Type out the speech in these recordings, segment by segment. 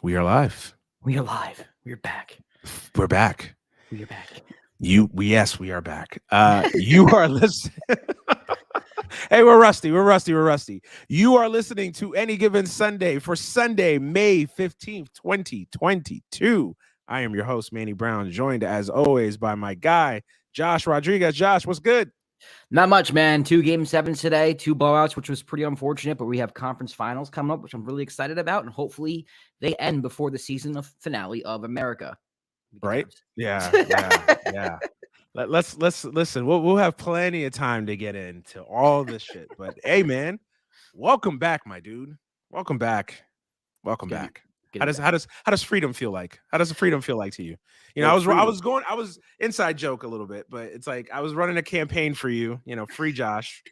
We are live. We are live. We're back. We're back. We are back. Yes, we are back. You are listening. Hey, we're rusty. We're rusty. We're rusty. You are listening to Any Given Sunday for Sunday, May 15th, 2022. I am your host, Manny Brown, joined as always by my guy, Josh Rodriguez. Josh, what's good? Not much, man. 2 game 7s today, 2 blowouts, which was pretty unfortunate, but we have conference finals coming up, which I'm really excited about. And hopefully they end before the season finale of America. Right? Yeah. Let's listen. We'll have plenty of time to get into all this shit. But hey, man, welcome back, my dude. Welcome back. Welcome back. How does freedom feel like? How does the freedom feel like to you? You know, I was inside joke a little bit, but it's like I was running a campaign for you. You know, free Josh.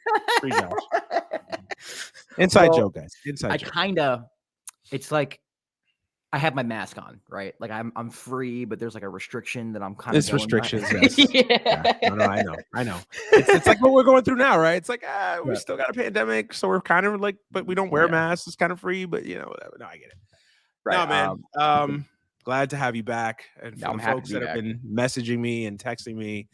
Inside joke, guys. Inside joke. It's like I have my mask on, right? Like I'm free, but there's like a restriction that I'm kind of. It's restrictions. Yes. Yeah. No, I know. It's like what we're going through now, right? It's like we still got a pandemic, so we're kind of like, but we don't wear masks. It's kind of free, but you know, whatever. No, I get it. Right. No, man. Glad to have you back. And for the folks that have been messaging me and texting me,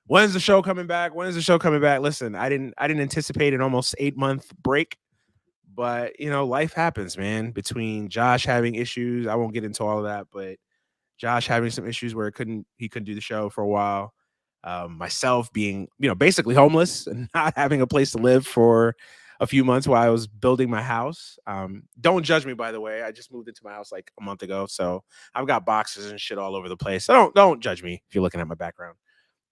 when's the show coming back? Listen, I didn't anticipate an almost 8-month break, but you know, life happens, man. Between Josh having issues, I won't get into all of that, but Josh having some issues where he couldn't do the show for a while. Myself being, you know, basically homeless and not having a place to live for a few months while I was building my house. Don't judge me, by the way. I just moved into my house like a month ago, so I've got boxes and shit all over the place. So don't judge me if you're looking at my background.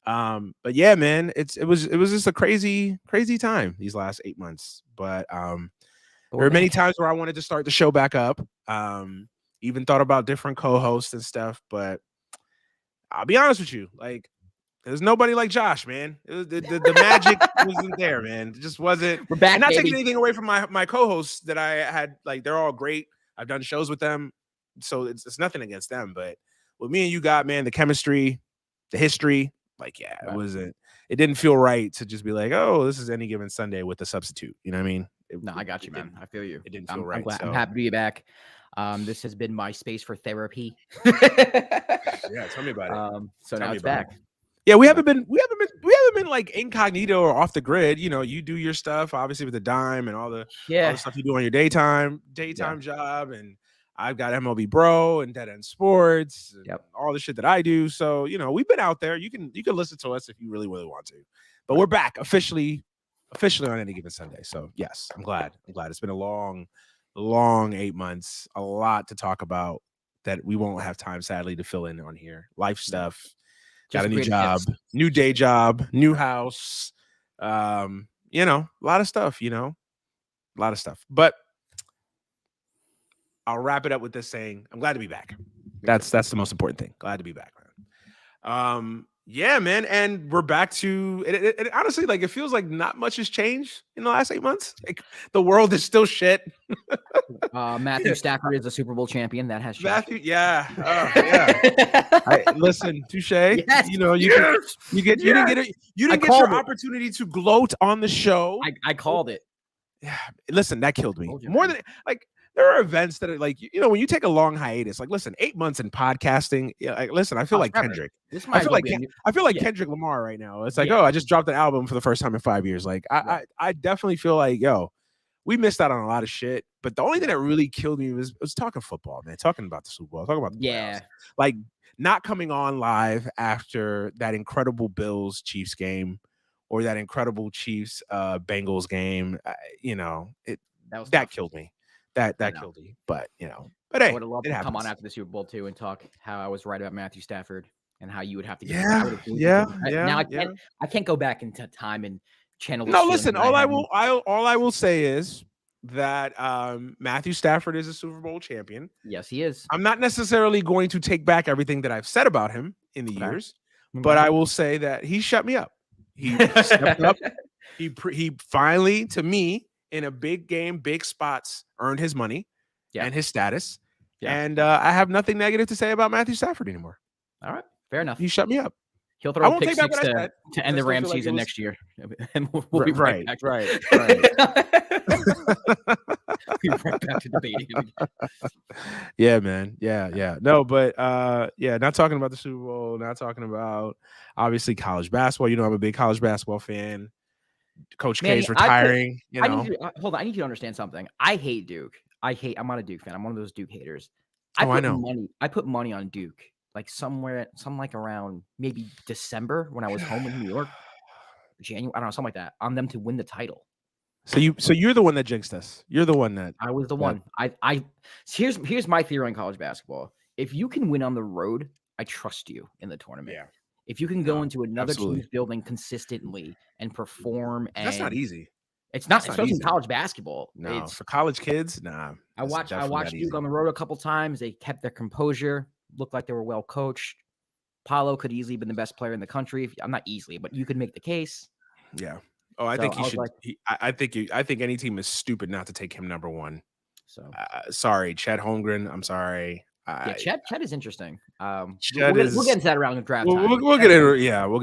But yeah, man, it was just a crazy time these last 8 months. But there were many times where I wanted to start the show back up. Even thought about different co-hosts and stuff, but I'll be honest with you, like, there's nobody like Josh, man. The magic wasn't there, man. It just wasn't. We're back, and not baby. taking anything away from my co-hosts that I had. Like, they're all great. I've done shows with them, so it's nothing against them. But what me and you got, man, the chemistry, the history, like, yeah, it wasn't. It didn't feel right to just be like, oh, this is Any Given Sunday with a substitute. You know what I mean? I got you, man. I feel you. It didn't feel right. I'm happy to be back. This has been my space for therapy. Yeah, tell me about it. So now it's back. Yeah, we haven't been like incognito or off the grid. You know, you do your stuff obviously with the dime and all the stuff you do on your daytime job, and I've got MLB Bro and Dead End Sports, and all the shit that I do. So you know, we've been out there. You can listen to us if you really want to, but we're back officially on Any Given Sunday. So yes, I'm glad. It's been a long 8 months, a lot to talk about that we won't have time sadly to fill in on here. Life stuff. Got a new job, new day job, new house, you know, a lot of stuff, but I'll wrap it up with this saying, I'm glad to be back. That's the most important thing. Glad to be back, man. Yeah, man. And we're back to it. Honestly, like, it feels like not much has changed in the last 8 months. Like, the world is still shit. Matthew Stafford is a Super Bowl champion. That has changed. Matthew, yeah. Listen, touche. Yes, you know, you didn't get your opportunity to gloat on the show. I called it. Yeah, listen, that killed me. More than like, there are events that are like, you know, when you take a long hiatus, like, listen, 8 months in podcasting. Yeah, like, listen, I feel like Kendrick. I feel like Kendrick Lamar right now. It's like, I just dropped an album for the first time in 5 years. Like, I definitely feel like, we missed out on a lot of shit. But the only thing that really killed me was talking football, man. Talking about the Super Bowl, talking about the playoffs. Like, not coming on live after that incredible Bills Chiefs game or that incredible Chiefs Bengals game. You know, that killed me. That killed me. But you know, I would have loved to come on after the Super Bowl too and talk how I was right about Matthew Stafford and how you would have to get Now I can't go back into time and channel. No, listen, all I will say is that Matthew Stafford is a Super Bowl champion. Yes, he is. I'm not necessarily going to take back everything that I've said about him in the years, but I will say that he shut me up. He stepped up. He finally, to me, in a big game, big spots, earned his money and his status. Yeah. And I have nothing negative to say about Matthew Stafford anymore. All right. Fair enough. He shut me up. He'll throw a pick six to end the Rams season next year. And we'll be right. We're right back to debating it again. Yeah, man. Yeah. No, but not talking about the Super Bowl, not talking about obviously college basketball. You know, I'm a big college basketball fan. Coach K is retiring. I need you hold on. I need you to understand something. I hate Duke. I'm not a Duke fan. I'm one of those Duke haters. I put money on Duke, like like around maybe December when I was home in New York, January. I don't know, something like that, on them to win the title. So you're the one that jinxed us. You're the one that I was the one. Here's my theory on college basketball. If you can win on the road, I trust you in the tournament. Yeah. If you can go into another team's building consistently and perform, and that's not easy. It's not, especially in college basketball. No, for college kids, nah. I watched Duke on the road a couple times. They kept their composure, looked like they were well coached. Paulo could easily have been the best player in the country. I'm not easily, but you could make the case. Yeah. Oh, I think he should. I think any team is stupid not to take him number one. So sorry, Chet Holmgren. I'm sorry. Chet is interesting. We'll get into that around the draft. We'll get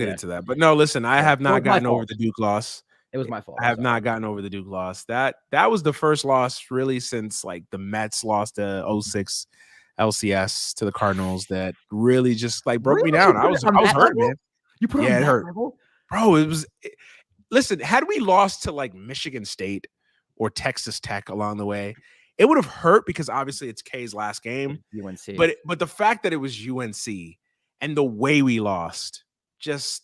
into that. But no, listen, I have not gotten over the Duke loss. It was my fault. I have not gotten over the Duke loss. That was the first loss really since like the Mets lost to 06 LCS to the Cardinals that really just like broke me down. I was hurt, man. You put on that hurt, bro. It was. Listen, had we lost to like Michigan State or Texas Tech along the way, it would have hurt because obviously it's K's last game. UNC. But the fact that it was UNC and the way we lost, just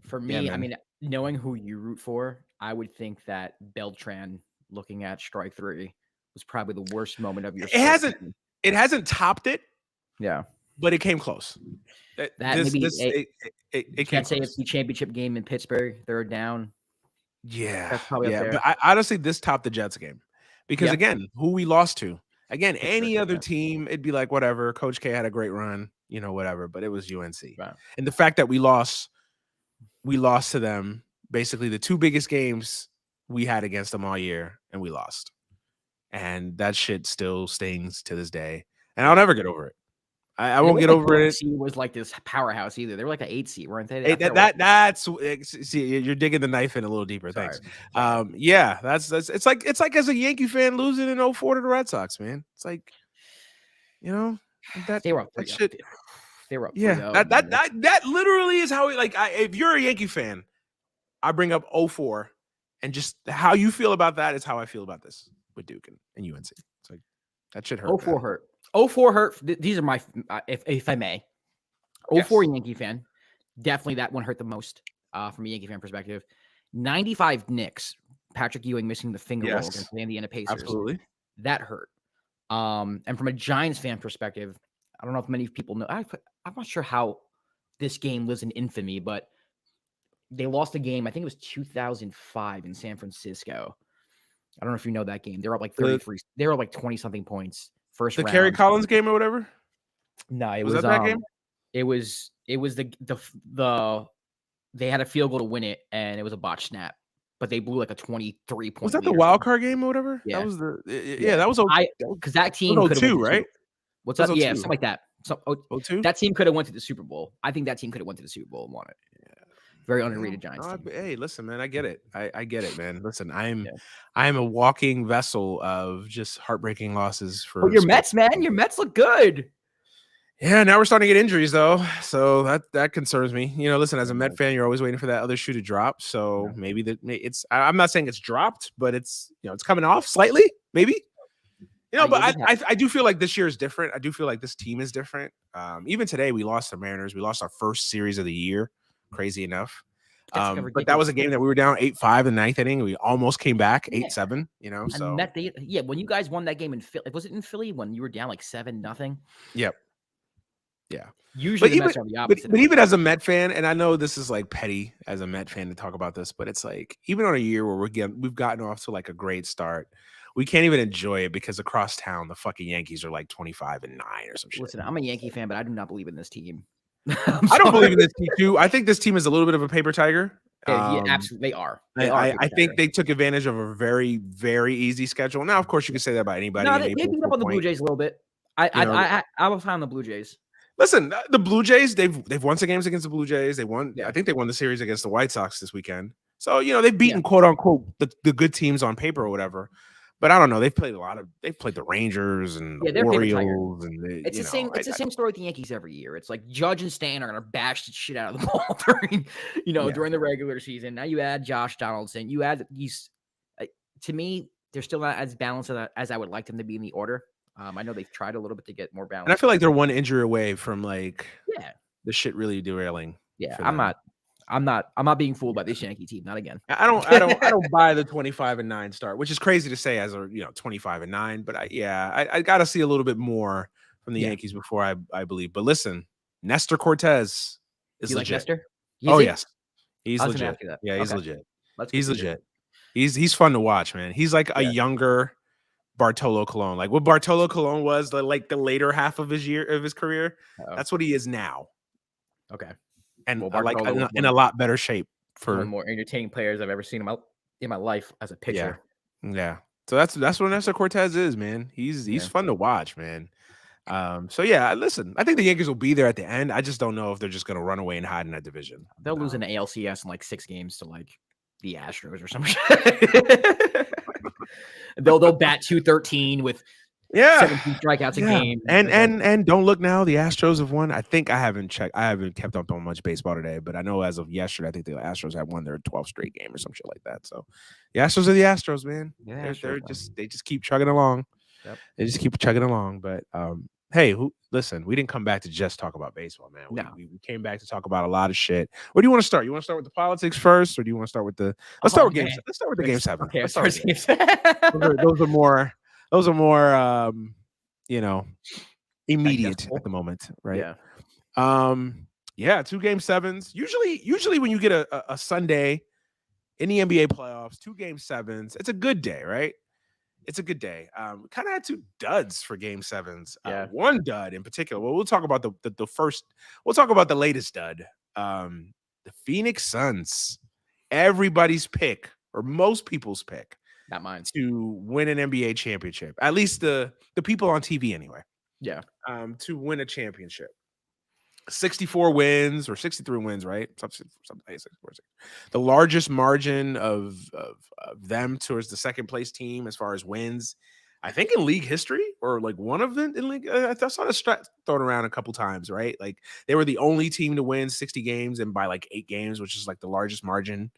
for me, I mean, knowing who you root for, I would think that Beltran looking at strike three was probably the worst moment of your season. It hasn't topped it. Yeah. But it came close. It can't say it's the championship game in Pittsburgh. They're down. Yeah. That's probably up there. But honestly, this topped the Jets game. Because again, who we lost to. Again, any other team, it'd be like, whatever. Coach K had a great run, whatever. But it was UNC. Right. And the fact that we lost to them, basically the two biggest games we had against them all year, and we lost. And that shit still stings to this day. And I'll never get over it. I won't get over it. UNC was like this powerhouse either. They were like an 8 seed, weren't they? That's see, you're digging the knife in a little deeper. Sorry. Thanks. Yeah, that's it's like as a Yankee fan losing in 04 to the Red Sox, man. It's like, that they were up. That shit. They were up. Yeah, that literally is how if you're a Yankee fan, I bring up 04, and just how you feel about that is how I feel about this with Duke and UNC. It's like that shit hurt. 04 hurt. 04 hurt. These are my, if I may. 04 Yankee fan. Definitely that one hurt the most from a Yankee fan perspective. 95 Knicks. Patrick Ewing missing the finger roll against the Indiana Pacers. Absolutely. That hurt. And from a Giants fan perspective, I don't know if many people know. I'm not sure how this game lives in infamy, but they lost a game. I think it was 2005 in San Francisco. I don't know if you know that game. They were up like 33. They were up like 20-something points. First round. Kerry Collins game or whatever? No, it was that game? It was the they had a field goal to win it, and it was a botch snap, but they blew like a 23 point. Was that the wild card game or whatever? Yeah. That was that was because that team could have 2, right? What's up? Yeah, something like that. So 02? That team could have went to the Super Bowl. I think that team could have went to the Super Bowl and won it. Yeah. Very underrated Giants team. Hey, listen, man, I get it. I get it, man. Listen, I'm a walking vessel of just heartbreaking losses for your Mets, man. Your Mets look good. Yeah, now we're starting to get injuries though, so that concerns me. Listen, as a Met fan, you're always waiting for that other shoe to drop. So maybe it's. I'm not saying it's dropped, but it's it's coming off slightly, maybe. But I do feel like this year is different. I do feel like this team is different. Even today, we lost the Mariners. We lost our first series of the year. Crazy enough. But that was a game that we were down 8-5 in the ninth inning. We almost came back 8-7, so. When you guys won that game in Philly, was it in Philly when you were down like 7-0? Yep. Yeah. Usually the Mets are the opposite. But even as a Met fan, and I know this is like petty as a Met fan to talk about this, but it's like even on a year where we've gotten off to like a great start, we can't even enjoy it because across town the fucking Yankees are like 25-9 or some shit. Listen, I'm a Yankee fan, but I do not believe in this team. I don't believe in this team too. I think this team is a little bit of a paper tiger. Yeah, absolutely, they are. I think they took advantage of a very, very easy schedule. Now, of course, you can say that about anybody. No, they beat up on the Blue Jays a little bit. I was fine on the Blue Jays. Listen, the Blue Jays, they've won some games against the Blue Jays. They won. Yeah. I think they won the series against the White Sox this weekend. So, they've beaten quote unquote the good teams on paper or whatever. But I don't know. They've played the Rangers and the Orioles and it's the same. It's the same story with the Yankees every year. It's like Judge and Stan are gonna bash the shit out of the ball during the regular season. Now you add Josh Donaldson. You add these. To me, they're still not as balanced as I would like them to be in the order. I know they've tried a little bit to get more balance. And I feel like they're one injury away from the shit really derailing. Yeah, I'm not being fooled by this Yankee team. Not again. I don't buy the 25-9 start, which is crazy to say as a 25-9. But I got to see a little bit more from the Yankees before I believe. But listen, Nestor Cortez is legit. Like Nestor? Yes, he's legit. Yeah, he's legit. He's legit. He's fun to watch, man. He's like a younger Bartolo Colon, like what Bartolo Colon was the later half of his career. That's what he is now. Okay. And in a lot better shape for one of the more entertaining players I've ever seen in my life as a pitcher. Yeah. So that's what Nestor Cortez is, man. He's fun to watch, man. Listen, I think the Yankees will be there at the end. I just don't know if they're just going to run away and hide in that division. They'll lose an ALCS in 6 games to the Astros or something. they'll bat 213 with 17 strikeouts a game. And don't look now. The Astros have won. I think I haven't checked. I haven't kept up on much baseball today, but I know as of yesterday, I think the Astros have won their 12th straight game or some shit like that. So the Astros are the Astros, man. Yeah, they just keep chugging along. Yep. They just keep chugging along. But hey, listen, we didn't come back to just talk about baseball, man. We came back to talk about a lot of shit. Where do you want to start? You want to start with the politics first, or do you want to start with the? Let's start with game 7. Okay, let's start with game 7. Those are more immediate at the moment, right? Yeah. 2 game 7s. Usually when you get a Sunday in the NBA playoffs, 2 game 7s, it's a good day, right? It's a good day. Kind of had 2 duds for game 7s. One dud in particular. Well, we'll talk about the first. We'll talk about the latest dud. The Phoenix Suns. Everybody's pick, or most people's pick, not mine, to win an NBA championship. At least the people on TV anyway. Yeah. To win a championship. 64 wins or 63 wins, right? The largest margin of them towards the second place team as far as wins, I think in league history, or one of them in league. I saw the stat thrown around a couple times, right? They were the only team to win 60 games and by 8 games, which is the largest margin,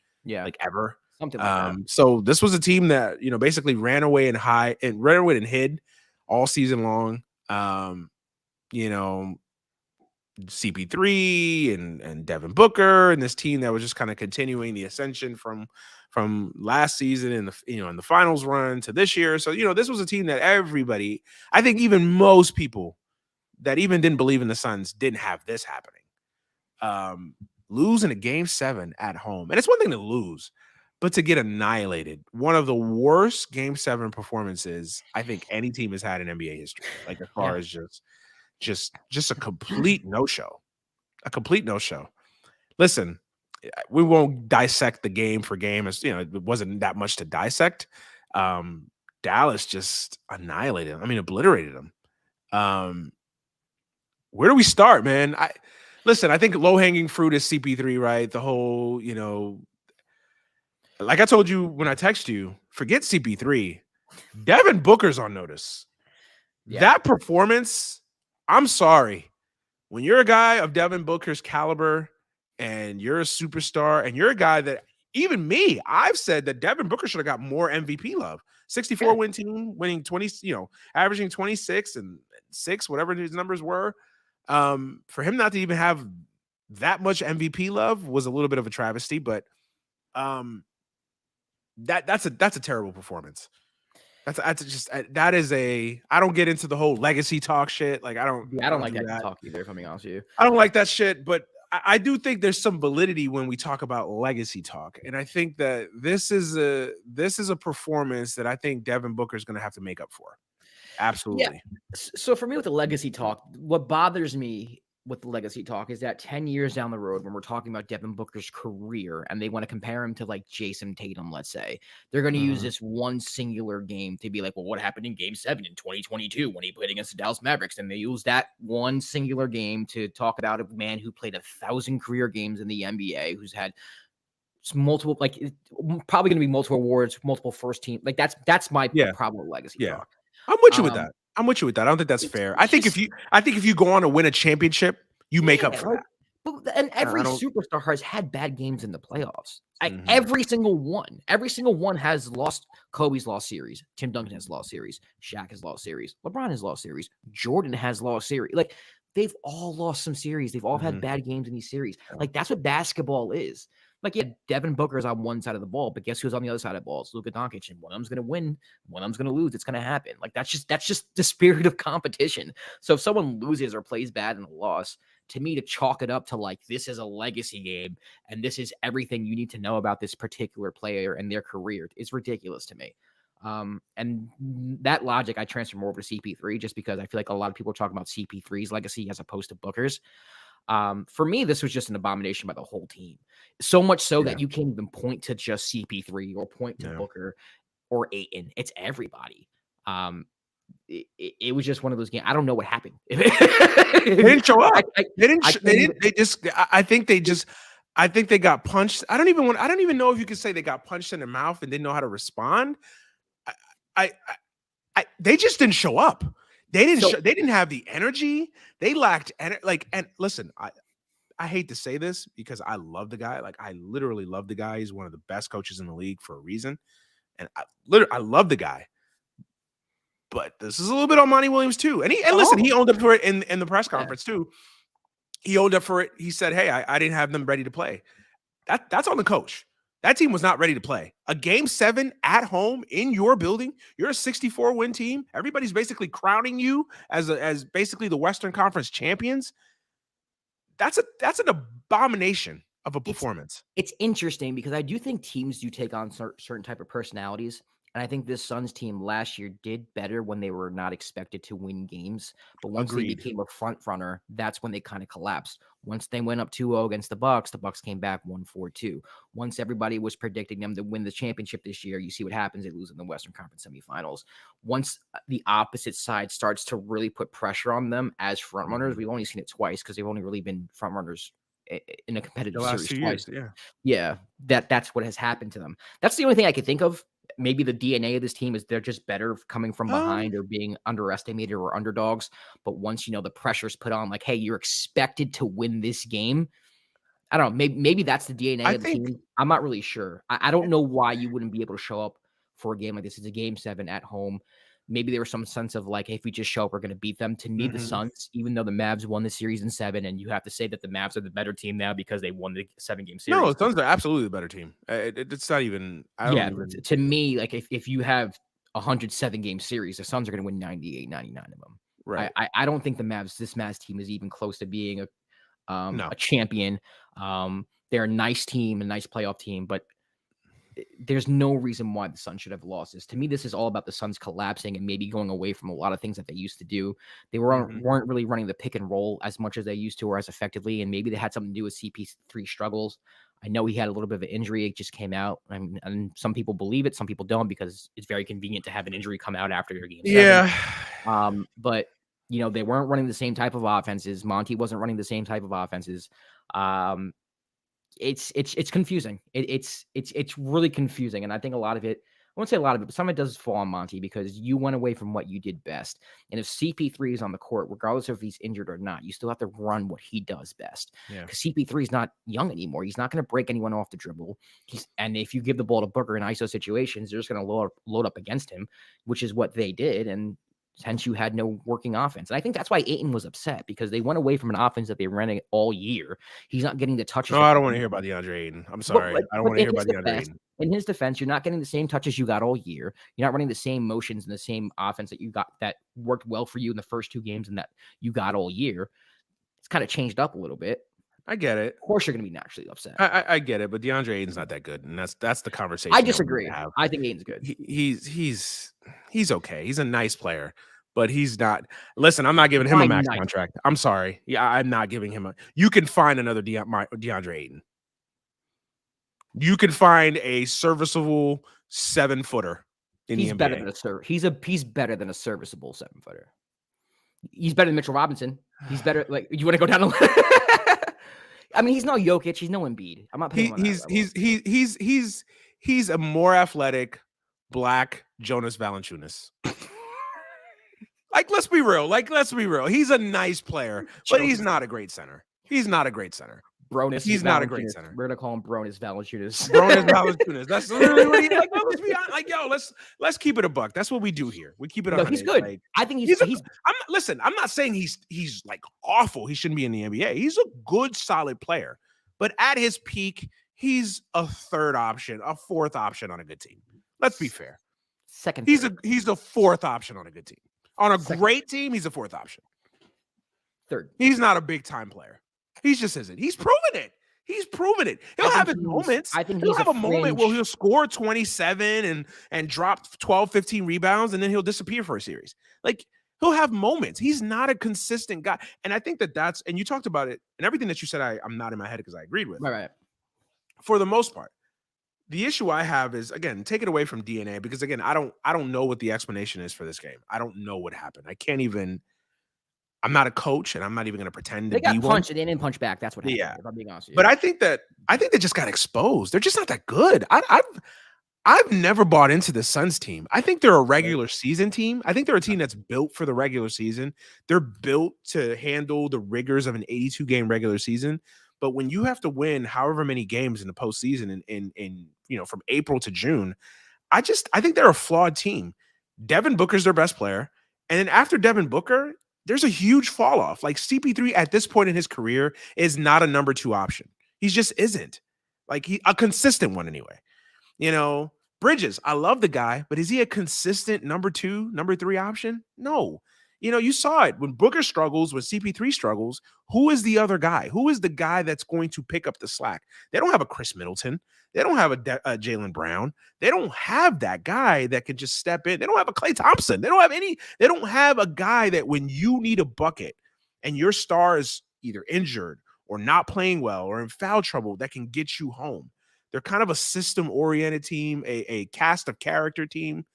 ever. Something like that. So this was a team that basically ran away and hid all season long. CP3 and Devin Booker and this team that was just kind of continuing the ascension from last season in the finals run to this year. So this was a team that everybody, I think even most people that even didn't believe in the Suns, didn't have this happening. Lose in a game 7 at home, and it's one thing to lose, but to get annihilated, one of the worst game 7 performances I think any team has had in NBA history. As far as just a complete no-show. A complete no-show. Listen, we won't dissect the game for game, as it wasn't that much to dissect. Dallas just annihilated them. Obliterated them. Where do we start, man? I think low-hanging fruit is CP3, right? The whole, like I told you when I text you, forget CP3. Devin Booker's on notice. Yeah. That performance, I'm sorry. When you're a guy of Devin Booker's caliber and you're a superstar and you're a guy that even me, I've said that Devin Booker should have got more MVP love. 64 win team, winning 20, averaging 26 and 6, whatever his numbers were. For him not to even have that much MVP love was a little bit of a travesty, but that's a terrible performance. That is I don't get into the whole legacy talk shit. I don't like that talk either, if I'm being honest with you. I don't like that shit, but I do think there's some validity when we talk about legacy talk. And I think that this is a performance that I think Devin Booker is going to have to make up for. Absolutely. Yeah. So for me with the legacy talk, what bothers me with the legacy talk is that 10 years down the road, when we're talking about Devin Booker's career and they want to compare him to Jason Tatum, let's say, they're going to use this one singular game to be like, well, what happened in game 7 in 2022 when he played against the Dallas Mavericks? And they use that one singular game to talk about a man who played 1,000 career games in the NBA, who's had multiple, like probably going to be multiple awards, multiple first team. Like that's my problem with legacy talk. I'm with you with that. I'm with you with that. I don't think that's fair. I think if you go on to win a championship, you make up for that. And every superstar has had bad games in the playoffs. Every single one has lost. Kobe's lost series. Tim Duncan has lost series. Shaq has lost series. LeBron has lost series. Jordan has lost series. Like they've all lost some series. They've all had bad games in these series. Like that's what basketball is. Like, yeah, Devin Booker's on one side of the ball, but guess who's on the other side of the ball? It's Luka Doncic, and one of them's going to win, one of them's going to lose. It's going to happen. Like that's just the spirit of competition. So if someone loses or plays bad in a loss, to me, to chalk it up to like this is a legacy game and this is everything you need to know about this particular player and their career, it's ridiculous to me. And that logic I transfer more over to CP3 just because I feel like a lot of people are talking about CP3's legacy as opposed to Booker's. For me, this was just an abomination by the whole team. So much so that you can't even point to just CP3 or point to Booker or Ayton. It's everybody. It was just one of those games. I don't know what happened. They didn't show up. I think they got punched. I don't even know if you could say they got punched in the mouth and didn't know how to respond. They just didn't show up. They didn't have the energy. They lacked energy. And listen, I hate to say this because I love the guy. Like I literally love the guy. He's one of the best coaches in the league for a reason. And I love the guy. But this is a little bit on Monty Williams too. And listen, he owned up for it in the press conference too. He owned up for it. He said, "Hey, I didn't have them ready to play." That's on the coach. That team was not ready to play. A game 7 at home in your building. You're a 64-win team. Everybody's basically crowning you as basically the Western Conference champions. That's an abomination of a performance. It's interesting because I do think teams do take on certain type of personalities. And I think this Suns team last year did better when they were not expected to win games. But once they became a front runner, that's when they kind of collapsed. Once they went up 2-0 against the Bucks came back 1-4-2. Once everybody was predicting them to win the championship this year, you see what happens. They lose in the Western Conference semifinals. Once the opposite side starts to really put pressure on them as front runners, we've only seen it twice because they've only really been front runners in a competitive series twice. Yeah, that's what has happened to them. That's the only thing I could think of. Maybe the DNA of this team is they're just better coming from behind or being underestimated or underdogs. But once, the pressure's put on, like, hey, you're expected to win this game. I don't know. Maybe that's the DNA of the team. I'm not really sure. I don't know why you wouldn't be able to show up for a game like this. It's a game 7 at home. Maybe there was some sense of like, hey, if we just show up, we're going to beat them. To me, the Suns, even though the Mavs won the series in 7, and you have to say that the Mavs are the better team now because they won the 7-game series. No, the Suns are absolutely the better team. It's not even. To me, like if you have 107-game series, the Suns are going to win 98, 99 of them. Right. I don't think this Mavs team is even close to being a champion. They're a nice team, a nice playoff team, but there's no reason why the Suns should have lost this. To me, this is all about the Suns collapsing and maybe going away from a lot of things that they used to do. They weren't really running the pick and roll as much as they used to or as effectively, and maybe they had something to do with CP3 struggles. I know he had a little bit of an injury. It just came out, and some people believe it, some people don't, because it's very convenient to have an injury come out after your game 7. Yeah. But they weren't running the same type of offenses. Monty wasn't running the same type of offenses. It's confusing. It's really confusing. And I think a lot of it, I won't say a lot of it, but some of it does fall on Monty because you went away from what you did best. And if CP3 is on the court, regardless of if he's injured or not, you still have to run what he does best. Because CP3 is not young anymore. He's not going to break anyone off the dribble. And if you give the ball to Booker in ISO situations, they're just going to load up against him, which is what they did. And hence you had no working offense. And I think that's why Ayton was upset, because they went away from an offense that they ran all year. He's not getting the touches. No, I don't want to hear about DeAndre Ayton. I'm sorry. I don't want to hear about DeAndre Ayton. In his defense, you're not getting the same touches you got all year. You're not running the same motions and the same offense that you got that worked well for you in the first 2 games and that you got all year. It's kind of changed up a little bit. I get it. Of course, you're going to be naturally upset. I get it, but DeAndre Ayton's not that good, and that's the conversation. I disagree. I think Ayton's good. He's okay. He's a nice player. But he's not. Listen, I'm not giving him a max contract. I'm sorry. Yeah, I'm not giving him a. You can find another DeAndre Ayton. You can find a serviceable 7-footer in the NBA. He's better than a serviceable 7-footer. He's better than Mitchell Robinson. He's better. Like, you want to go down a I mean, he's no Jokic. He's no Embiid. I'm not putting him on that level. He's a more athletic black Jonas Valanciunas. Like, let's be real. He's a nice player, but he's not a great center. He's not a great center. Bronus. He's not a great center. We're gonna call him Bronus Valanciunas. Bronus Valanciunas. That's literally what he like. No, let's be honest. Like, yo, let's keep it a buck. That's what we do here. We keep it. No, he's good. Like, I think he's. I'm not saying he's like awful. He shouldn't be in the NBA. He's a good, solid player. But at his peak, he's a third option, a fourth option on a good team. Let's be fair. Second. He's a fourth option on a good team. On a great team, he's a fourth option. Third. He's not a big time player. He just isn't. He's proven it. He'll have his moments. I think he'll have a moment where he'll score 27 and drop 12, 15 rebounds, and then he'll disappear for a series. Like, he'll have moments. He's not a consistent guy. And I think that's, and you talked about it, and everything that you said, I'm not in my head because I agreed with. Right. For the most part. The issue I have is, again, take it away from DNA, because again, I don't know what the explanation is for this game. I don't know what happened. I'm not a coach, and I'm not even going to pretend to be one. They got punched and they didn't punch back. That's what happened. Yeah. If I'm being honest with you. But I think they just got exposed. They're just not that good. I've never bought into the Suns team. I think they're a regular season team. I think they're a team that's built for the regular season. They're built to handle the rigors of an 82-game regular season. But when you have to win however many games in the postseason in from April to June, I think they're a flawed team. Devin Booker's their best player. And then after Devin Booker, there's a huge fall off. Like, CP3 at this point in his career is not a number 2 option. He just isn't. Like, a consistent one anyway. Bridges, I love the guy, but is he a consistent number 2, number 3 option? No. You saw it when Booker struggles, when CP3 struggles. Who is the other guy? Who is the guy that's going to pick up the slack? They don't have a Chris Middleton. They don't have a Jaylen Brown. They don't have that guy that can just step in. They don't have a Klay Thompson. They don't have a guy that when you need a bucket and your star is either injured or not playing well or in foul trouble, that can get you home. They're kind of a system-oriented team, a cast of character team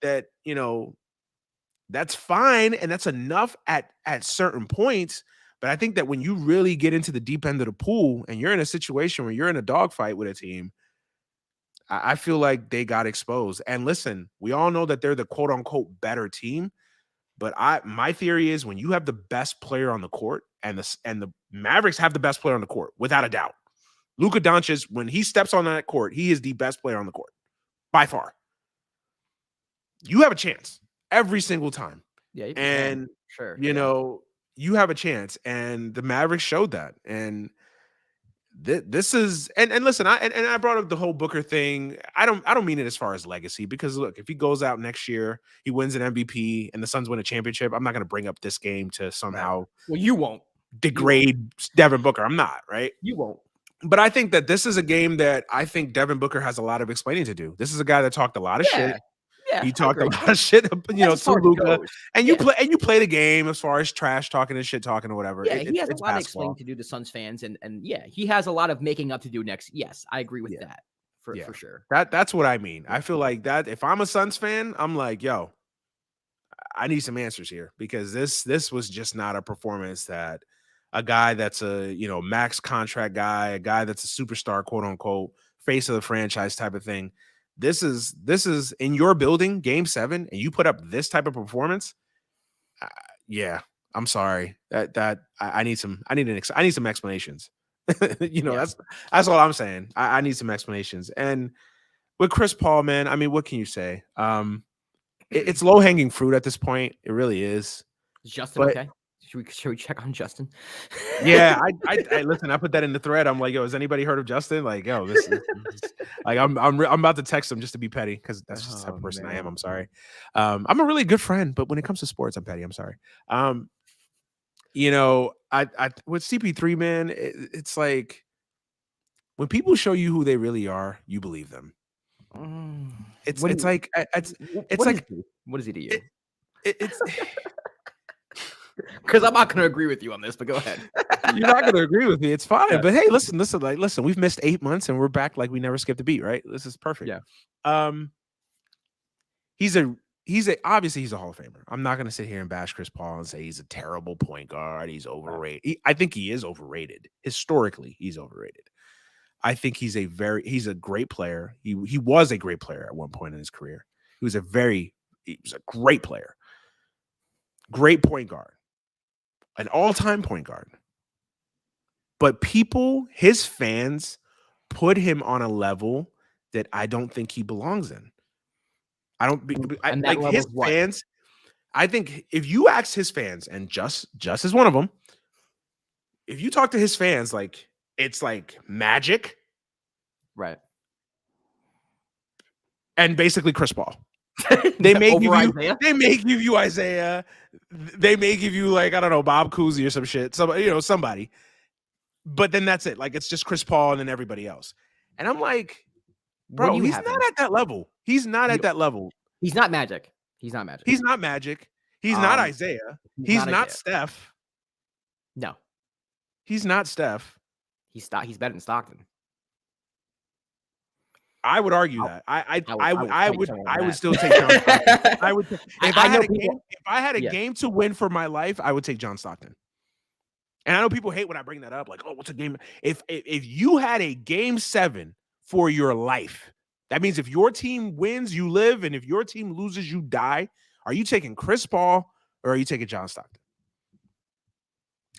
that, that's fine, and that's enough at certain points. But I think that when you really get into the deep end of the pool and you're in a situation where you're in a dogfight with a team, I feel like they got exposed. And listen, we all know that they're the quote-unquote better team. But my theory is when you have the best player on the court, and the Mavericks have the best player on the court, without a doubt. Luka Doncic, when he steps on that court, he is the best player on the court by far. You have a chance every single time. Yeah, and sure. You have a chance, and the Mavericks showed that. And this is and listen, I brought up the whole Booker thing. I don't mean it as far as legacy, because look, if he goes out next year, he wins an MVP, and the Suns win a championship, I'm not going to bring up this game to somehow. Well, you won't degrade Devin Booker. I'm not, right? You won't. But I think that this is a game that I think Devin Booker has a lot of explaining to do. This is a guy that talked a lot of shit. Yeah, he talked a lot of shit, to Luka, and you play the game as far as trash talking and shit talking or whatever. Yeah, he has a lot of explaining to do to Suns fans, and yeah, he has a lot of making up to do next. Yes, I agree with that for sure. That's what I mean. I feel like that if I'm a Suns fan, I'm like, yo, I need some answers here, because this was just not a performance that a guy that's a max contract guy, a guy that's a superstar, quote unquote, face of the franchise type of thing. This is in your building, Game 7, and you put up this type of performance. I'm sorry. I need some explanations. That's all I'm saying. I need some explanations. And with Chris Paul, man, I mean, what can you say? It's low hanging fruit at this point. It really is. Is Justin okay? Should we check on Justin? Yeah, I listen. I put that in the thread. I'm like, yo, has anybody heard of Justin? Like, yo, this is like, I'm about to text him just to be petty, because that's just the type of person I am. I'm sorry. I'm a really good friend, but when it comes to sports, I'm petty. I'm sorry. I with CP3, man, it's like when people show you who they really are, you believe them. What is he to you? It's. Because I'm not going to agree with you on this, but go ahead. You're not going to agree with me. It's fine. Yeah. But hey, listen. We've missed 8 months and we're back like we never skipped a beat, right? This is perfect. Yeah. He's a obviously he's a Hall of Famer. I'm not going to sit here and bash Chris Paul and say he's a terrible point guard. He's overrated. I think he is overrated. Historically, he's overrated. I think he's a great player. He was a great player at one point in his career. He was a great player. Great point guard. An all-time point guard. But his fans put him on a level that I don't think he belongs in. His fans. I think if you ask his fans, and just is one of them, if you talk to his fans, like it's like Magic, right? And basically Chris Paul. They may give you Isaiah. They may give you like, I don't know, Bob Cousy or some shit. Somebody. But then that's it. Like it's just Chris Paul and then everybody else. And I'm like, bro, he's not at that level. He's not at that level. He's not Magic. He's not Magic. He's not Magic. He's not Isaiah. He's not Steph. No. He's not Steph. He's better than Stockton. I would argue that. I would still take John Stockton. I would if I had a game to win for my life, I would take John Stockton. And I know people hate when I bring that up, like, oh, what's a game? If you had a game 7 for your life, that means if your team wins, you live, and if your team loses, you die. Are you taking Chris Paul or are you taking John Stockton?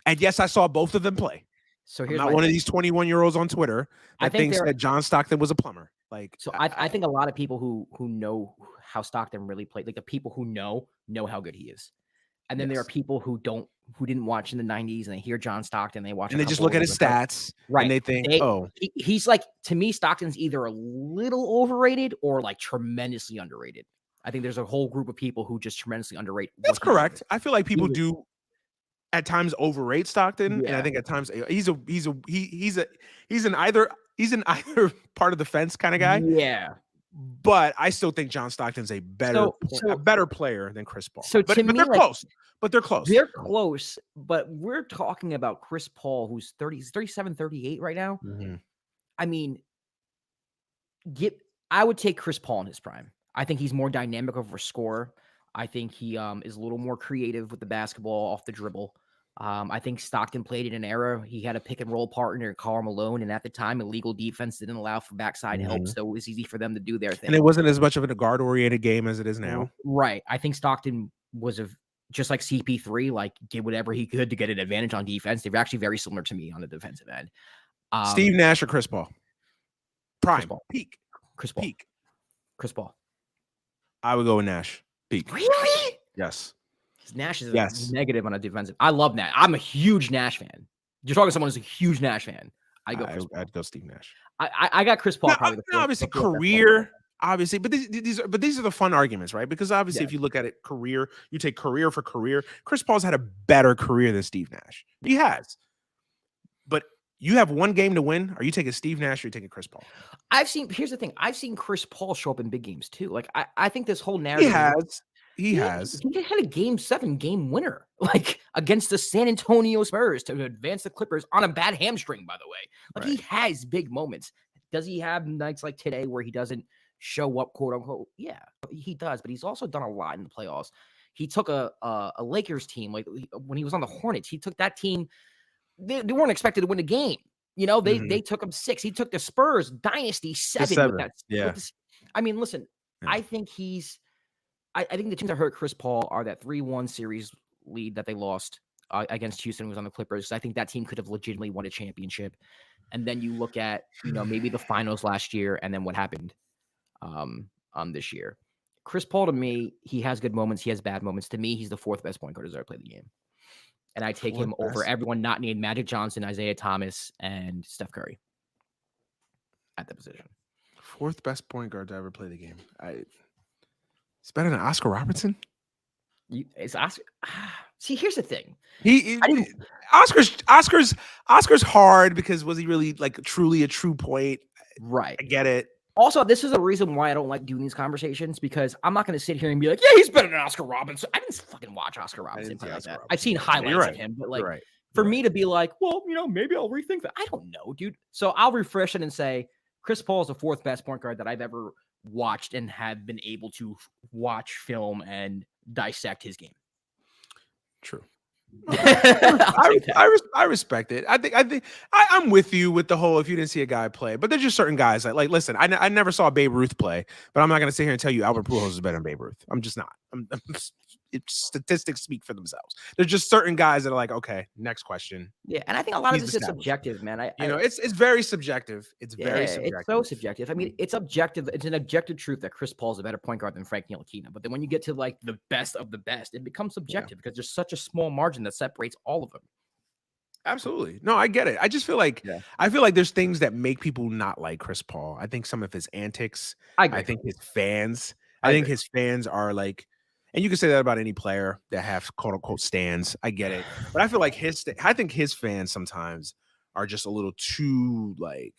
And yes, I saw both of them play. So here's I'm not one of these 21-year-olds on Twitter that thinks that John Stockton was a plumber. Like, so I think a lot of people who know how Stockton really played, like the people who know how good he is. And then there are people who didn't watch in the 90s and they hear John Stockton, they watch and they just look at his stats, right? And they think, he's like, to me, Stockton's either a little overrated or like tremendously underrated. I think there's a whole group of people who just tremendously underrate. That's correct. I feel like people do at times overrate Stockton, and I think at times he's an either part of the fence kind of guy. Yeah. But I still think John Stockton's a better player than Chris Paul. So but they're close. But they're close. They're close, but we're talking about Chris Paul, who's 37, 38 right now. Mm-hmm. I mean, I would take Chris Paul in his prime. I think he's more dynamic of a scorer. I think he is a little more creative with the basketball off the dribble. I think Stockton played in an era he had a pick and roll partner, Karl Malone, and at the time, illegal defense didn't allow for backside help, so it was easy for them to do their thing. And it wasn't as much of a guard-oriented game as it is now. Right. I think Stockton was just like CP3, like did whatever he could to get an advantage on defense. They were actually very similar to me on the defensive end. Steve Nash or Chris Paul? Prime. Chris Paul. Peak. Chris Paul. Peak. Chris Paul. I would go with Nash. Peak. Really? Yes. Nash is negative on a defensive. I love Nash. I'm a huge Nash fan. You're talking to someone who's a huge Nash fan. I'd go Steve Nash. I got Chris Paul. Now, probably obviously career. Obviously, but these are the fun arguments, right? Because obviously, if you look at it, career, you take career for career. Chris Paul's had a better career than Steve Nash. He has. But you have one game to win. Are you taking Steve Nash or are you taking Chris Paul? Here's the thing. I've seen Chris Paul show up in big games too. Like I think this whole narrative. He has. He had a game 7 game winner, like against the San Antonio Spurs to advance the Clippers on a bad hamstring, by the way. Like he has big moments. Does he have nights like today where he doesn't show up, quote unquote? Yeah, he does. But he's also done a lot in the playoffs. He took a Lakers team, like when he was on the Hornets, he took that team. They weren't expected to win a game. You know, they took him 6. He took the Spurs dynasty 7. With that. Yeah. I mean, listen, I think I think the teams that hurt Chris Paul are that 3-1 series lead that they lost against Houston was on the Clippers. I think that team could have legitimately won a championship. And then you look at, maybe the finals last year and then what happened this year. Chris Paul, to me, he has good moments. He has bad moments. To me, he's the 4th best point guard who's ever played the game. And I take him over everyone not named Magic Johnson, Isaiah Thomas, and Steph Curry at the position. 4th best point guard to ever play the game. It's better than Oscar Robertson. It's Oscar. See, here's the thing. Oscar's hard because was he really like truly a true point? Right. I get it. Also, this is the reason why I don't like doing these conversations because I'm not going to sit here and be like, yeah, he's better than Oscar Robinson. I didn't fucking watch Oscar Robinson play like that. I've seen highlights of him, but like for me to be like, well, maybe I'll rethink that. I don't know, dude. So I'll refresh it and say Chris Paul is the 4th best point guard that I've ever watched and have been able to watch film and dissect his game. True. I respect it. I'm with you with the whole if you didn't see a guy play, but there's just certain guys like listen, I never saw Babe Ruth play, but I'm not going to sit here and tell you Albert Pujols is better than Babe Ruth. I'm just not. Statistics speak for themselves. There's just certain guys that are like, okay, next question. Yeah, and I think a lot of this is subjective, man. It's very subjective. It's very subjective. It's so subjective. I mean, it's objective. It's an objective truth that Chris Paul is a better point guard than Frank Ntilikina. But then when you get to like the best of the best, it becomes subjective because there's such a small margin that separates all of them. Absolutely. No, I get it. I just feel like there's things that make people not like Chris Paul. I think some of his antics. I think his fans. I think his fans are like. And you can say that about any player that have quote unquote stands. I get it. But I feel like I think his fans sometimes are just a little too like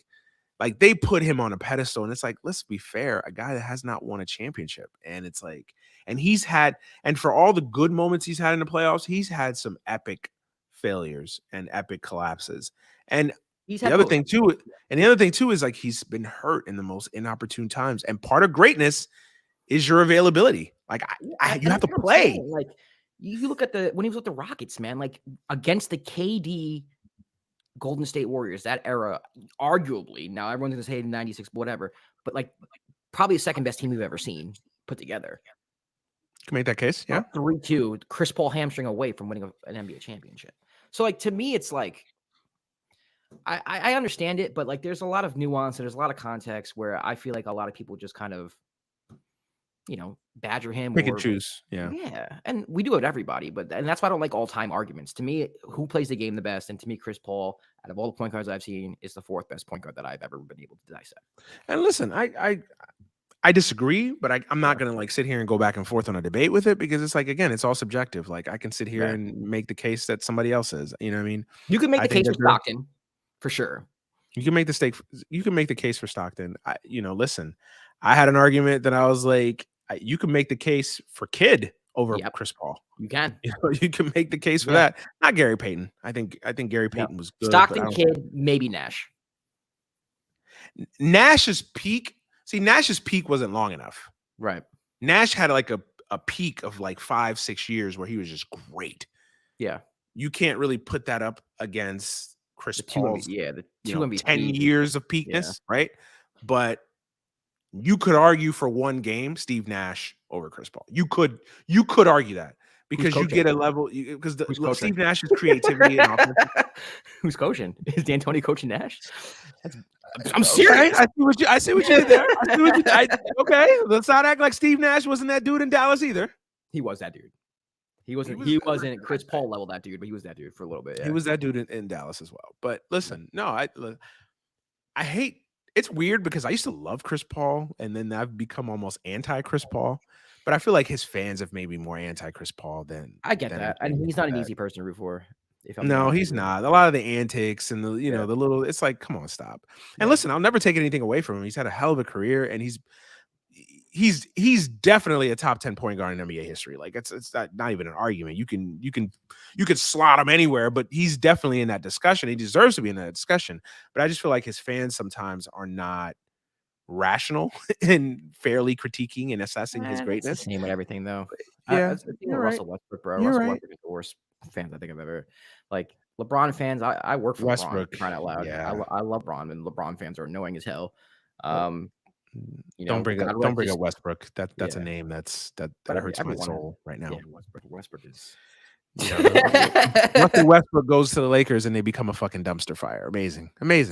they put him on a pedestal. And it's like, let's be fair. A guy that has not won a championship. And it's like, and for all the good moments he's had in the playoffs, he's had some epic failures and epic collapses. And the other thing too is like he's been hurt in the most inopportune times. And part of greatness is your availability. Like you have to play. Like you look at when he was with the Rockets, man, like against the KD Golden State Warriors, that era, arguably, now everyone's gonna say 96, whatever, but like probably the second best team we've ever seen put together. You can make that case, yeah. 3-2, Chris Paul hamstring away from winning an NBA championship. So like to me, it's like I understand it, but like there's a lot of nuance and there's a lot of context where I feel like a lot of people just kind of badger him. Pick and choose. Yeah. Yeah. And we do it with everybody, and that's why I don't like all-time arguments. To me, who plays the game the best? And to me, Chris Paul, out of all the point guards I've seen, is the fourth best point guard that I've ever been able to dissect. And listen, I disagree, but I'm not going to like sit here and go back and forth on a debate with it because it's like, again, it's all subjective. Like I can sit here and make the case that somebody else is, you know what I mean? You can make the case for Stockton for sure. You can make the case for Stockton. Listen, I had an argument that I was like, you can make the case for Kidd over Chris Paul. You can. You can make the case for that. Not Gary Payton. I think Gary Payton was good. Stockton, Kidd, maybe Nash. Nash's peak wasn't long enough. Right. Nash had like a peak of like 5-6 years where he was just great. Yeah. You can't really put that up against Chris Paul's the 10 years of peakness, right? But you could argue for one game Steve Nash over Chris Paul. You could argue that because you get a level because Steve Nash's creativity and offense. Who's coaching? Is D'Antoni coaching Nash? I'm serious. I see what you did there. Okay, let's not act like Steve Nash wasn't that dude in Dallas either. He was that dude. He wasn't Chris Paul level that dude, but he was that dude for a little bit. Yeah. He was that dude in Dallas as well. But listen, no, I hate. It's weird because I used to love Chris Paul, and then I've become almost anti-Chris Paul. But I feel like his fans have made me more anti-Chris Paul than I get that. And he's not an easy person to root for. No, he's not. A lot of the antics and the the little. It's like, come on, stop. And listen, I'll never take anything away from him. He's had a hell of a career, and he's definitely a top 10 point guard in NBA history. Like it's not even an argument. You can slot him anywhere, but he's definitely in that discussion. He deserves to be in that discussion. But I just feel like his fans sometimes are not rational and fairly critiquing and assessing his greatness. It's the same with everything, though. Yeah, Russell Westbrook, bro. Russell Westbrook is the worst fans I think I've ever like. LeBron fans, I work for Westbrook. LeBron, crying out loud. Yeah. I love LeBron, and LeBron fans are annoying as hell. Don't bring up Westbrook. That's a name that hurts my soul right now. Yeah, Westbrook is. Russell Westbrook goes to the Lakers and they become a fucking dumpster fire. Amazing. Is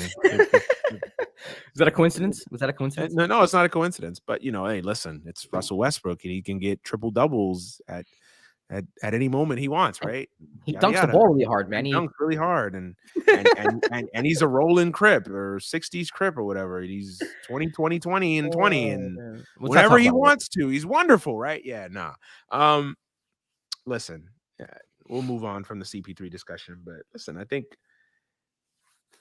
that a coincidence? Was that a coincidence? No, it's not a coincidence. But hey, listen, it's Russell Westbrook, and he can get triple doubles at any moment he wants, right? He dunks the ball really hard, man. He dunks really hard, and he's a rolling crip or 60s crip or whatever. He's 20, and 20, and whenever he wants to, he's wonderful, right? Yeah, nah. Listen, we'll move on from the CP3 discussion, but listen, I think.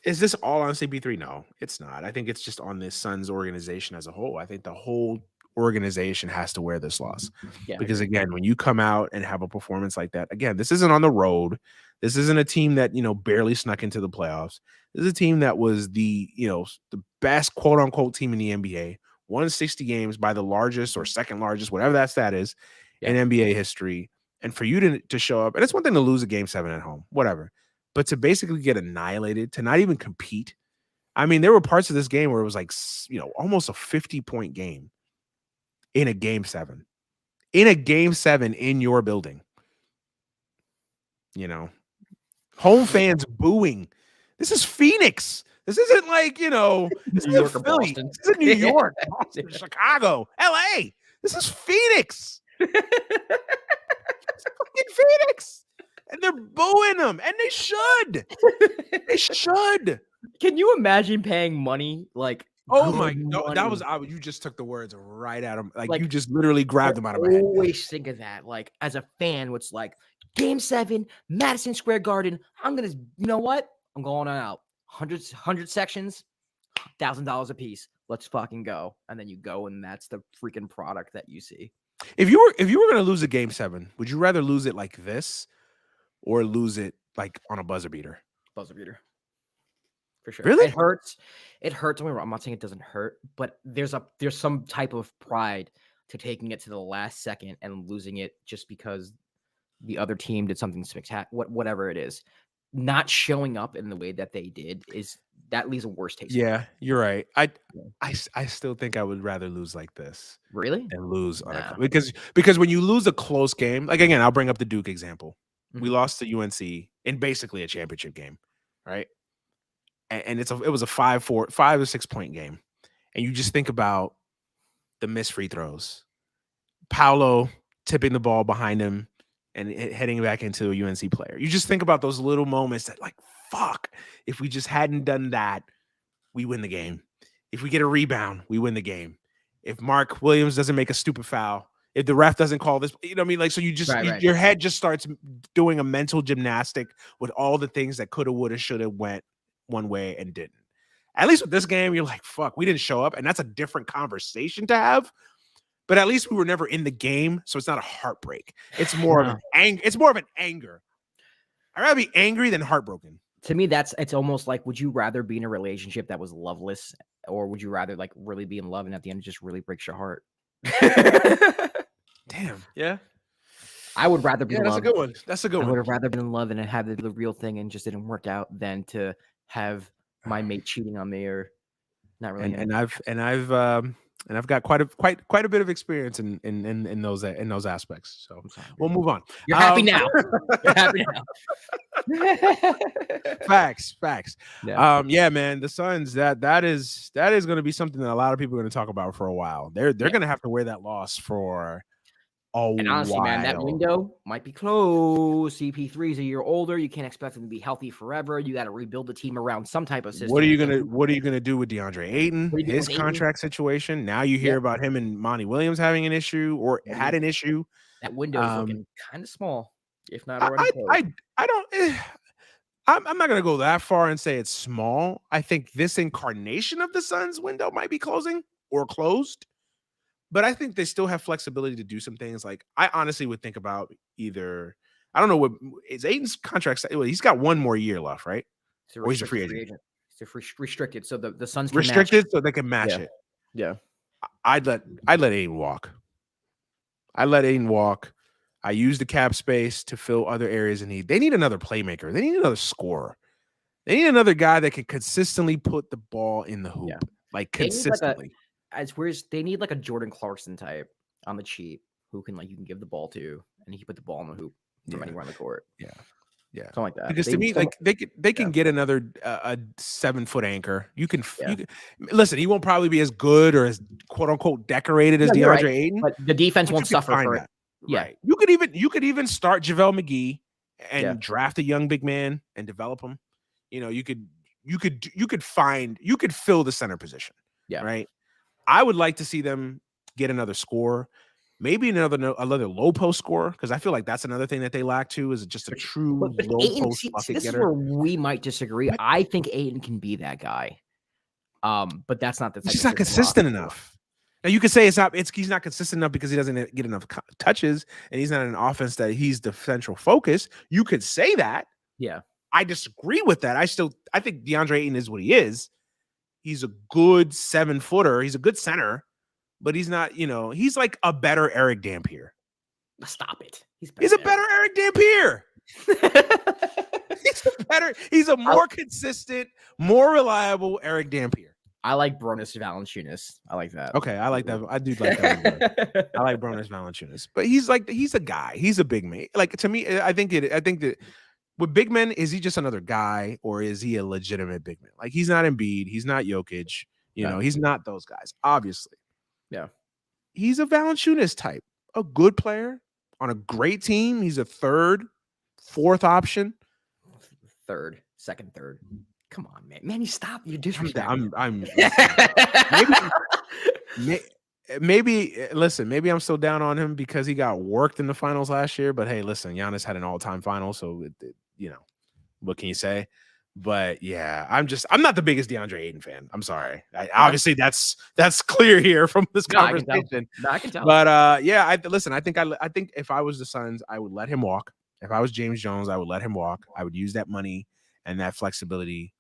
Is this all on CP3? No, it's not. I think it's just on this Suns organization as a whole. I think the whole organization has to wear this loss. Yeah, because again, when you come out and have a performance like that, again, this isn't on the road. This isn't a team that, barely snuck into the playoffs. This is a team that was the best quote unquote team in the NBA, won 60 games by the largest or second largest, whatever that stat is, in NBA history. And for you to show up, and it's one thing to lose a game 7 at home, whatever, but to basically get annihilated, to not even compete. I mean, there were parts of this game where it was like, almost a 50-point game in a game 7. In a game 7 in your building. Home fans booing. This is Phoenix. This isn't like, this New York isn't or Philly. Boston. This is New York, Boston, Chicago, LA. This is Phoenix. It's fucking Phoenix. And they're booing them. And they should. They should. Can you imagine paying money like Oh my no, that was you just took the words right out of like you just literally grabbed them out of my head. I always think of that. Like as a fan, it's like game 7, Madison Square Garden. I'm gonna, you know what? I'm going on out. 100 sections, $1,000 a piece. Let's fucking go. And then you go, and that's the freaking product that you see. If you were gonna lose a game 7, would you rather lose it like this or lose it like on a buzzer beater? Buzzer beater. For sure. Really? It hurts. It hurts. I'm not saying it doesn't hurt, but there's some type of pride to taking it to the last second and losing it just because the other team did something spectacular, whatever it is. Not showing up in the way that they did leaves a worse taste. Yeah, you're right. I still think I would rather lose like this. Really? Than lose on because when you lose a close game, like again, I'll bring up the Duke example. Mm-hmm. We lost to UNC in basically a championship game, right? And it was a 5 or 6 point game. And you just think about the missed free throws. Paolo tipping the ball behind him and heading back into a UNC player. You just think about those little moments that like, fuck, if we just hadn't done that, we win the game. If we get a rebound, we win the game. If Mark Williams doesn't make a stupid foul, if the ref doesn't call this, you know what I mean? Like, so you just, your head just starts doing a mental gymnastic with all the things that coulda, woulda, shoulda went one way and didn't. At least with this game, you're like, fuck, we didn't show up. And that's a different conversation to have. But at least we were never in the game, so it's not a heartbreak. It's more of an anger. I'd rather be angry than heartbroken. To me, it's almost like, would you rather be in a relationship that was loveless, or would you rather like really be in love and at the end it just really breaks your heart? Damn. Yeah. I would rather be in love. That's a good one. That's a good one. I would have rather been in love and have the real thing and just didn't work out than to have my mate cheating on me or not really. And I've got quite a bit of experience in those aspects. So we'll move on. You're happy now. You're happy now. Facts. Yeah, man. The Suns, that is going to be something that a lot of people are going to talk about for a while. They're going to have to wear that loss for and honestly, man, that window might be closed. CP3 is a year older. You can't expect him to be healthy forever. You got to rebuild the team around some type of system. What are you gonna do with DeAndre Ayton? His contract situation. Now you hear about him and Monty Williams having an issue or had an issue. That window is looking kind of small, if not already closed. I'm not gonna go that far and say it's small. I think this incarnation of the Suns window might be closing or closed. But I think they still have flexibility to do some things. Like I honestly would think about either, I don't know what is Ayton's contract. He's got one more year left, right? Or he's a free agent. He's restricted, so the Suns can restricted, so they can match it. Yeah, I'd let Ayton walk. I use the cap space to fill other areas in need. They need another playmaker. They need another scorer. They need another guy that can consistently put the ball in the hoop, like consistently. They need like a Jordan Clarkson type on the cheap who can you can give the ball to and he can put the ball in the hoop from anywhere on the court. Yeah, something like that. Because to me, they can get another a 7-foot anchor. You can listen. He won't probably be as good or as quote unquote decorated as DeAndre Ayton, but the defense won't suffer for it. Yeah, right. You could even start JaVale McGee and draft a young big man and develop him. You could fill the center position. Yeah, right. I would like to see them get another scorer, maybe another low post scorer, because I feel like that's another thing that they lack too, is just a true low post bucket this getter. Is where we might disagree. I think Ayton can be that guy, but that's not the. He's not consistent enough. Now you could say he's not consistent enough because he doesn't get enough touches, and he's not in an offense that he's the central focus. You could say that. Yeah, I disagree with that. I think DeAndre Ayton is what he is. He's a good 7-footer. He's a good center. but he's not, he's like a better Eric Dampier. Stop it. He's a better Eric Dampier. He's a more consistent, more reliable Eric Dampier. I like Bronis Valanciunas. I like that. Okay, I like that. I do like that. I like Bronis Valanciunas, but he's a guy. He's a big man. Like, to me, I think that with big men, is he just another guy, or is he a legitimate big man? Like, he's not Embiid, he's not Jokic. He's not those guys. Obviously, yeah. He's a Valanciunas type, a good player on a great team. He's a third, fourth option. Second, third. Come on, man. Man, you stop. You're disrespecting. I'm maybe listen, maybe I'm still down on him because he got worked in the finals last year. But hey, listen, Giannis had an all-time final, so what can you say? But yeah, I'm not the biggest DeAndre Ayton fan. I'm sorry. Obviously, that's clear here from this conversation. I can tell. But yeah, I think if I was the Suns, I would let him walk. If I was James Jones, I would let him walk. I would use that money and that flexibility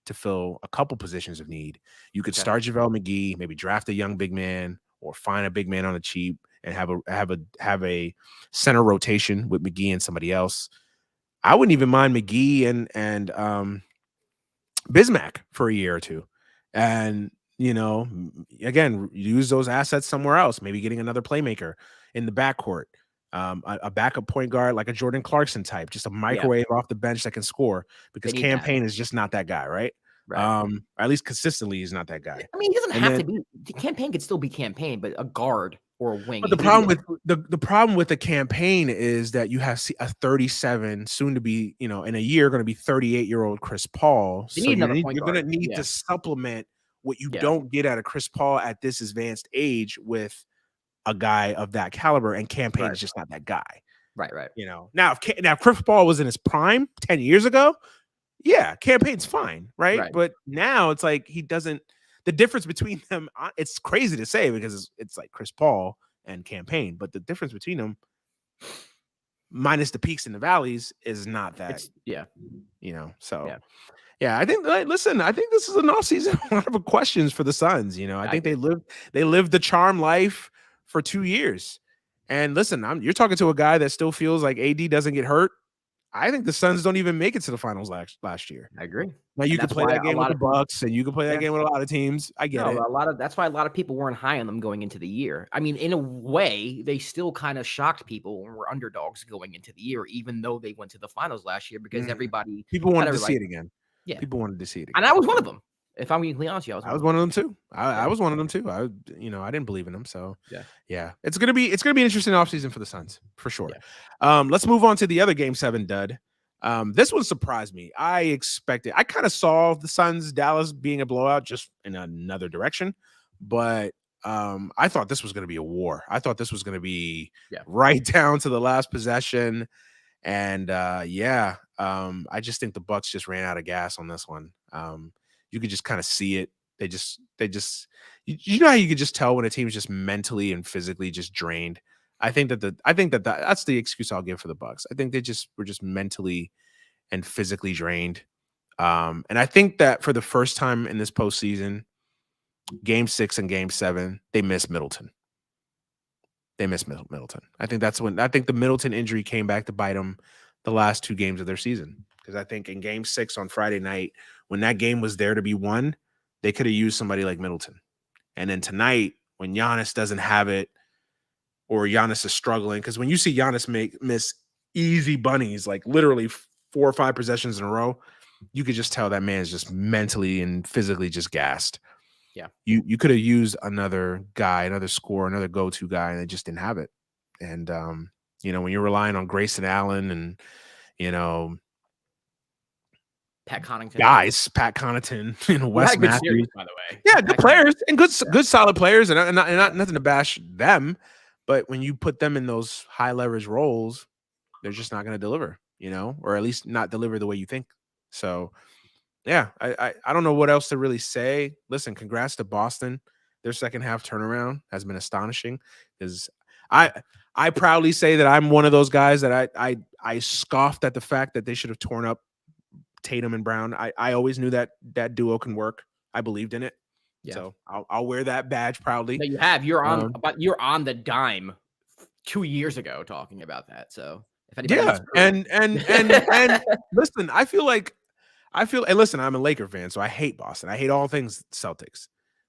to fill a couple positions of need. You could start JaVale McGee, maybe draft a young big man, or find a big man on the cheap and have a center rotation with McGee and somebody else. I wouldn't even mind McGee and Bismack for a year or two, and again, use those assets somewhere else. Maybe getting another playmaker in the backcourt, a backup point guard like a Jordan Clarkson type, just a microwave off the bench that can score, because Campaign is just not that guy, right? Or at least consistently, he's not that guy. I mean, he doesn't have to be. The Campaign could still be Campaign, but a guard or a wing. But the problem with the Campaign is that you have a 37, soon to be, in a year, going to be 38-year-old Chris Paul. So you're going to need to supplement what you don't get out of Chris Paul at this advanced age with a guy of that caliber, and Campaign is just not that guy. Right. Now if Chris Paul was in his prime 10 years ago, yeah, Campaign's fine, right? But now it's like he doesn't. The difference between them, it's crazy to say because it's like Chris Paul and Campaign, but the difference between them, minus the peaks and the valleys, is not that. So. Yeah, I think. Listen, I think this is an offseason. A lot of questions for the Suns. I think they lived the charm life for 2 years. And listen, you're talking to a guy that still feels like AD doesn't get hurt. I think the Suns don't even make it to the finals last year. I agree. Now you can play that game with the Bucks, and you can play that game with a lot of teams. I get it. That's why a lot of people weren't high on them going into the year. I mean, in a way, they still kind of shocked people and were underdogs going into the year, even though they went to the finals last year, because people wanted to see it again. Yeah, people wanted to see it again. And I was one of them. If I'm being honest, I was one of them too. I was one of them too. I didn't believe in them. So yeah, it's gonna be an interesting offseason for the Suns for sure. Yeah. Let's move on to the other Game 7 dud. This one surprised me. I kind of saw the Suns Dallas being a blowout, just in another direction, but I thought this was going to be a war. I thought this was going to be right down to the last possession, and I just think the Bucks just ran out of gas on this one. You could just kind of see it. They just you know how you could just tell when a team's just mentally and physically just drained. I think that's the excuse I'll give for the Bucks. I think they were just mentally and physically drained. And I think that for the first time in this postseason, Game 6 and Game 7, they missed Middleton. I think the Middleton injury came back to bite them the last 2 games of their season. Because I think in Game 6 on Friday night, when that game was there to be won, they could have used somebody like Middleton. And then tonight, when Giannis doesn't have it, or Giannis is struggling, because when you see Giannis miss easy bunnies, like literally 4 or 5 possessions in a row, you could just tell that man is just mentally and physically just gassed. Yeah. You could have used another guy, another scorer, another go-to guy, and they just didn't have it. And, when you're relying on Grayson Allen and, Pat Connaughton, Wes Matthews, by the way. Yeah, good players and good solid players, and not nothing to bash them. But when you put them in those high leverage roles, they're just not going to deliver, or at least not deliver the way you think. So, yeah, I don't know what else to really say. Listen, congrats to Boston. Their second half turnaround has been astonishing. Because I proudly say that I'm one of those guys that I scoffed at the fact that they should have torn up Tatum and Brown. I always knew that duo can work. I believed in it. So I'll wear that badge proudly. No, you have. You're on the dime 2 years ago talking about that. So if anybody and listen, and listen, I'm a Laker fan, so I hate Boston. I hate all things Celtics.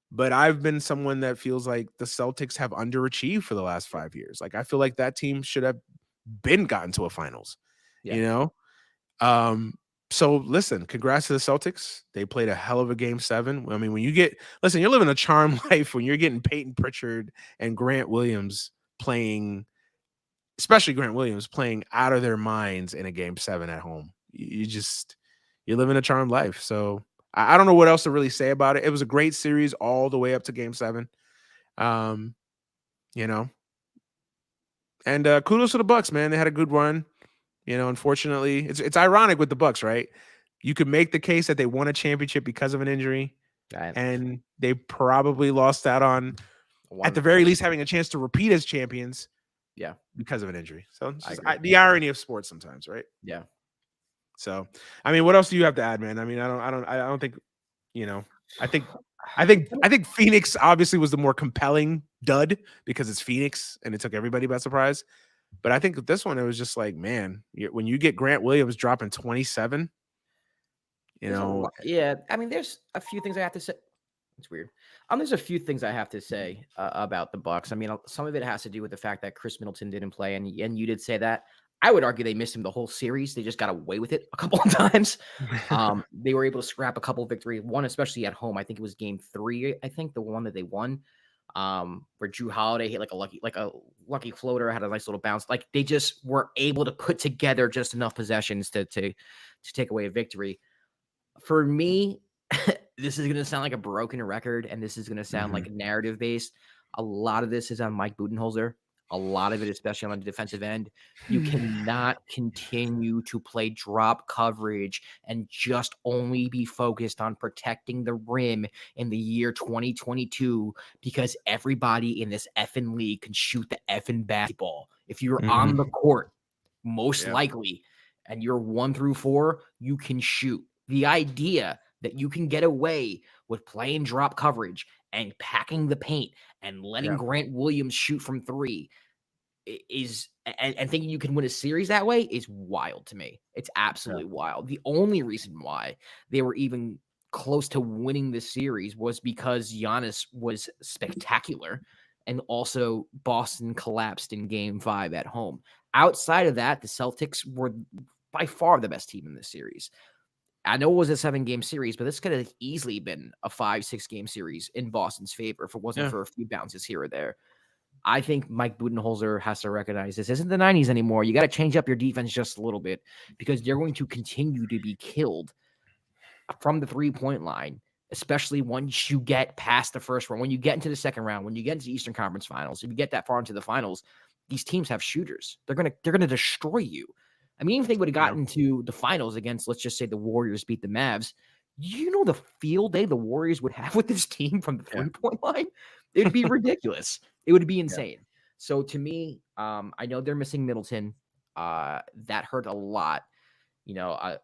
But I've been someone that feels like the Celtics have underachieved for the last 5 years. Like I feel like that team should have gotten to a finals. You know? So listen, congrats to the Celtics. They played a hell of a game 7. I mean, you're living a charmed life when you're getting Peyton Pritchard and Grant Williams playing, especially Grant Williams playing out of their minds in a game 7 at home. You're living a charmed life. So I don't know what else to really say about it. It was a great series all the way up to game 7. You know, and kudos to the Bucks, man. They had a good run. You know, unfortunately, it's ironic with the Bucks, right? You could make the case that they won a championship because of an injury, and they probably lost out on, at the very least, having a chance to repeat as champions. Yeah, because of an injury. So the irony of sports sometimes, right? Yeah. So, I mean, what else do you have to add, man? I mean, I don't think, you know, I think Phoenix obviously was the more compelling dud because it's Phoenix and it took everybody by surprise. But I think with this one, it was just like, man, when you get Grant Williams dropping 27, you know. I mean, there's a few things I have to say. It's weird. There's a few things I have to say about the Bucks. I mean, some of it has to do with the fact that Chris Middleton didn't play, and you did say that. I would argue they missed him the whole series. They just got away with it a couple of times. They were able to scrap a couple of victories. One, especially at home, I think it was game 3. I think the one that they won, where Drew Holiday hit like a lucky floater, had a nice little bounce. Like they just were able to put together just enough possessions to take away a victory. For me, this is going to sound like a broken record, and this is going to sound like narrative based. A lot of this is on Mike Budenholzer. A lot of it, especially on the defensive end. You cannot continue to play drop coverage and just only be focused on protecting the rim in the year 2022 because everybody in this effing league can shoot the effing basketball. If you're on the court, most likely, and you're 1 through 4, you can shoot. The idea that you can get away with playing drop coverage and packing the paint and letting Grant Williams shoot from 3 is and thinking you can win a series that way is wild to me. It's absolutely wild. The only reason why they were even close to winning this series was because Giannis was spectacular, and also Boston collapsed in game 5 at home. Outside of that, the Celtics were by far the best team in this series. I know it was a 7-game series, but this could have easily been a 5-6 game series in Boston's favor if it wasn't for a few bounces here or there. I think Mike Budenholzer has to recognize this isn't the 90s anymore. You got to change up your defense just a little bit because they're going to continue to be killed from the 3-point line, especially once you get past the first round. When you get into the second round, when you get into the Eastern Conference Finals, if you get that far into the finals, these teams have shooters. They're gonna destroy you. I mean, even if they would have gotten to the finals against, let's just say, the Warriors beat the Mavs, you know the field day the Warriors would have with this team from the 3-point line? It would be ridiculous. It would be insane. So to me, I know they're missing Middleton. That hurt a lot. You know,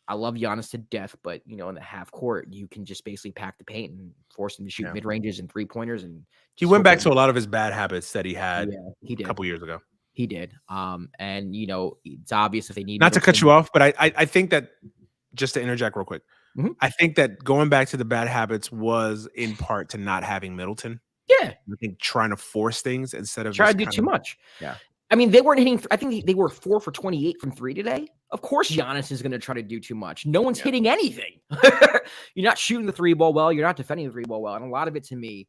I love Giannis to death, but, you know, in the half court, you can just basically pack the paint and force him to shoot mid-ranges and 3-pointers. And he went back to a lot of his bad habits that he had he did. A couple years ago. He did. And, you know, it's obvious if they need not Middleton. To cut you off, but I think that, just to interject real quick, I think that going back to the bad habits was in part to not having Middleton. Yeah. I think trying to force things instead of trying to do too much. Yeah. I mean, they weren't hitting. I think they were 4 for 28 from 3 today. Of course, Giannis is going to try to do too much. No one's hitting anything. You're not shooting the 3 ball well. You're not defending the 3 ball well. And a lot of it to me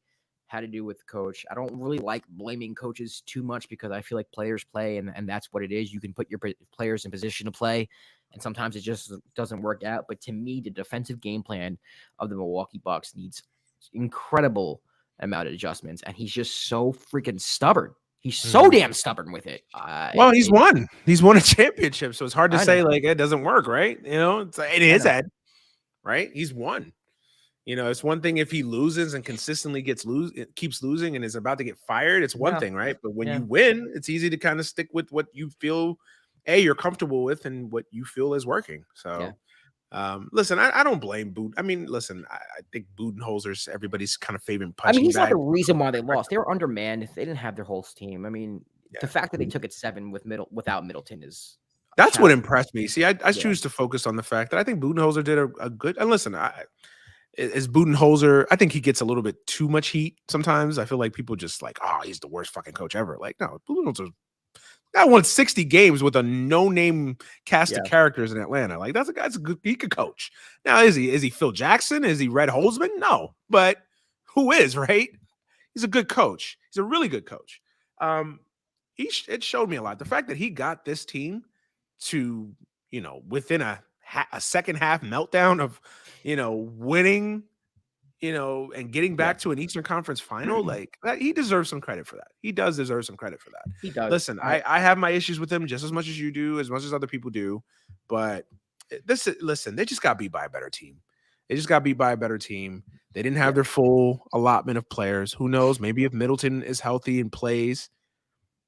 had to do with the coach. I don't really like blaming coaches too much because I feel like players play and that's what it is. You can put your players in position to play. And sometimes it just doesn't work out. But to me, the defensive game plan of the Milwaukee Bucks needs incredible amount of adjustments. And he's just so freaking stubborn. He's so damn stubborn with it. Well, he's won. He's won a championship. So it's hard to say like it doesn't work, right? You know, it's in his head, right? He's won. You know, it's one thing if he loses and consistently keeps losing and is about to get fired. It's one thing, right? But when you win, it's easy to kind of stick with what you feel you're comfortable with and what you feel is working. So Listen, I don't blame Boot. I mean, listen, I think Budenholzer's everybody's kind of favorite I mean, punching he's not bag. the reason why they lost. They were undermanned. They didn't have their whole team. I mean, the fact that they took it 7 without Middleton is that's what impressed me. See, I Yeah. choose to focus on the fact that I think Budenholzer did a good. And listen, is Budenholzer? I think he gets a little bit too much heat sometimes. I feel like people just like, oh, he's the worst fucking coach ever. Like, no, Budenholzer. I won 60 games with a no-name cast of characters in Atlanta. Like that's a guy's good. He could coach. Now, is he Phil Jackson? Is he Red Holzman? No, but who is, right? He's a good coach. He's a really good coach. It showed me a lot. The fact that he got this team to, within a second half meltdown of, winning, and getting back to an Eastern Conference final, like that, he deserves some credit for that. He does deserve some credit for that. He does. Listen, I have my issues with him just as much as you do, as much as other people do, but listen, they just got beat by a better team. They didn't have their full allotment of players. Who knows? Maybe if Middleton is healthy and plays,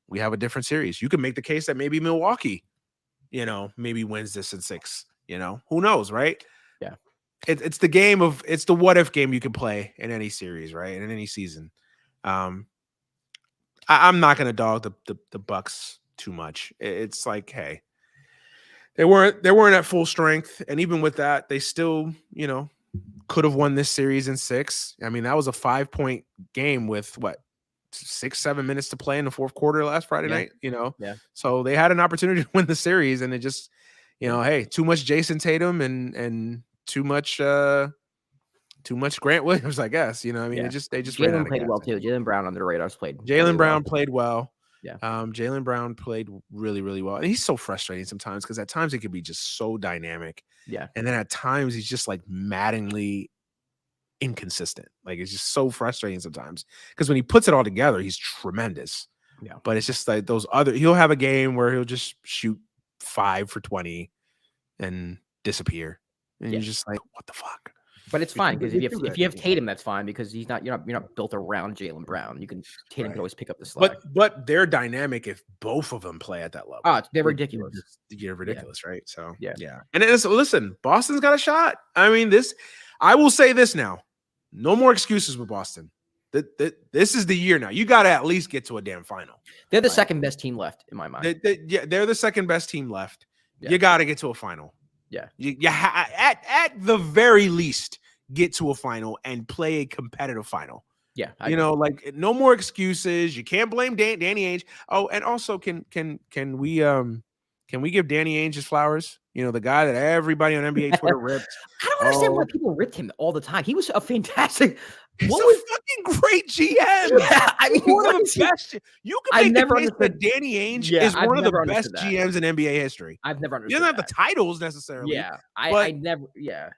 we have a different series. You can make the case that maybe Milwaukee, maybe wins this in 6. Who knows, right? Yeah. It's the what if game you can play in any series, right? In any season. I'm not gonna dog the Bucks too much. It's like, hey, they weren't at full strength, and even with that, they still, could have won this series in 6. I mean, that was a 5-point game with 6-7 minutes to play in the fourth quarter last Friday night. So they had an opportunity to win the series, and it just, hey, too much Jason Tatum and too much Grant Williams, I guess. They just Jaylen played well too. Jaylen Brown under the radars played. Jaylen Brown played well. Yeah. Jaylen Brown played really, really well. And he's so frustrating sometimes because at times he could be just so dynamic. Yeah. And then at times he's just like maddeningly inconsistent. Like it's just so frustrating sometimes because when he puts it all together, he's tremendous. Yeah. But it's just like he'll have a game where he'll just shoot 5 for 20 and disappear. And you're just like, what the fuck? But it's fine because if you have Tatum, that's fine because you're not built around Jaylen Brown. Tatum can always pick up the slack. But they're dynamic if both of them play at that level. Oh, they're ridiculous. You're ridiculous, right? So yeah. And listen, Boston's got a shot. I mean, I will say this now: no more excuses with Boston. This is the year now. You got to at least get to a damn final. They're the second best team left in my mind. They're the second best team left. Yeah. You got to get to a final. Yeah. At the very least, get to a final and play a competitive final. Yeah. Like no more excuses. You can't blame Danny Ainge. Oh, and also can we give Danny Ainge his flowers? The guy that everybody on NBA Twitter ripped. I don't understand why people ripped him all the time. He was a fantastic. He's a fucking great GM. Yeah, I mean, one of the best. You can make the case that Danny Ainge is one of the best GMs in NBA history. I've never understood. He doesn't have the titles necessarily. Yeah, I never. Yeah,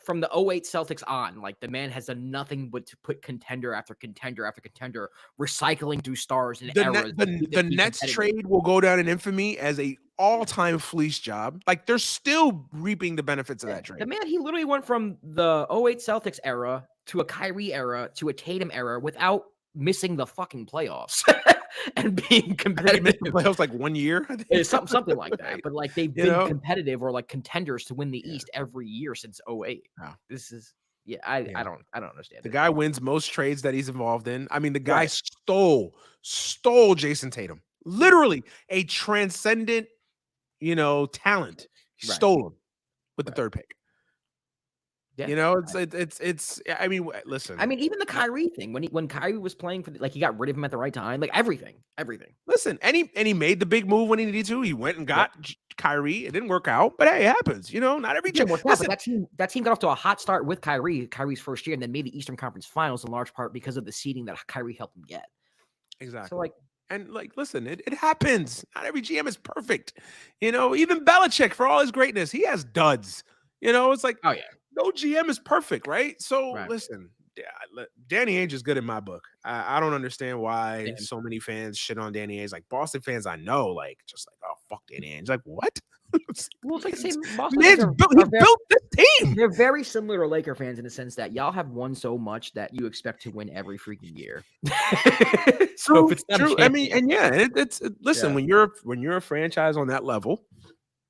from the 08 Celtics on, like the man has done nothing but to put contender after contender after contender, recycling through stars and eras. The Nets trade will go down in infamy as a all-time fleece job. Like they're still reaping the benefits of that trade. The man, he literally went from the 08 Celtics era to a Kyrie era to a Tatum era without missing the fucking playoffs and being competitive. Missed the playoffs like 1 year. It's something like that. But like they've been competitive or like contenders to win the East every year since 08. Wow. This is I don't understand. The guy wins most trades that he's involved in. I mean, the guy stole Jason Tatum. Literally a transcendent, talent. He stole him with the third pick. Yeah. It's. I mean, listen. I mean, even the Kyrie thing when Kyrie was playing he got rid of him at the right time. Like everything. Listen, and he made the big move when he needed to. He went and got Kyrie. It didn't work out, but hey, it happens. Not every team. That team got off to a hot start with Kyrie's first year, and then made the Eastern Conference Finals in large part because of the seeding that Kyrie helped him get. Exactly. So listen, it happens. Not every GM is perfect. Even Belichick, for all his greatness, he has duds. It's like, oh yeah. No GM is perfect, right? So listen, Danny Ainge is good in my book. I don't understand why so many fans shit on Danny Ainge. Like Boston fans, I know, just like, oh fuck Danny Ainge. Like what? Well, it's like the same. Boston he built this team. They're very similar to Laker fans in the sense that y'all have won so much that you expect to win every freaking year. So if it's true, I mean, and listen, when you're a franchise on that level,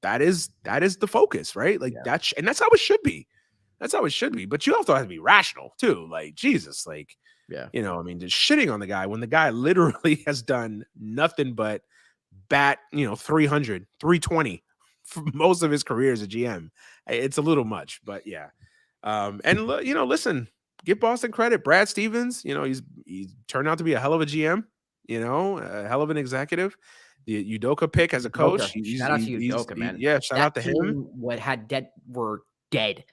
that is the focus, right? Like and that's how it should be. That's how it should be. But you also have to be rational too. Like, Jesus, like, I mean, just shitting on the guy when the guy literally has done nothing but bat, 300, 320 for most of his career as a GM. It's a little much, but yeah. And listen, give Boston credit. Brad Stevens, he's turned out to be a hell of a GM, a hell of an executive. The Udoka pick as a coach. Shout out to Udoka, man. Yeah, shout out to him. What were dead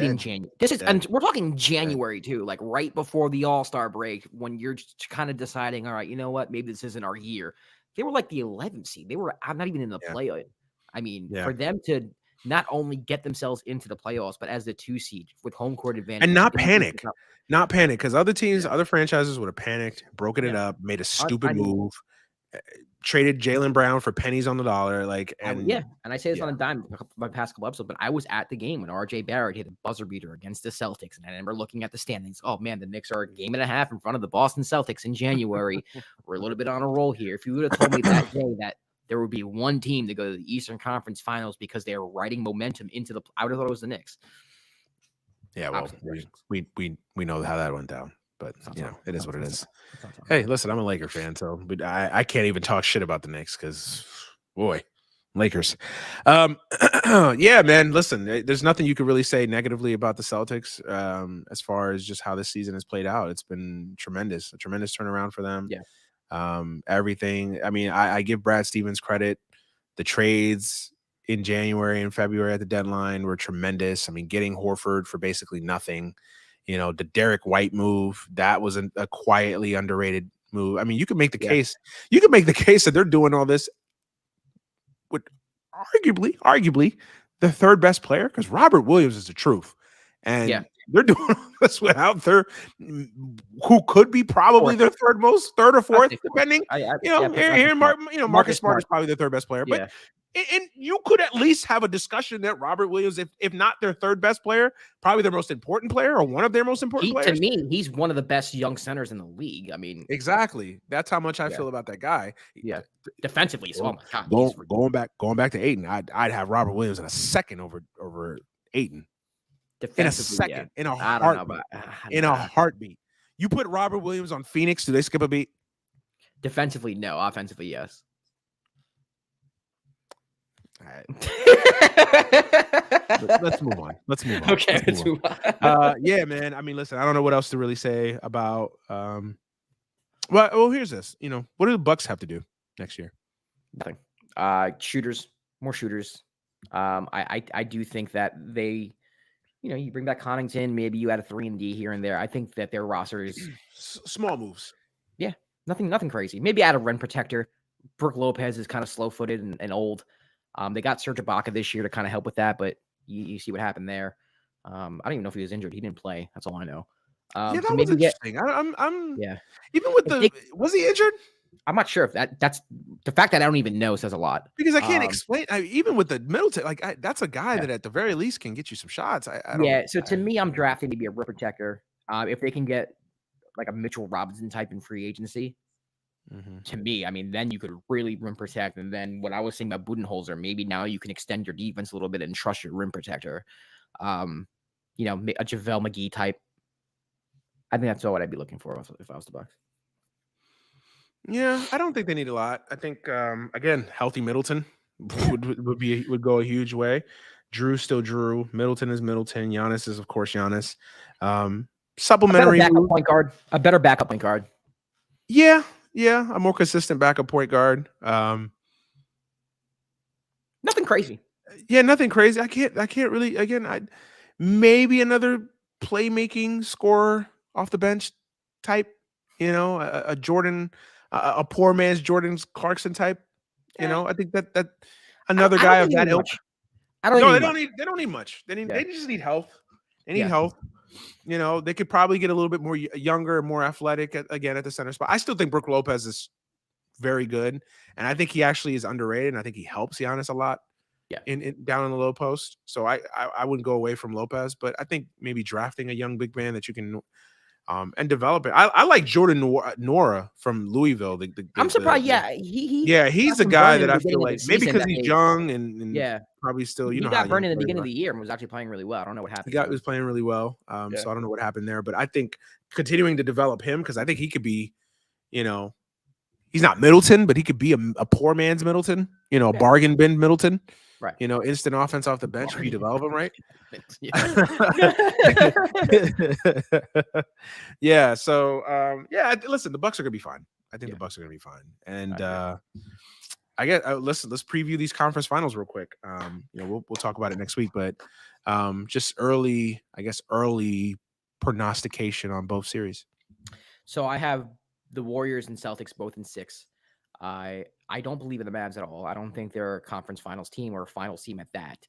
in January. This is, and we're talking January too, like right before the All-Star break, when you're just kind of deciding, all right, you know what, maybe this isn't our year. They were like the 11th seed. They were not even in the playoff. I mean, for them to not only get themselves into the playoffs, but as the 2 seed with home court advantage and not panic, because other teams, other franchises would have panicked, broken it up, made a stupid move. Traded Jaylen Brown for pennies on the dollar, and I say this on a dime my past couple episodes, but I was at the game when RJ Barrett hit a buzzer beater against the Celtics, and I remember looking at the standings. Oh man, the Knicks are a game and a half in front of the Boston Celtics in January. We're a little bit on a roll here. If you would have told me that day that there would be one team to go to the Eastern Conference Finals because they are riding momentum into I would have thought it was the Knicks. Yeah, well, we know how that went down. But it is what it is. Hey, listen, I'm a Laker fan, so I can't even talk shit about the Knicks because, boy, Lakers. Yeah, man. Listen, there's nothing you could really say negatively about the Celtics as far as just how this season has played out. It's been tremendous, a tremendous turnaround for them. Yeah. Everything. I mean, I give Brad Stevens credit. The trades in January and February at the deadline were tremendous. I mean, getting Horford for basically nothing. The Derek White move, that was a quietly underrated move. I mean, you can make the case. You can make the case that they're doing all this with arguably the third best player, because Robert Williams is the truth. And they're doing all this without who could be probably their third or fourth, depending. Marcus Smart is probably the third best player. But and you could at least have a discussion that Robert Williams, if not their third best player, probably their most important player or one of their most important players. To me, he's one of the best young centers in the league. I mean, exactly. That's how much I feel about that guy. Yeah, defensively, oh my God. Going back to Ayton, I'd have Robert Williams in a second over Ayton. In a second, in a heartbeat. You put Robert Williams on Phoenix, do they skip a beat? Defensively, no. Offensively, yes. All right. Let's move on. Okay, let's move on. Yeah, man. I mean, listen, I don't know what else to really say about. Well, here's this. What do the Bucks have to do next year? Nothing. More shooters. I do think that they. You bring back Connaughton, maybe you add a 3-and-D here and there. I think that their roster is small moves. Yeah, nothing crazy. Maybe add a rim protector. Brook Lopez is kind of slow-footed and old. They got Serge Ibaka this year to kind of help with that, but you see what happened there. I don't even know if he was injured. He didn't play. That's all I know. That was interesting. Even with was he injured? I'm not sure if that's the fact that I don't even know says a lot. Because I can't explain. even with the Middleton, that's a guy that at the very least can get you some shots. So to me, I'm drafting to be a rim protector. If they can get like a Mitchell Robinson type in free agency, to me, I mean, then you could really rim protect. And then what I was saying about Budenholzer, maybe now you can extend your defense a little bit and trust your rim protector. A JaVale McGee type. I think that's all what I'd be looking for if I was the Bucks. Yeah, I don't think they need a lot. I think again, healthy Middleton would go a huge way. Drew's still Drew. Middleton is Middleton. Giannis is of course Giannis. Supplementary a better backup point guard. Yeah, a more consistent backup point guard. Nothing crazy. Yeah, nothing crazy. I can't really. Again, maybe another playmaking scorer off the bench type. A Jordan. A poor man's Jordan Clarkson type, I think that another guy of that ilk. They don't need much. They just need health. They need health. They could probably get a little bit more younger and more athletic at the center spot. I still think Brook Lopez is very good, and I think he actually is underrated. And I think he helps Giannis a lot. In down in the low post. So I wouldn't go away from Lopez, but I think maybe drafting a young big man that you can and develop it. I like Jordan Nora from Louisville. I'm surprised. He's the got guy burned in that the I feel beginning of the like maybe season because that he's they young and probably still, he know how got burned young in the players beginning are. of the year and was actually playing really well. I don't know what happened. He was playing really well. Yeah. So I don't know what happened there, but I think continuing to develop him because I think he could be, he's not Middleton, but he could be a poor man's Middleton, a bargain bin Middleton. Right. Instant offense off the bench if you develop him right. Yeah. So listen, the Bucks are gonna be fine. I think the Bucks are gonna be fine. And I guess let's preview these conference finals real quick. We'll talk about it next week, but just early prognostication on both series. So I have the Warriors and Celtics both in 6. I don't believe in the Mavs at all. I don't think they're a conference finals team or a finals team at that.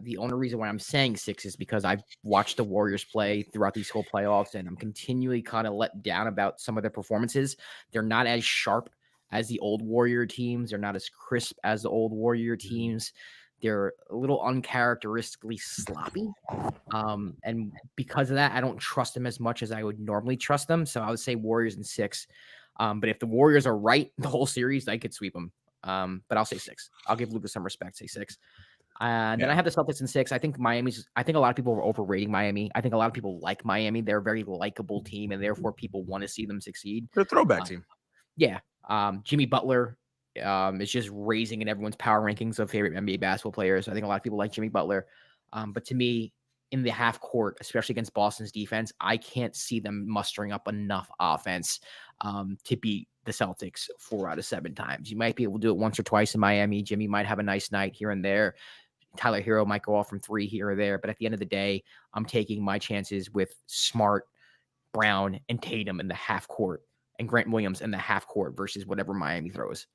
The only reason why I'm saying 6 is because I've watched the Warriors play throughout these whole playoffs, and I'm continually kind of let down about some of their performances. They're not as sharp as the old Warrior teams. They're not as crisp as the old Warrior teams. They're a little uncharacteristically sloppy. And because of that, I don't trust them as much as I would normally trust them. So I would say Warriors in 6. But if the Warriors are right the whole series, I could sweep them. But I'll say 6. I'll give Lucas some respect, say 6. Then I have the Celtics in 6. I think I think a lot of people are overrating Miami. I think a lot of people like Miami. They're a very likable team, and therefore people want to see them succeed. They're a throwback team. Yeah. Jimmy Butler is just raising in everyone's power rankings of favorite NBA basketball players. I think a lot of people like Jimmy Butler. But to me, in the half court, especially against Boston's defense, I can't see them mustering up enough offense to beat the Celtics 4 out of 7 times. You might be able to do it once or twice in Miami. Jimmy might have a nice night here and there. Tyler Hero might go off from 3 here or there. But at the end of the day, I'm taking my chances with Smart, Brown, and Tatum in the half court, and Grant Williams in the half court versus whatever Miami throws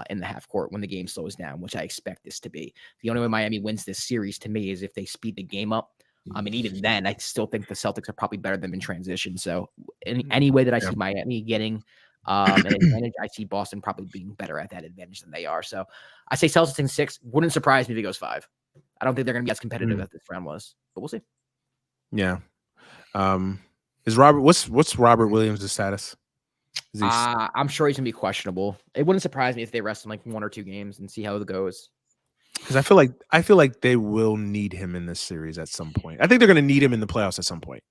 in the half court when the game slows down, which I expect this to be. The only way Miami wins this series to me is if they speed the game up. And even then, I still think the Celtics are probably better than them in transition. So any way that I see Miami getting an advantage, I see Boston probably being better at that advantage than they are. So I say Celtics in 6. Wouldn't surprise me if it goes 5. I don't think they're going to be as competitive as this round was, but we'll see. Yeah. Is Robert? What's Robert Williams' status? I'm sure he's going to be questionable. It wouldn't surprise me if they rest him like 1 or 2 games and see how it goes. Because I feel like they will need him in this series at some point. I think they're going to need him in the playoffs at some point.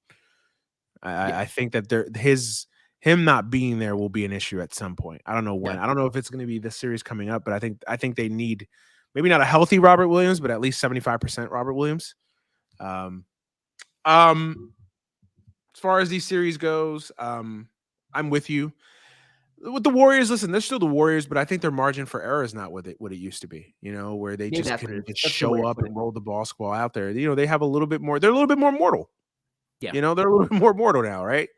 I think that him not being there will be an issue at some point. I don't know when. I don't know if it's going to be this series coming up, but I think they need maybe not a healthy Robert Williams, but at least 75% Robert Williams. As far as these series goes, I'm with you. With the Warriors, listen, they're still the Warriors, but I think their margin for error is not what it used to be, where they just can show up and roll the ball squall out there. They have a little bit more, they're a little bit more mortal. Yeah. They're a little bit more mortal now, right?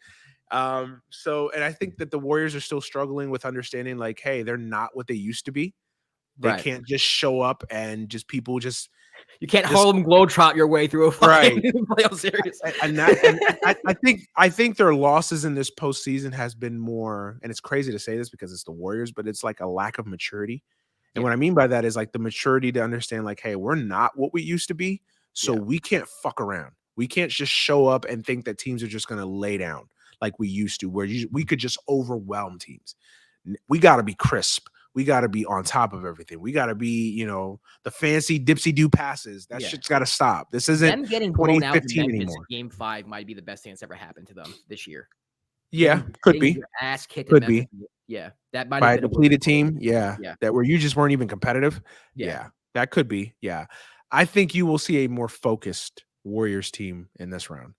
And I think that the Warriors are still struggling with understanding, like, hey, they're not what they used to be. They can't just show up and you can't Harlem Globetrot your way through a playoff series. And I think their losses in this postseason has been more, and it's crazy to say this because it's the Warriors, but it's like a lack of maturity. And what I mean by that is like the maturity to understand, like, hey, we're not what we used to be, so we can't fuck around. We can't just show up and think that teams are just going to lay down like we used to, where we could just overwhelm teams. We got to be crisp. We got to be on top of everything. We got to be, the fancy dipsy-do passes. That shit's got to stop. This isn't them getting blown out in anymore. Game 5 might be the best thing that's ever happened to them this year. Yeah, could be. Your ass kicked. Could be. Yeah, that might by have been a depleted team. Yeah, that where you just weren't even competitive. Yeah, that could be. Yeah, I think you will see a more focused Warriors team in this round.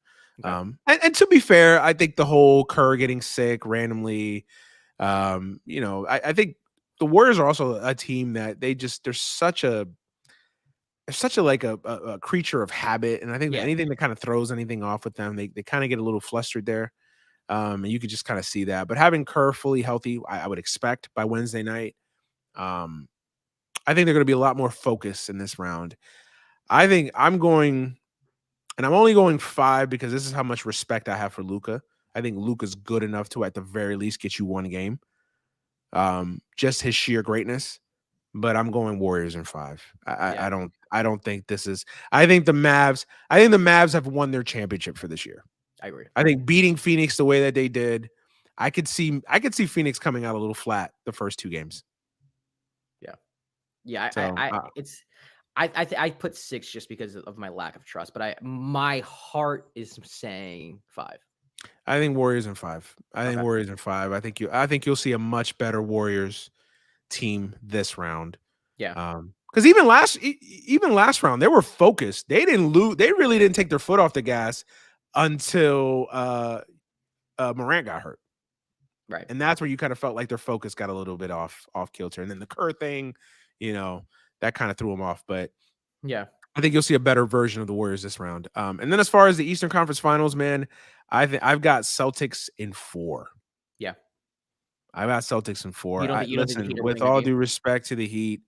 Okay. And to be fair, I think the whole Kerr getting sick randomly, I think the Warriors are also a team that they're such a creature of habit. And I think that anything that kind of throws anything off with them, they kind of get a little flustered there. And you could just kind of see that. But having Kerr fully healthy, I would expect by Wednesday night, I think they're going to be a lot more focused in this round. I think I'm only going 5 because this is how much respect I have for Luka. I think Luka's good enough to at the very least get you 1 game. Just his sheer greatness, but I'm going Warriors in 5. I don't think this is. I think the Mavs have won their championship for this year. I agree. I think beating Phoenix the way that they did, I could see Phoenix coming out a little flat the first 2 games. Yeah. So, I put 6 just because of my lack of trust, but my heart is saying 5. I think Warriors in 5. I think Okay. Warriors in 5. I think you'll see a much better Warriors team this round. Yeah. Because even last round they were focused. They didn't lose. They really didn't take their foot off the gas until Morant got hurt. Right. And that's where you kind of felt like their focus got a little bit off kilter. And then the Kerr thing, that kind of threw them off. But yeah, I think you'll see a better version of the Warriors this round. And then as far as the Eastern Conference Finals, man, I've got Celtics in 4. Yeah. I've got Celtics in 4. You don't think the Listen, Heat are with winning that all game? due respect to the Heat,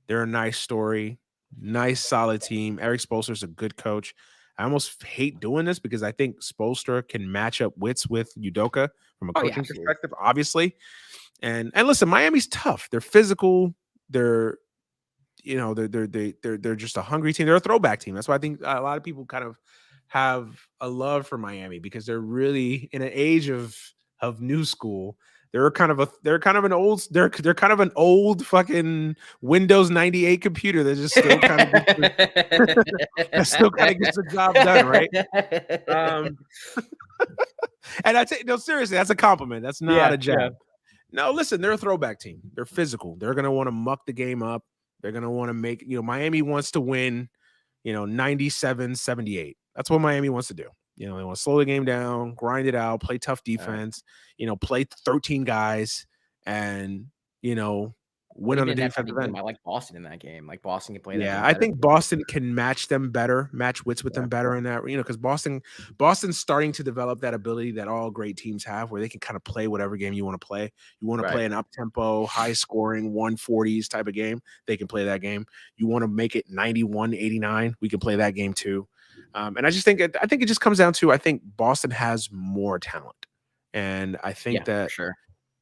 they're a nice story, nice solid team. Eric Spoelstra's a good coach. I almost hate doing this because I think Spoelstra can match up wits with Udoka from a coaching perspective, obviously. And listen, Miami's tough. They're physical. They're just a hungry team. They're a throwback team. That's why I think a lot of people kind of have a love for Miami because they're really in an age of new school. They're kind of an old fucking Windows 98 computer that just still kind of gets the job done, right? And I say no, seriously, that's a compliment. That's not a jab. Yeah. No, listen, they're a throwback team. They're physical. They're gonna want to muck the game up. They're gonna want to make, Miami wants to win, 97-78. That's what Miami wants to do. They want to slow the game down, grind it out, play tough defense, play 13 guys and, win on the defensive end. I like Boston in that game. Like Boston can play that. Yeah, I think Boston can match them better, match wits with them better in that, because Boston's starting to develop that ability that all great teams have where they can kind of play whatever game you want to play. You want to play an up-tempo, high-scoring 140s type of game, they can play that game. You want to make it 91-89, we can play that game too. And I think it just comes down to, I think Boston has more talent. And I think that, for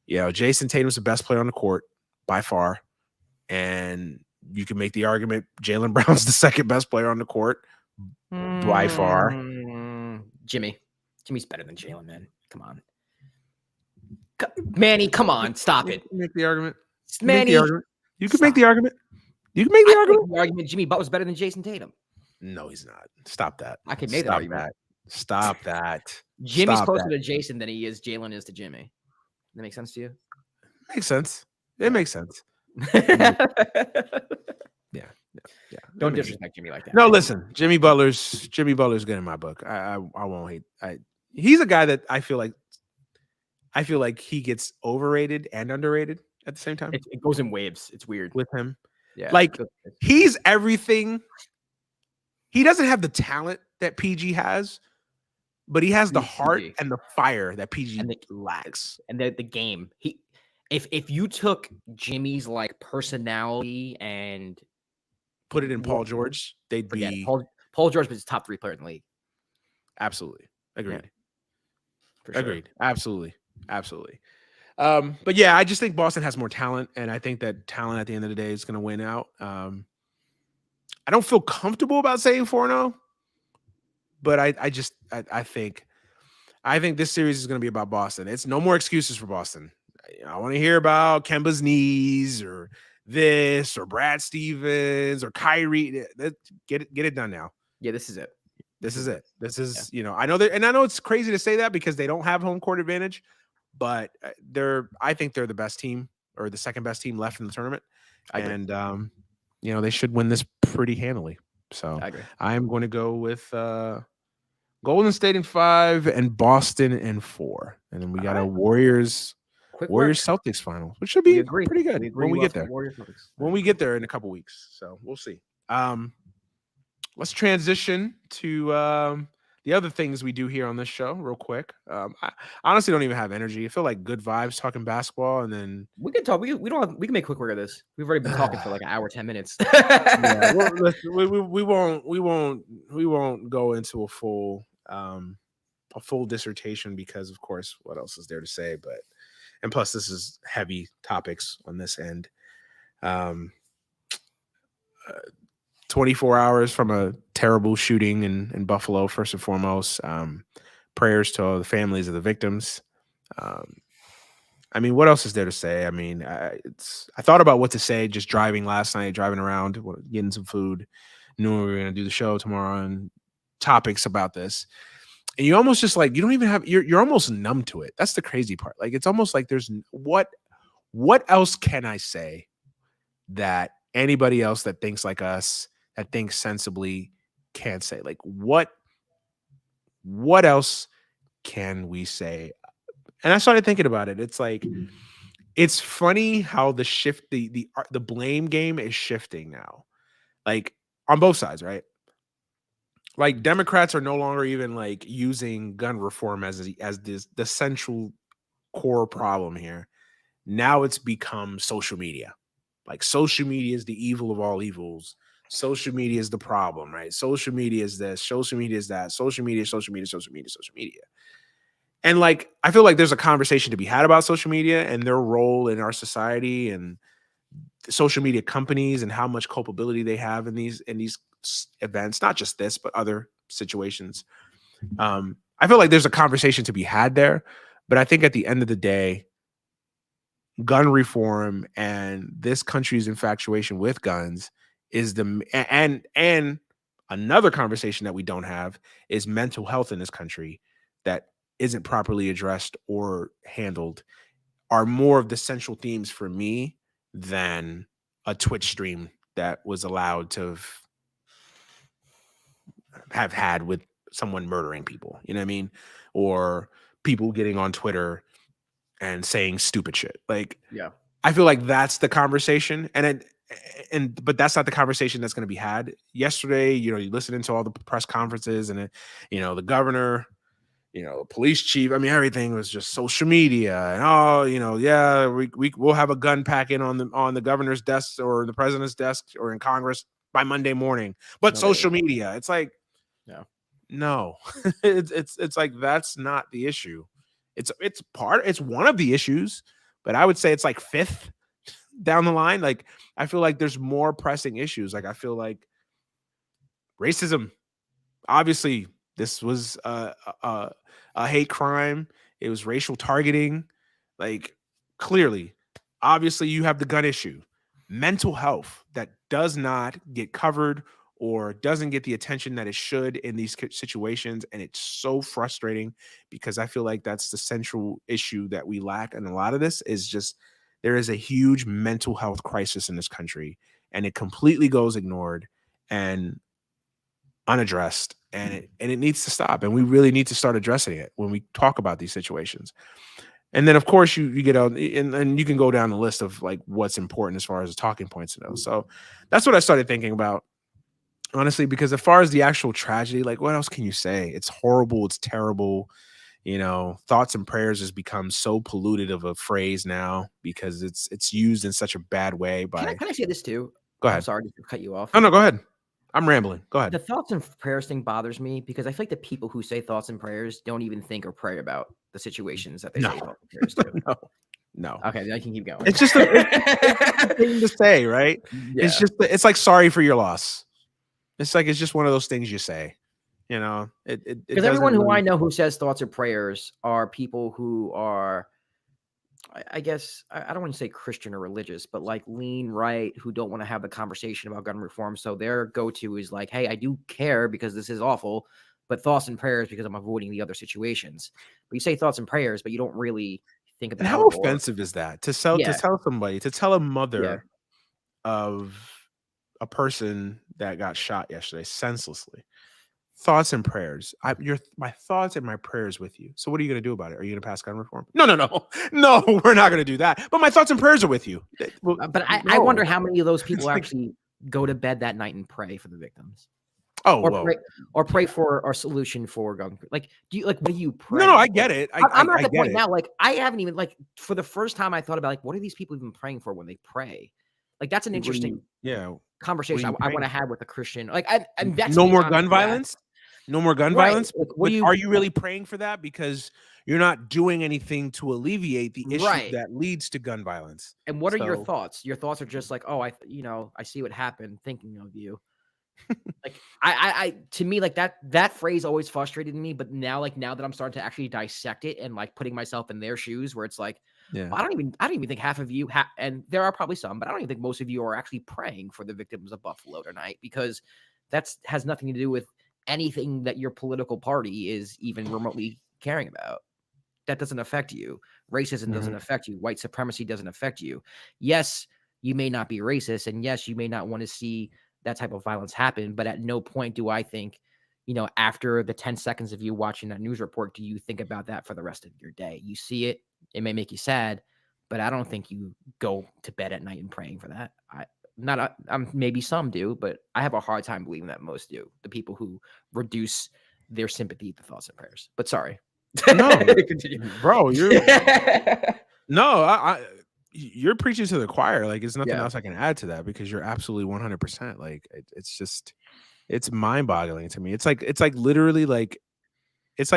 sure. Jason Tatum's the best player on the court by far. And you can make the argument Jaylen Brown's the second best player on the court by far. Jimmy's better than Jaylen, man. Come on. Manny, come on. Stop it. Make the argument. Manny. You can make the argument. You can make the argument. The argument Jimmy Butler's better than Jason Tatum. No, he's not. Stop that. I can make that argument. Stop that. Jimmy's closer to Jason than Jaylen is to Jimmy. That makes sense to you? Makes sense. It makes sense. Yeah. Don't disrespect Jimmy like that. No, listen. Jimmy Butler's good in my book. I won't hate. He's a guy that I feel like he gets overrated and underrated at the same time. It goes in waves. It's weird with him. Yeah. Like he's everything. He doesn't have the talent that PG has, but he has the heart and the fire that PG lacks. And the game. If you took Jimmy's like personality and put it in Paul George, they'd be Paul George was top 3 player in the league. Absolutely. Agreed. Yeah. Sure. Agreed. Absolutely. But yeah, I just think Boston has more talent, and I think that talent at the end of the day is going to win out. I don't feel comfortable about saying 4-0, but I think this series is going to be about Boston. It's no more excuses for Boston. I want to hear about Kemba's knees or this or Brad Stevens or Kyrie. Get it done now. Yeah, this is it. This is it. This is, I know it's crazy to say that because they don't have home court advantage, but I think they're the best team or the second best team left in the tournament. And they should win this pretty handily. So I'm going to go with Golden State in 5 and Boston in 4. And then we got a Warriors Celtics final, which should be pretty good when we get there. When we get there in a couple weeks. So we'll see. Let's transition to the other things we do here on this show real quick. I honestly don't even have energy. I feel like good vibes talking basketball, and then we can talk. We can make quick work of this. We've already been talking for like an hour, 10 minutes. Yeah, we won't go into a full dissertation because, of course, what else is there to say? And plus, this is heavy topics on this end. 24 hours from a terrible shooting in Buffalo, first and foremost. prayers to all the families of the victims. I mean, what else is there to say? I mean, I thought about what to say just driving last night, driving around, getting some food, knowing we were going to do the show tomorrow and topics about this. And you almost just like, you don't even have, you're almost numb to it. That's the crazy part. Like, it's almost like there's what else can I say that anybody else that thinks like us, that thinks sensibly can't say? Like, what else can we say? And I started thinking about it. It's like, it's funny how the shift, the blame game is shifting now, like on both sides, right? Like Democrats are no longer even like using gun reform as the central core problem here. Now it's become social media. Like social media is the evil of all evils. Social media is the problem, right? Social media is this, social media is that, social media, social media, social media, social media. And like, I feel like there's a conversation to be had about social media and their role in our society and social media companies and how much culpability they have in these events, not just this, but other situations. I feel like there's a conversation to be had there, but I think at the end of the day, gun reform and this country's infatuation with guns is and another conversation that we don't have is mental health in this country that isn't properly addressed or handled, are more of the central themes for me than a Twitch stream that was allowed to have had with someone murdering people, you know what I mean? Or people getting on Twitter and saying stupid shit. Like, yeah, I feel like that's the conversation. But that's not the conversation that's going to be had. Yesterday, you listening to all the press conferences and, the governor, police chief. I mean, everything was just social media and yeah, we'll have a gun pack in on the governor's desk or the president's desk or in Congress by Monday morning. But social media, it's like, no, it's like that's not the issue. It's one of the issues, but I would say it's like fifth down the line. Like, I feel like there's more pressing issues. Like, I feel like racism, obviously this was a hate crime. It was racial targeting. Like, clearly, obviously you have the gun issue. Mental health that does not get covered or doesn't get the attention that it should in these situations. And it's so frustrating because I feel like that's the central issue that we lack. And a lot of this is just, there is a huge mental health crisis in this country and it completely goes ignored and unaddressed, and it needs to stop. And we really need to start addressing it when we talk about these situations. And then of course you get out and you can go down the list of like what's important as far as the talking points to know. So that's what I started thinking about, honestly, because as far as the actual tragedy, like what else can you say? It's horrible. It's terrible. Thoughts and prayers has become so polluted of a phrase now because it's used in such a bad way by. Can I say this too? Go ahead. I'm sorry to cut you off. No, go ahead. I'm rambling. Go ahead. The thoughts and prayers thing bothers me because I feel like the people who say thoughts and prayers don't even think or pray about the situations that they say thoughts and prayers to. No. Okay, I can keep going. It's just a thing to say, right? Yeah. It's like sorry for your loss. It's like it's just one of those things you say. Because everyone who I know who says thoughts or prayers are people who are, I guess, I don't want to say Christian or religious, but like lean right, who don't want to have the conversation about gun reform. So their go-to is like, hey, I do care because this is awful, but thoughts and prayers because I'm avoiding the other situations. But you say thoughts and prayers, but you don't really think about it. How offensive is that to tell somebody, to tell a mother of a person that got shot yesterday senselessly? Thoughts and prayers. My thoughts and my prayers with you. So what are you going to do about it? Are you going to pass gun reform? No, we're not going to do that. But my thoughts and prayers are with you. But I wonder how many of those people actually go to bed that night and pray for the victims. Or pray for our solution for gun. Like, what do you pray? No, I get it. I'm at the point now. Like, I haven't even for the first time I thought about like, what are these people even praying for when they pray? Like, that's an interesting conversation I want to have with a Christian. Like, no more gun violence. No more gun violence. Like, are you really praying for that? Because you're not doing anything to alleviate the issue that leads to gun violence. And what are your thoughts? Your thoughts are just like, oh, I see what happened, thinking of you. Like I to me, like that phrase always frustrated me, but now that I'm starting to actually dissect it and like putting myself in their shoes, where it's like, Yeah. well, I don't even think half of you and there are probably some, but I don't even think most of you are actually praying for the victims of Buffalo tonight, because has nothing to do with anything that your political party is even remotely caring about. That doesn't affect you. Racism doesn't affect you. White supremacy doesn't affect you. Yes, you may not be racist, and yes, you may not want to see that type of violence happen, but at no point do I think, after the 10 seconds of you watching that news report, do you think about that for the rest of your day? You see it, it may make you sad, but I don't think you go to bed at night and praying for that. Maybe some do, but I have a hard time believing that most do. The people who reduce their sympathy to thoughts and prayers. But sorry. No, Continue. bro, no, you're preaching to the choir. Like, there's nothing else I can add to that, because you're absolutely 100%. Like, it's just, it's mind boggling to me. It's like literally like, if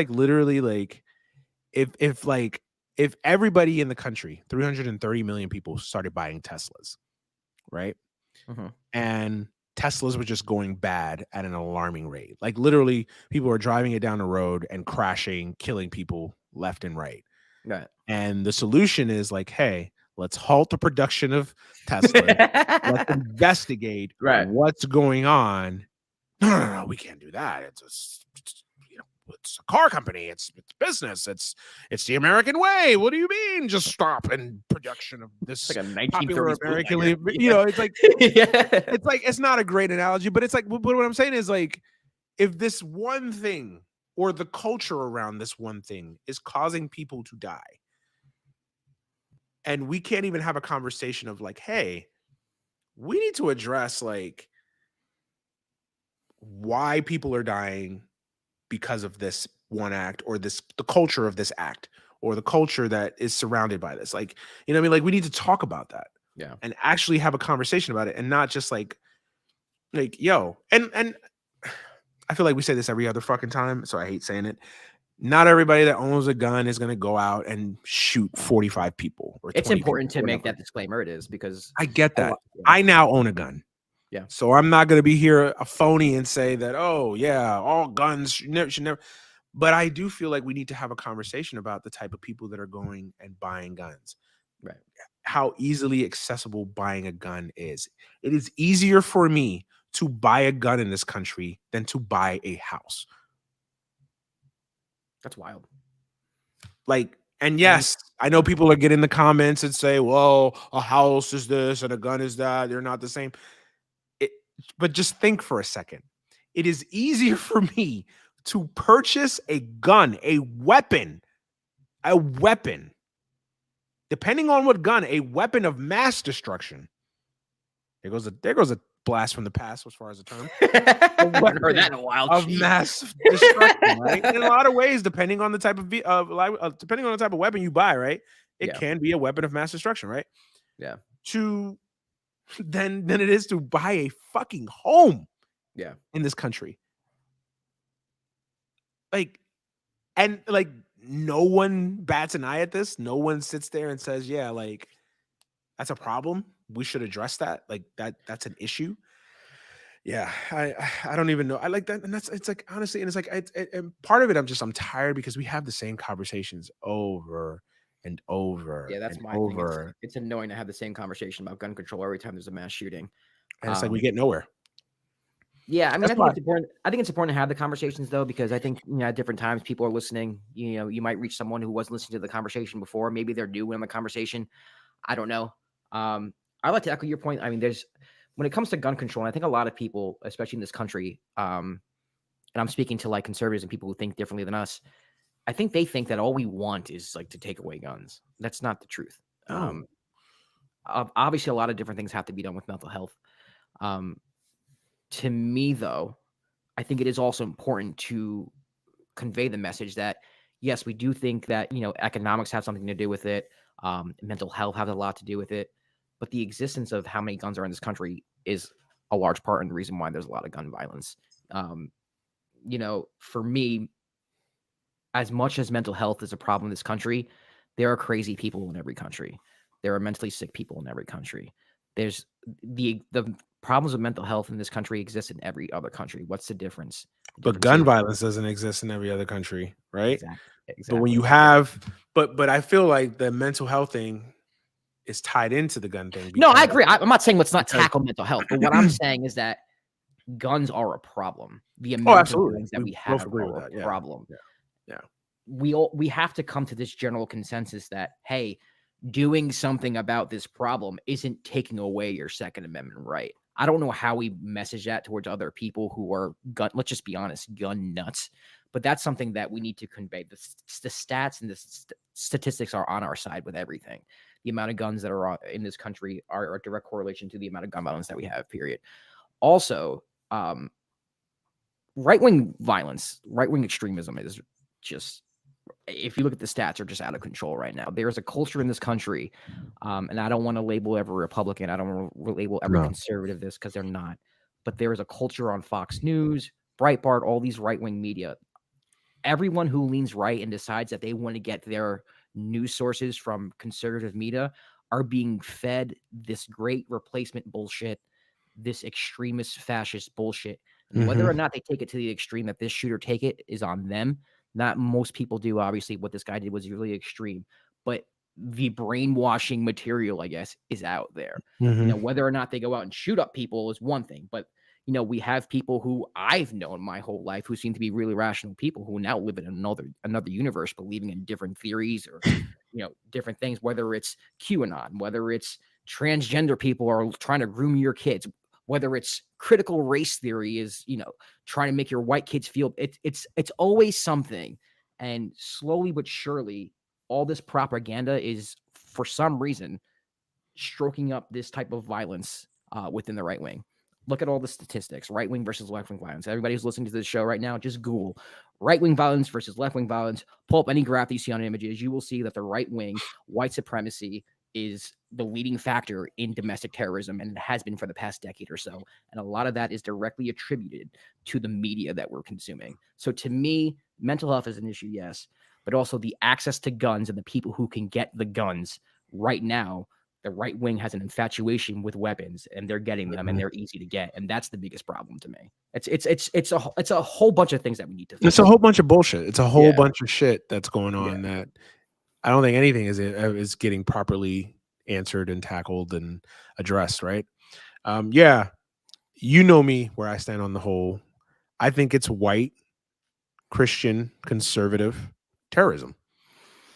everybody in the country, 330 million people, started buying Teslas, right? And Teslas were just going bad at an alarming rate. Like, literally, people are driving it down the road and crashing, killing people left and right. Right. And the solution is like, hey, let's halt the production of Tesla. Let's investigate what's going on. No, we can't do that. It's a car company. It's business. It's the American way. What do you mean? Just stop in production of this like a popular 1930s American. bootlegger. It's like it's not a great analogy, but it's like, but what I'm saying is, like, if this one thing or the culture around this one thing is causing people to die, and we can't even have a conversation of like, hey, we need to address like why people are dying because of this one act, or the culture of this act, or the culture that is surrounded by this. Like, you know what I mean? Like, we need to talk about that. Yeah. And actually have a conversation about it, and not just like yo, and I feel like we say this every other fucking time, so I hate saying it. Not everybody that owns a gun is going to go out and shoot 45 people or 20 It's important people, to make that disclaimer. It is, because I get that. I now own a gun. Yeah. So I'm not going to be here a phony and say that, oh yeah, all guns should never. But I do feel like we need to have a conversation about the type of people that are going and buying guns. Right. How easily accessible buying a gun is. It is easier for me to buy a gun in this country than to buy a house. That's wild. Like, and yes, I know people are getting in the comments and say, well, a house is this and a gun is that. They're not the same. But just think for a second. It is easier for me to purchase a gun, a weapon, depending on what gun, a weapon of mass destruction. There goes a blast from the past as far as the term. I haven't heard that in a while. Of mass destruction, right? In a lot of ways, depending on the type of depending on the type of weapon you buy, right? It can be a weapon of mass destruction, right? Yeah. Than it is to buy a fucking home. Yeah. In this country. Like, and like, no one bats an eye at this. No one sits there and says, yeah, like, that's a problem. We should address that. Like, that's an issue. Yeah, I don't even know. I like that, and it's like, honestly, and it's like, and part of it, I'm tired, because we have the same conversations over and over. Yeah, that's my thing. It's annoying to have the same conversation about gun control every time there's a mass shooting, and it's like we get nowhere. Yeah, I mean, I think it's important. I think it's important to have the conversations, though, because I think, at different times people are listening. You might reach someone who wasn't listening to the conversation before. Maybe they're new in the conversation. I don't know. I like to echo your point. I mean, when it comes to gun control, and I think a lot of people, especially in this country, and I'm speaking to like conservatives and people who think differently than us, I think they think that all we want is like to take away guns. That's not the truth. Obviously, a lot of different things have to be done with mental health. To me, though, I think it is also important to convey the message that, yes, we do think that, economics have something to do with it. Mental health has a lot to do with it. But the existence of how many guns are in this country is a large part in the reason why there's a lot of gun violence. For me, as much as mental health is a problem in this country, there are crazy people in every country. There are mentally sick people in every country. There's the problems with mental health in this country exist in every other country. What's the difference? But gun violence doesn't exist in every other country, right? Exactly. But when you have, but I feel like the mental health thing is tied into the gun thing. No, I agree. I'm not saying let's not tackle mental health, but what I'm saying is that guns are a problem. The amount of guns that we have are a problem. Yeah. We have to come to this general consensus that, hey, doing something about this problem isn't taking away your Second Amendment right. I don't know how we message that towards other people who are let's just be honest, gun nuts. But that's something that we need to convey. The stats and the statistics are on our side with everything. The amount of guns that are in this country are a direct correlation to the amount of gun violence that we have, period. Also, right-wing violence, right-wing extremism is just, if you look at the stats, are just out of control right now. There is a culture in this country, and I don't want to label every Republican, I don't want to label every conservative this, because they're not, but there is a culture on Fox News, Breitbart, all these right-wing media. Everyone who leans right and decides that they want to get their news sources from conservative media are being fed this great replacement bullshit, this extremist fascist bullshit. And whether or not they take it to the extreme that this shooter take it is on them. Not most people do. Obviously, what this guy did was really extreme, but the brainwashing material, I guess, is out there. Whether or not they go out and shoot up people is one thing, but we have people who I've known my whole life who seem to be really rational people who now live in another universe, believing in different theories or different things, whether it's QAnon, whether it's transgender people are trying to groom your kids, whether it's critical race theory is, trying to make your white kids feel it's always something. And slowly but surely, all this propaganda is, for some reason, stroking up this type of violence within the right wing. Look at all the statistics, right wing versus left wing violence. Everybody who's listening to this show right now, just Google right wing violence versus left wing violence. Pull up any graph you see on images. You will see that the right wing, white supremacy, is the leading factor in domestic terrorism, and it has been for the past decade or so. And a lot of that is directly attributed to the media that we're consuming. So to me, mental health is an issue, yes, but also the access to guns and the people who can get the guns right now. The right wing has an infatuation with weapons, and they're getting them, and they're easy to get, and that's the biggest problem to me. It's a whole bunch of things that we need to. It's a whole bunch of bullshit. It's a whole bunch of shit that's going on that I don't think anything is getting properly answered and tackled and addressed. Right? You know me where I stand on the whole. I think it's white, Christian, conservative terrorism.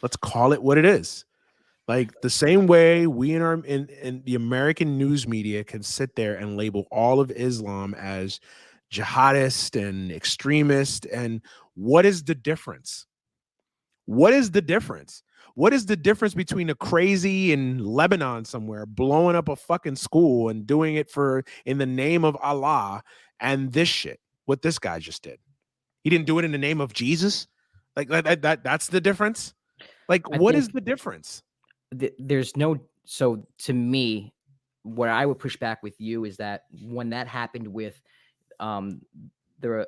Let's call it what it is. Like the same way we in the American news media can sit there and label all of Islam as jihadist and extremist. And what is the difference? What is the difference? What is the difference between a crazy in Lebanon somewhere blowing up a fucking school and doing it in the name of Allah and this shit? What this guy just did. He didn't do it in the name of Jesus. Like that's the difference. Like, what is the difference? There's no, so to me, what I would push back with you is that when that happened with the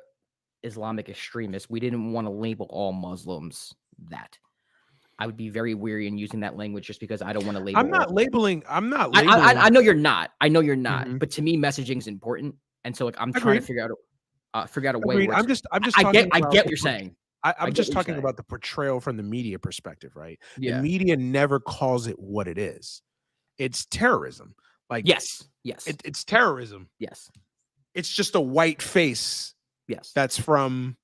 Islamic extremists, we didn't want to label all Muslims that. I would be very weary in using that language just because I don't want to label. I'm not labeling. I know you're not. But to me, messaging is important, and so like I'm trying to figure out a way. Where I get what you're saying. I'm just talking about the portrayal from the media perspective, right? Yeah. The media never calls it what it is. It's terrorism. Like yes. It's terrorism. Yes. It's just a white face. Yes. That's from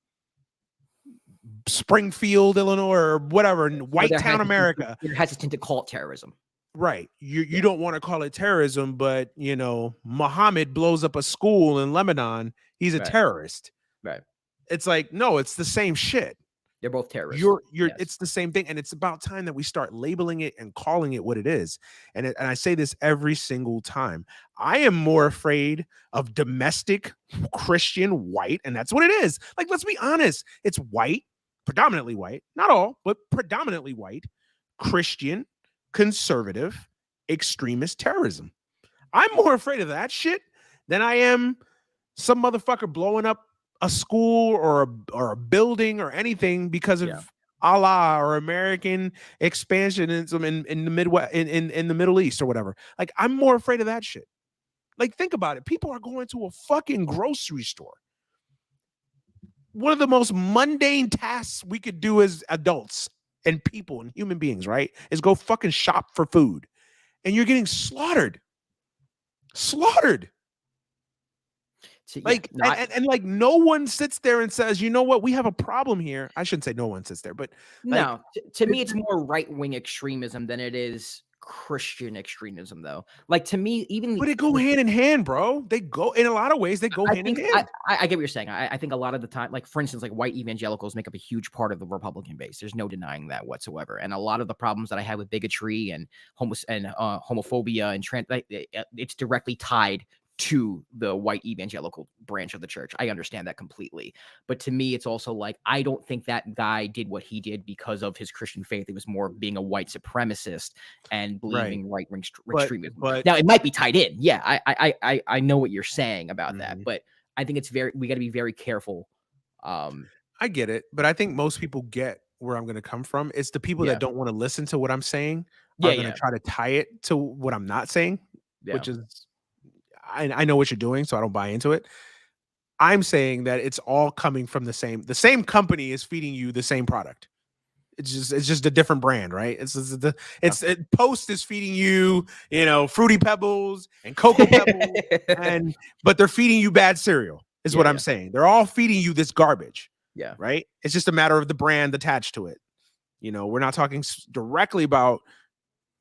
Springfield, Illinois, or whatever, White Town, America. You're hesitant to call it terrorism. Right. You don't want to call it terrorism, but Muhammad blows up a school in Lebanon. He's a terrorist. Right. It's like, no, it's the same shit. They're both terrorists. It's the same thing. And it's about time that we start labeling it and calling it what it is. And I say this every single time. I am more afraid of domestic Christian white. And that's what it is. Like, let's be honest. It's white, predominantly white, not all, but predominantly white, Christian, conservative, extremist terrorism. I'm more afraid of that shit than I am some motherfucker blowing up a school or a building or anything because of Allah or American expansionism in the Midwest, in the Middle East or whatever. Like, I'm more afraid of that shit. Like, think about it. People are going to a fucking grocery store. One of the most mundane tasks we could do as adults and people and human beings, right, is go fucking shop for food. And you're getting slaughtered. Slaughtered. So, like, and like, no one sits there and says, you know what, we have a problem here. I shouldn't say no one sits there, but like, no, to me, it's more right-wing extremism than it is Christian extremism, though. Like, to me, even but it go hand in hand, bro. They go, in a lot of ways, they go hand in hand. I get what you're saying. I think a lot of the time, like, for instance, like, white evangelicals make up a huge part of the Republican base. There's no denying that whatsoever. And a lot of the problems that I have with bigotry and homophobia and it's directly tied to the white evangelical branch of the church. I understand that completely. But to me, it's also like, I don't think that guy did what he did because of his Christian faith. It was more being a white supremacist and believing right-wing extremism. Now, it might be tied in. Yeah, I know what you're saying about that. But I think we got to be very careful. I get it. But I think most people get where I'm going to come from. It's the people that don't want to listen to what I'm saying are going to try to tie it to what I'm not saying, which is, I know what you're doing, so I don't buy into it. I'm saying that it's all coming from the same company is feeding you the same product. It's just a different brand, right? Post is feeding you, Fruity Pebbles and Cocoa Pebbles, but they're feeding you bad cereal, is what I'm saying. They're all feeding you this garbage. Yeah. Right. It's just a matter of the brand attached to it. We're not talking directly about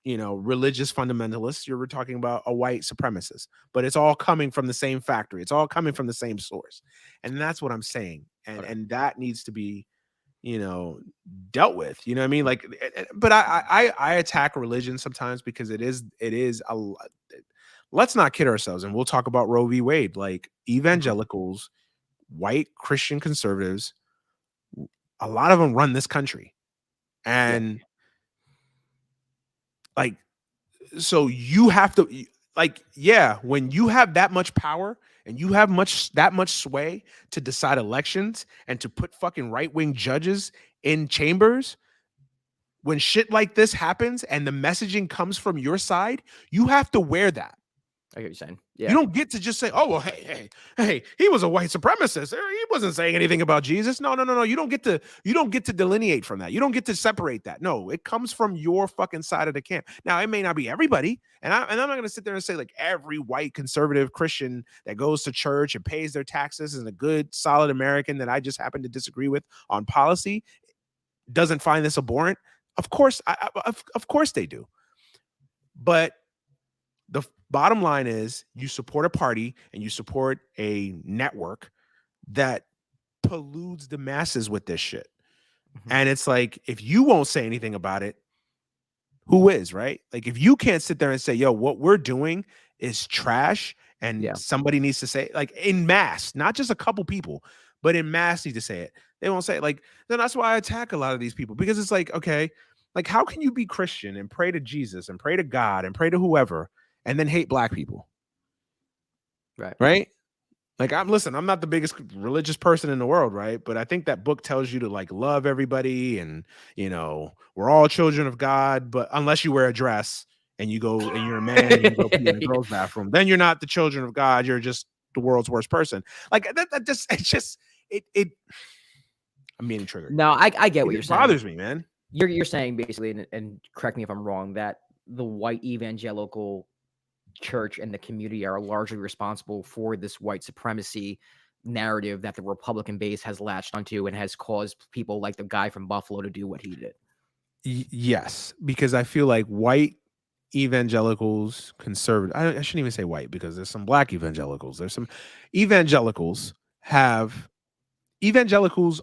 religious fundamentalists. We're talking about a white supremacist, but it's all coming from the same factory. It's all coming from the same source. And that's what I'm saying. And that needs to be, dealt with, you know what I mean? Like, but I attack religion sometimes because it is let's not kid ourselves. And we'll talk about Roe v. Wade, like evangelicals, white Christian conservatives, a lot of them run this country. And like, so you have to, like, when you have that much power and you have that much sway to decide elections and to put fucking right-wing judges in chambers, when shit like this happens and the messaging comes from your side, you have to wear that. I get what you're saying. Yeah. You don't get to just say, oh, well, hey, he was a white supremacist. He wasn't saying anything about Jesus. No. You don't get to delineate from that. You don't get to separate that. No, it comes from your fucking side of the camp. Now, it may not be everybody. And I'm not going to sit there and say like every white conservative Christian that goes to church and pays their taxes and a good, solid American that I just happen to disagree with on policy doesn't find this abhorrent. Of course, of course they do. But the bottom line is you support a party and you support a network that pollutes the masses with this shit. And it's like, if you won't say anything about it, who is, right? Like, if you can't sit there and say, yo, what we're doing is trash and somebody needs to say, like, in mass, not just a couple people, but in mass need to say it. They won't say it. Like, then that's why I attack a lot of these people, because it's like, okay, like, how can you be Christian and pray to Jesus and pray to God and pray to whoever and then hate black people? Right. Like, I'm not the biggest religious person in the world, right? But I think that book tells you to like love everybody and, we're all children of God, but unless you wear a dress and you go and you're a man and you go pee in a girl's bathroom, then you're not the children of God. You're just the world's worst person. Like I'm being triggered. No, I get what you're saying. It bothers me, man. You're saying basically, and correct me if I'm wrong, that the white evangelical church and the community are largely responsible for this white supremacy narrative that the Republican base has latched onto and has caused people like the guy from Buffalo to do what he did. Yes, because I feel like white evangelicals, conservative, I shouldn't even say white because there's some black evangelicals. There's some evangelicals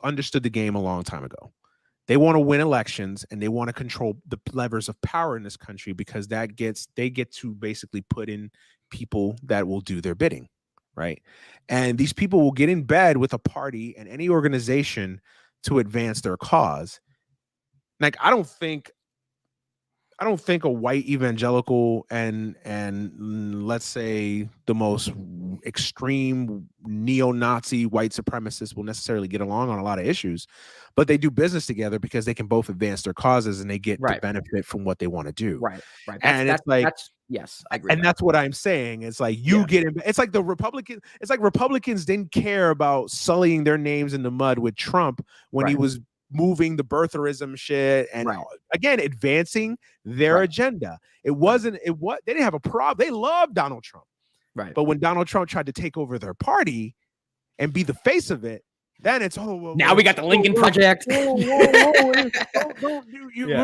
understood the game a long time ago. They want to win elections and they want to control the levers of power in this country because they get to basically put in people that will do their bidding, right? And these people will get in bed with a party and any organization to advance their cause. Like, I don't think I don't think a white evangelical and let's say the most extreme neo-Nazi white supremacists will necessarily get along on a lot of issues, but they do business together because they can both advance their causes and they get to benefit from what they want to do. Right. That's yes, I agree. And that's what I'm saying. It's like it's like Republicans didn't care about sullying their names in the mud with Trump when he was moving the birtherism shit and again advancing their agenda. They didn't have a problem. They loved Donald Trump. Right. But when Donald Trump tried to take over their party and be the face of it, then it's now we got the Lincoln Project. We're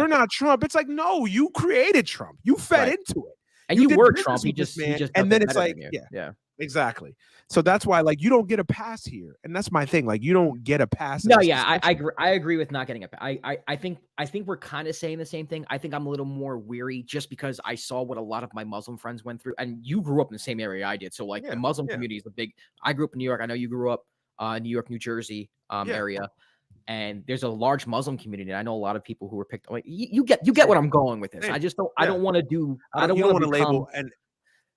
not Trump. It's like, no, you created Trump. You fed into it. And you were Trump. He just and then it's like, yeah, exactly. So that's why, like, you don't get a pass here, and that's my thing. Like, you don't get a pass. No, yeah, I agree with not getting a pass. I think we're kind of saying the same thing. I think I'm a little more weary just because I saw what a lot of my Muslim friends went through, and you grew up in the same area I did. So like, the Muslim community is the big. I grew up in New York. I know you grew up New York, New Jersey area. And there's a large Muslim community. I know a lot of people who were picked. Like, you get what I'm going with this. I just don't. I don't want to do. I don't want to label. And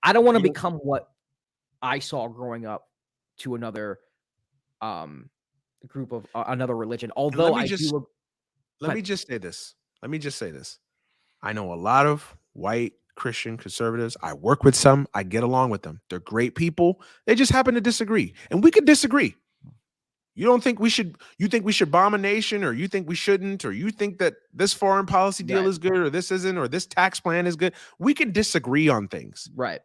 I don't want to become what I saw growing up to another group of another religion. Although let me just say this. I know a lot of white Christian conservatives. I work with some. I get along with them. They're great people. They just happen to disagree, and we could disagree. You think we should bomb a nation, or you think we shouldn't, or you think that this foreign policy deal is good, or this isn't, or this tax plan is good. We can disagree on things. Right.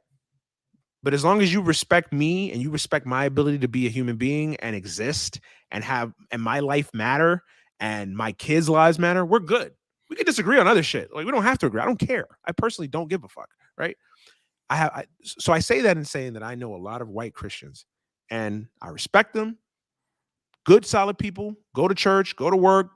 But as long as you respect me and you respect my ability to be a human being and exist and my life matter and my kids' lives matter, we're good. We can disagree on other shit. Like, we don't have to agree. I don't care. I personally don't give a fuck. Right. So I say that in saying that I know a lot of white Christians and I respect them. Good, solid people, go to church, go to work,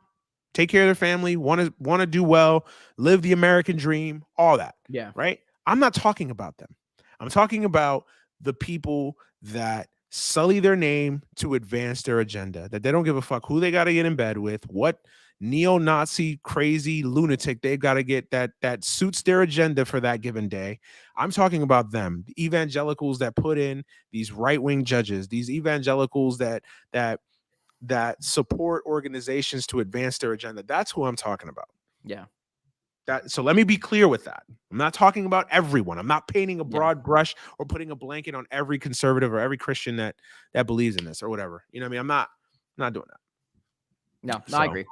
take care of their family, want to do well, live the American dream, all that. Yeah. Right. I'm not talking about them. I'm talking about the people that sully their name to advance their agenda, that they don't give a fuck who they got to get in bed with, what neo-Nazi crazy lunatic they've got to get that suits their agenda for that given day. I'm talking about them, the evangelicals that put in these right-wing judges, these evangelicals that support organizations to advance their agenda. That's who I'm talking about. Yeah. So let me be clear with that. I'm not talking about everyone. I'm not painting a broad brush or putting a blanket on every conservative or every Christian that believes in this or whatever. You know what I mean? I'm not doing that. No, I agree.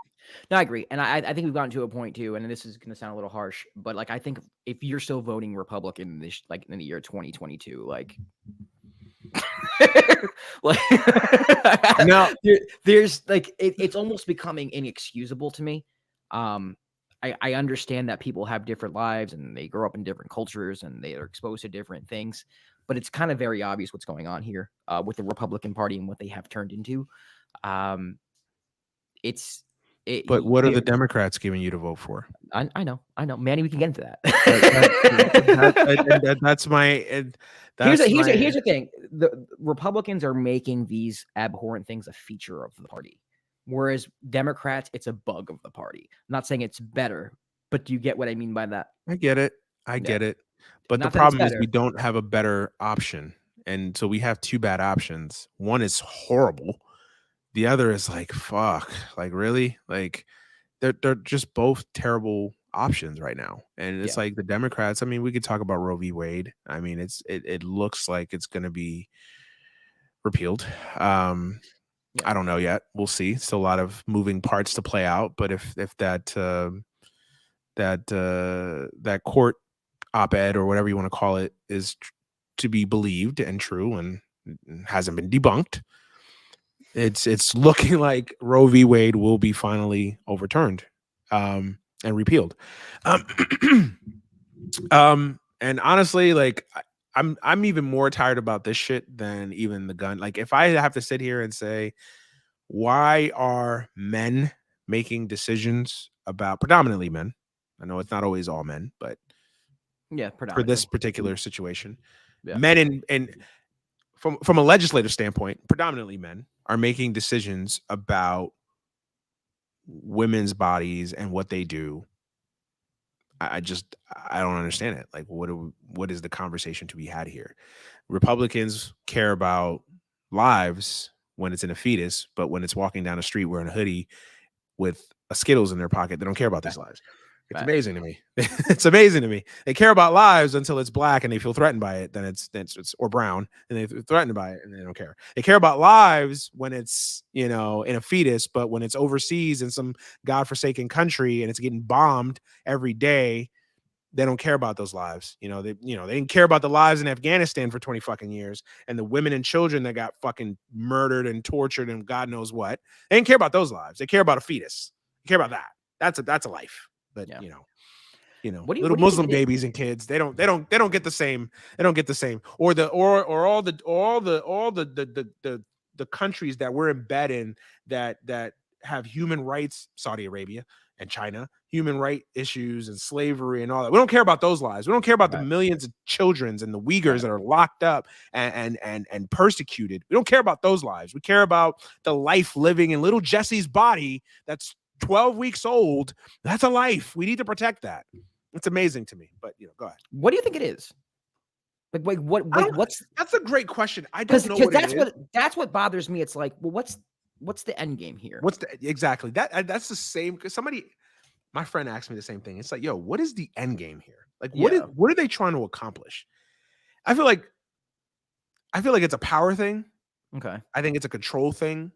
No, I agree. And I think we've gotten to a point too, and this is going to sound a little harsh, but like, I think if you're still voting Republican this, like in the year 2022, like no, there's like, it's almost becoming inexcusable to me. I understand that people have different lives and they grow up in different cultures and they are exposed to different things, but it's kind of very obvious what's going on here with the Republican Party and what they have turned into. But what are the Democrats giving you to vote for? I know, Manny. We can get into that. Here's the thing: the Republicans are making these abhorrent things a feature of the party. Whereas Democrats, it's a bug of the party. I'm not saying it's better, but do you get what I mean by that? I get it. Get it. But the problem is we don't have a better option. And so we have two bad options. One is horrible. The other is like, fuck, like really? Like they're just both terrible options right now. And it's like the Democrats, I mean, we could talk about Roe v. Wade. I mean, it looks like it's going to be repealed. I don't know yet. We'll see. Still a lot of moving parts to play out. But if that court op-ed or whatever you want to call it is to be believed and true and hasn't been debunked, it's looking like Roe v. Wade will be finally overturned and repealed. And honestly, like I'm even more tired about this shit than even the gun. Like, if I have to sit here and say, why are men making decisions about, predominantly men, I know it's not always all men, but for this particular situation, men and from a legislative standpoint, predominantly men are making decisions about women's bodies and what they do I don't understand it. Like, what is the conversation to be had here? Republicans care about lives when it's in a fetus, but when it's walking down the street wearing a hoodie with a Skittles in their pocket, they don't care about these lives. It's amazing to me. It's amazing to me. They care about lives until it's black and they feel threatened by it. Then it's or brown and they're threatened by it and they don't care. They care about lives when it's, in a fetus, but when it's overseas in some godforsaken country and it's getting bombed every day, they don't care about those lives. They didn't care about the lives in Afghanistan for 20 fucking years and the women and children that got fucking murdered and tortured and God knows what. They didn't care about those lives. They care about a fetus. They care about that. That's a life. But little Muslim babies and kids, they don't get the same. They don't get the same. Or all the countries that we're in bed in that have human rights, Saudi Arabia and China, human right issues and slavery and all that. We don't care about those lives. We don't care about the millions of children and the Uyghurs that are locked up and persecuted. We don't care about those lives. We care about the life living in little Jesse's body that's 12 weeks old. That's a life. We need to protect that. It's amazing to me. But go ahead. What do you think it is? What's that's a great question. I don't know what that's what bothers me. It's like, well, what's the end game here? Exactly that's the same, because my friend asked me the same thing. It's like, yo, what is the end game here? Like, what are they trying to accomplish? I feel like it's a power thing. Okay. I think it's a control thing.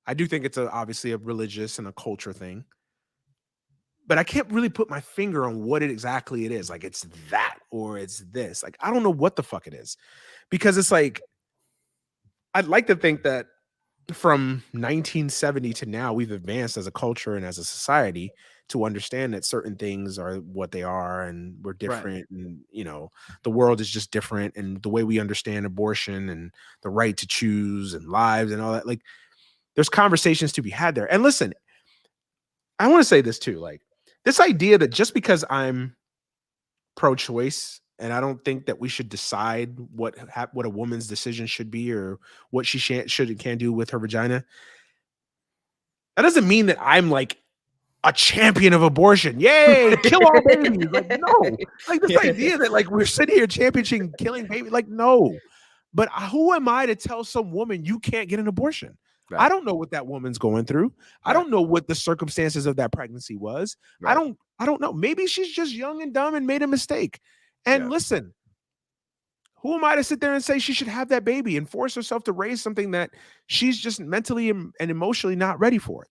I do think it's obviously a religious and a culture thing, but I can't really put my finger on what exactly it is. Like, it's that or it's this. Like, I don't know what the fuck it is, because it's like, I'd like to think that from 1970 to now, we've advanced as a culture and as a society to understand that certain things are what they are and we're different. Right. And, the world is just different. And the way we understand abortion and the right to choose and lives and all that, like, there's conversations to be had there. And listen, I want to say this too, like, this idea that just because I'm pro-choice and I don't think that we should decide what a woman's decision should be or what she should and can do with her vagina, that doesn't mean that I'm like a champion of abortion. Yay, kill all babies. Like, no. Like, this idea that like we're sitting here championing killing babies, like, no. But who am I to tell some woman you can't get an abortion? Right. I don't know what that woman's going through. Right. I don't know what the circumstances of that pregnancy was. Right. I don't know. Maybe she's just young and dumb and made a mistake. And listen, who am I to sit there and say she should have that baby and force herself to raise something that she's just mentally and emotionally not ready for?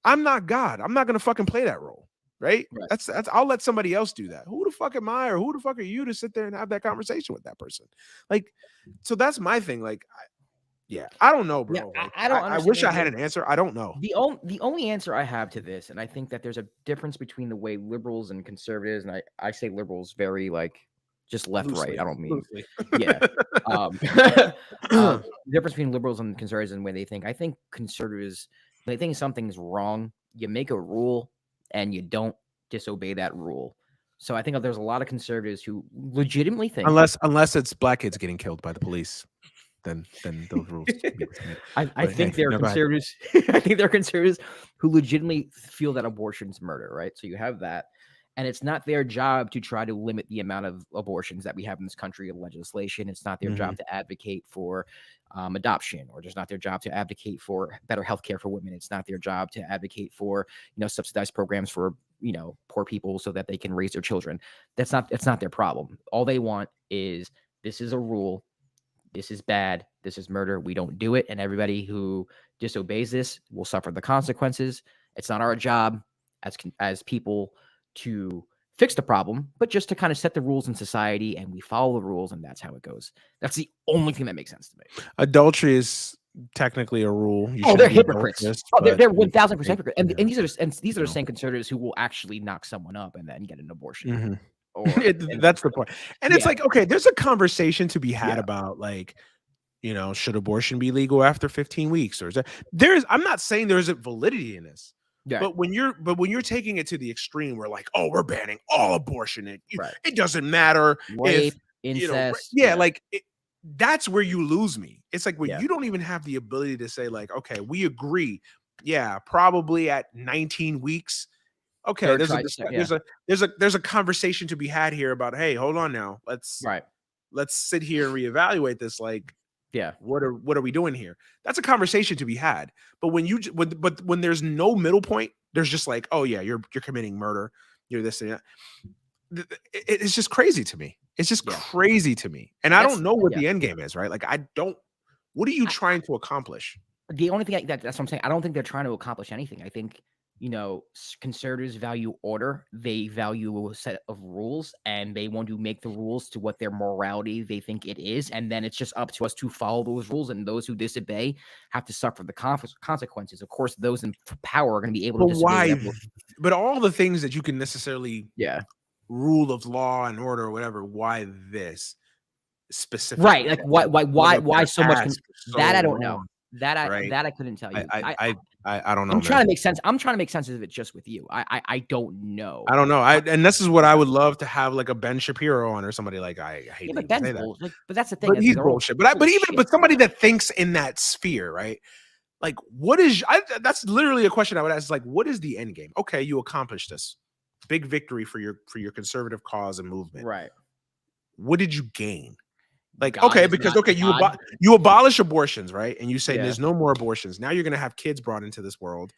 I'm not God. I'm not going to fucking play that role. Right? That's I'll let somebody else do that. Who the fuck am I, or who the fuck are you to sit there and have that conversation with that person? Like, so that's my thing. Like, I don't know, bro. Yeah, I don't. I wish I had an answer. I don't know. The only answer I have to this, and I think that there's a difference between the way liberals and conservatives, and I say liberals very like just left loosely, right. I don't mean loosely. The difference between liberals and conservatives and the way they think. I think conservatives, when they think something's wrong, you make a rule and you don't disobey that rule. So I think there's a lot of conservatives who legitimately think, unless it's black kids getting killed by the police. Then those rules. I think they're conservatives. I think they're conservatives who legitimately feel that abortion's murder, right? So you have that, and it's not their job to try to limit the amount of abortions that we have in this country of legislation. It's not their job to advocate for adoption, or it's not their job to advocate for better healthcare for women. It's not their job to advocate for subsidized programs for poor people so that they can raise their children. It's not their problem. All they want is, this is a rule. This is bad. This is murder. We don't do it. And everybody who disobeys this will suffer the consequences. It's not our job as people to fix the problem, but just to kind of set the rules in society, and we follow the rules, and that's how it goes. That's the only thing that makes sense to me. Adultery is technically a rule. They're hypocrites. They're 1,000% hypocrites. And these are the same conservatives who will actually knock someone up and then get an abortion. That's the point. And it's like, okay, there's a conversation to be had about like, should abortion be legal after 15 weeks? Or I'm not saying there isn't validity in this. Yeah. But when you're taking it to the extreme, where like, oh, we're banning all abortion. It doesn't matter if incest. That's where you lose me. It's like where you don't even have the ability to say like, okay, we agree. Yeah, probably at 19 weeks, okay, there's a conversation to be had here about, hey, hold on now, let's sit here and reevaluate this. Like, what are we doing here? That's a conversation to be had. But when there's no middle point, there's just like, oh yeah, you're committing murder, you're this and that. It's just crazy to me. It's just crazy to me. And I don't know what the end game is, right? Like, what are you trying to accomplish? The only thing that's what I'm saying. I don't think they're trying to accomplish anything. I think, conservatives value order. They value a set of rules, and they want to make the rules to what their morality they think it is. And then it's just up to us to follow those rules. And those who disobey have to suffer the consequences. Of course, those in power are going to be able to disobey. Why? But all the things that you can necessarily rule of law and order or whatever, why this specifically? Right. Like why so much? That I don't know. That I couldn't tell you. I don't know. I'm trying to make sense. I'm trying to make sense of it just with you. I don't know. I don't know. And this is what I would love to have, like a Ben Shapiro on, or somebody like, I hate to say that. Like, but that's the thing. But he's bullshit. But somebody that thinks in that sphere, right? Like, what is? That's literally a question I would ask. Like, what is the end game? Okay, you accomplished this big victory for your conservative cause and movement. Right. What did you gain? Like, you abolish abortions, right? And you say there's no more abortions. Now you're going to have kids brought into this world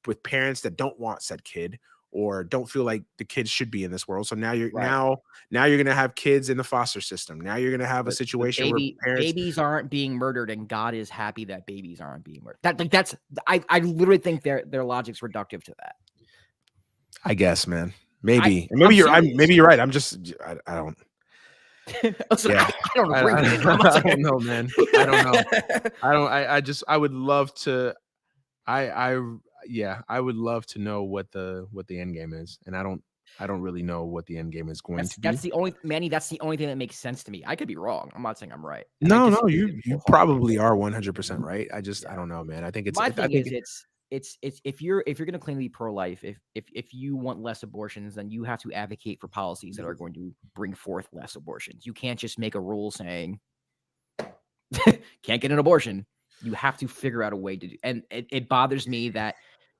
with parents that don't want said kid, or don't feel like the kids should be in this world. So now you're now you're going to have kids in the foster system. Now you're going to have a situation where babies aren't being murdered, and God is happy that babies aren't being murdered. I literally think their logic's reductive to that. I guess, man. Maybe you're right. I'm just I don't. Listen, I don't agree with it. I don't know, man. I don't know. I would love to. I would love to know what the end game is, and I don't really know what the end game is going to be. That's the only thing that makes sense to me. I could be wrong. I'm not saying I'm right. No, you probably are 100% right. I don't know, man. I think it's it's if you're going to claim to be pro-life, if you want less abortions, then you have to advocate for policies that are going to bring forth less abortions. You can't just make a rule saying can't get an abortion. You have to figure out a way to do. And it bothers me that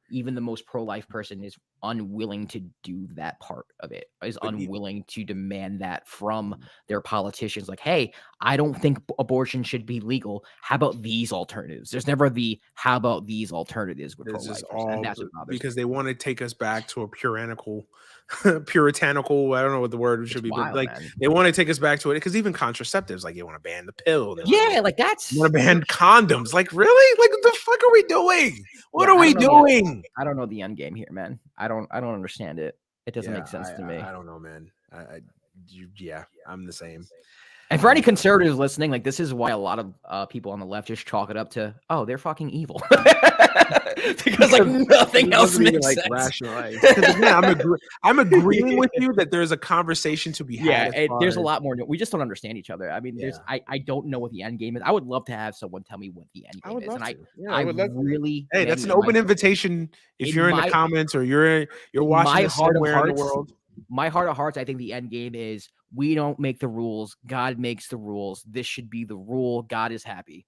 even the most pro-life person is unwilling to do that part of it, is unwilling to demand that from their politicians. Like, hey, I don't think abortion should be legal. How about these alternatives? There's never the how about these alternatives with pro-life. And that's what bothers because me. They want to take us back to a puritanical, I don't know what the word should be, but like they want to take us back to it, because even contraceptives, like, you want to ban the pill. Like that's want to ban condoms. Like, really? Like, what the fuck are we doing? What are we doing? I don't know the end game here, man. I don't understand it. It doesn't make sense to me. I don't know, man. I'm the same. And for any conservatives listening, like, this is why a lot of people on the left just chalk it up to, oh, they're fucking evil. because like nothing else makes sense. Rationalized. Again, I'm agreeing with you that there's a conversation to be had. Yeah, there's a lot more. We just don't understand each other. I mean, I don't know what the end game is. I would love to have someone tell me what the end game is. And I really, hey, that's an open invitation. If you're in the comments or you're watching this somewhere in the world. My heart of hearts, I think the end game is we don't make the rules. God makes the rules. This should be the rule. God is happy.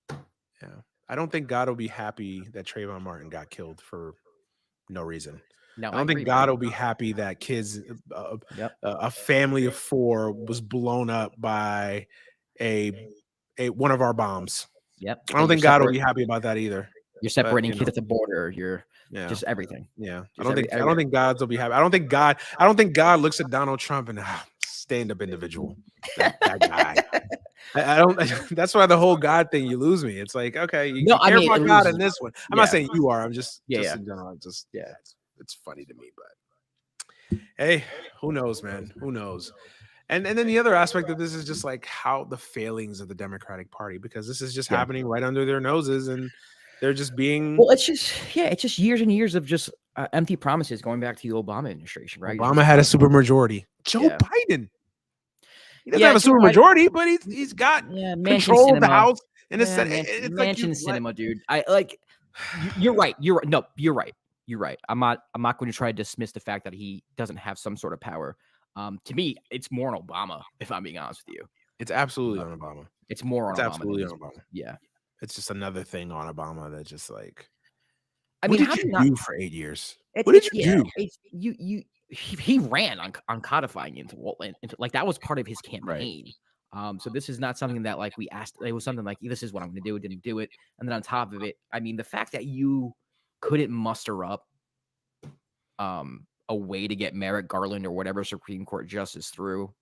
Yeah. I don't think God will be happy that Trayvon Martin got killed for no reason. No, I don't think God will be happy that kids, a family of 4 was blown up by one of our bombs. Yep. I don't think God will be happy about that either. You're separating kids at the border. You're just everything. Yeah. I don't think God's will be happy. I don't think God looks at Donald Trump and stand-up individual. That guy. I don't. That's why the whole God thing, you lose me. It's like, okay, you care about God in this one. I'm not saying you are. I'm just in general. It's funny to me, but hey, who knows, man? Who knows? And then the other aspect of this is just like how the failings of the Democratic Party, because this is just happening right under their noses, and they're just being. Well, it's just years and years of just empty promises going back to the Obama administration, right? Obama had a supermajority. Joe Biden. He doesn't have a super majority, but he's got control of the House and it's mansion cinema, dude. You're right. No, you're right. You're right. I'm not going to try to dismiss the fact that he doesn't have some sort of power. To me, it's more on Obama, if I'm being honest with you. It's absolutely on Obama. It's more on Obama. Absolutely on Obama. Yeah. It's just another thing on Obama that just like I What mean, did how do you you not? do for 8 years? What did you do? It's he ran on codifying into like that was part of his campaign. So this is not something that like we asked. It was something like this is what I'm going to do. Didn't do it, and then on top of it, I mean, the fact that you couldn't muster up a way to get Merrick Garland or whatever Supreme Court justice through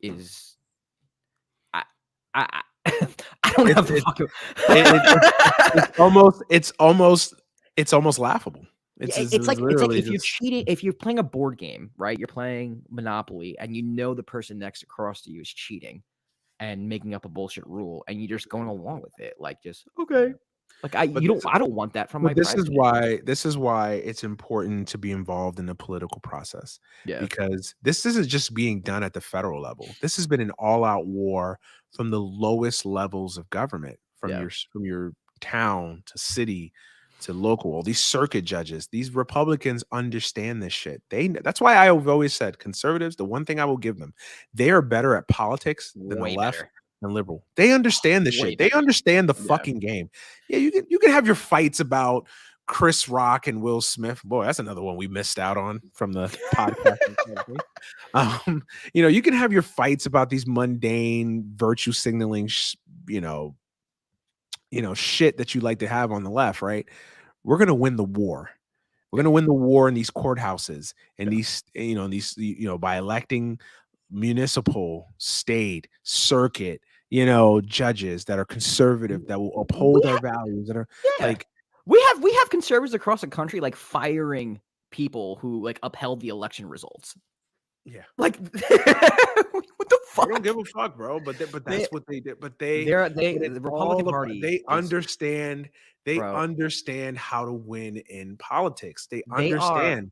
is I I don't have the fucking. It's almost laughable. It's like literally if you're just cheating, if you're playing a board game, right? You're playing Monopoly, and you know the person next across to you is cheating and making up a bullshit rule, and you're just going along with it, like just okay. Like I don't want that from my president. this is why it's important to be involved in the political process. Yeah, Because this isn't just being done at the federal level. This has been an all-out war from the lowest levels of government, yeah. from your town to city to local. All these circuit judges, these Republicans understand this shit. That's why I've always said conservatives, the one thing I will give them, they are better at politics than the Way left better. and liberal. They understand this Way shit. They better. understand the Yeah. fucking game. Yeah, you can have your fights about Chris Rock and Will Smith. Boy, that's another one we missed out on from the podcast. You can have your fights about these mundane virtue signaling, shit that you like to have on the left, right? We're gonna win the war. We're gonna win the war in these courthouses and by electing municipal, state, circuit, judges that are conservative, that will uphold our values, that are like we have conservatives across the country like firing people who like upheld the election results. Yeah. Like what the fuck? I don't give a fuck, bro. But that's what they did. But the Republican Party. They understand. They understand how to win in politics. They understand.